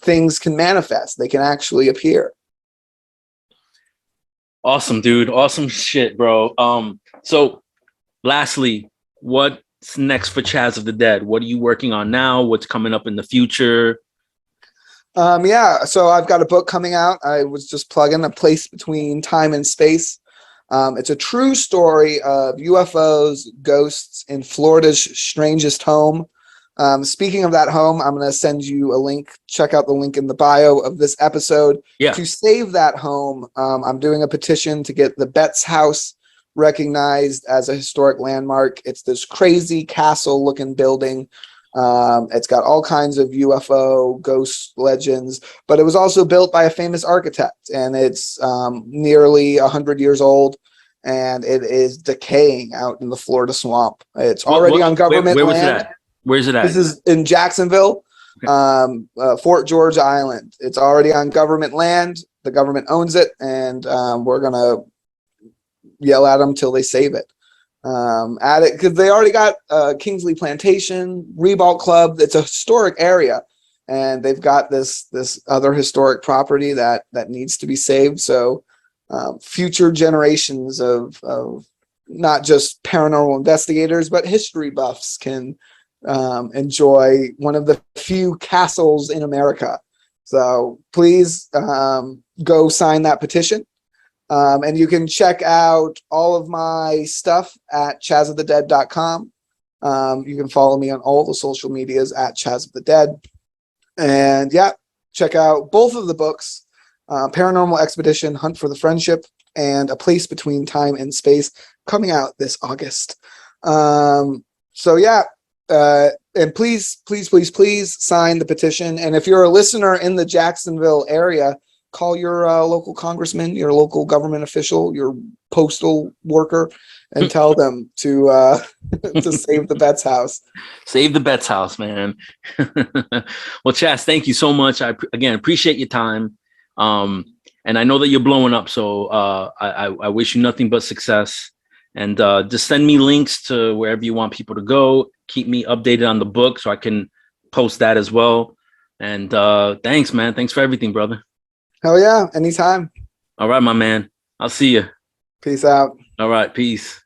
things can manifest. They can actually appear. Awesome, dude. Awesome shit, bro. So lastly, what's next for Chaz of the Dead? What are you working on now? What's coming up in the future? Yeah, so I've got a book coming out. I was just plugging A Place Between Time and Space. It's a true story of UFOs, ghosts in Florida's strangest home. Speaking of that home, I'm going to send you a link. Check out the link in the bio of this episode. Yeah. To save that home, I'm doing a petition to get the Betz house recognized as a historic landmark. It's this crazy castle-looking building. It's got all kinds of UFO ghost legends, but it was also built by a famous architect, and it's nearly 100 years old, and it is decaying out in the Florida swamp. It's already on government where was land. it at? Where's it at? This is in Jacksonville, Fort George Island. It's already on government land. The government owns it, and we're gonna yell at them till they save it. At it because they already got Kingsley Plantation, Ribault Club. It's a historic area, and they've got this other historic property that needs to be saved. So future generations of not just paranormal investigators, but history buffs can enjoy one of the few castles in America. So please go sign that petition. And you can check out all of my stuff at chazofthedead.com. You can follow me on all the social medias at chazofthedead. And yeah, check out both of the books, Paranormal Expedition, Hunt for the Friendship, and A Place Between Time and Space, coming out this August. So yeah, and please sign the petition. And if you're a listener in the Jacksonville area, call your local congressman, your local government official, your postal worker, and tell them to to save the Betz house. Save the Betz house, man. Well, Chaz, thank you so much. I again appreciate your time. And I know that you're blowing up, so I wish you nothing but success. And just send me links to wherever you want people to go. Keep me updated on the book so I can post that as well. And thanks, man. Thanks for everything, brother. Hell yeah, anytime. All right, my man. I'll see you. Peace out. All right, peace.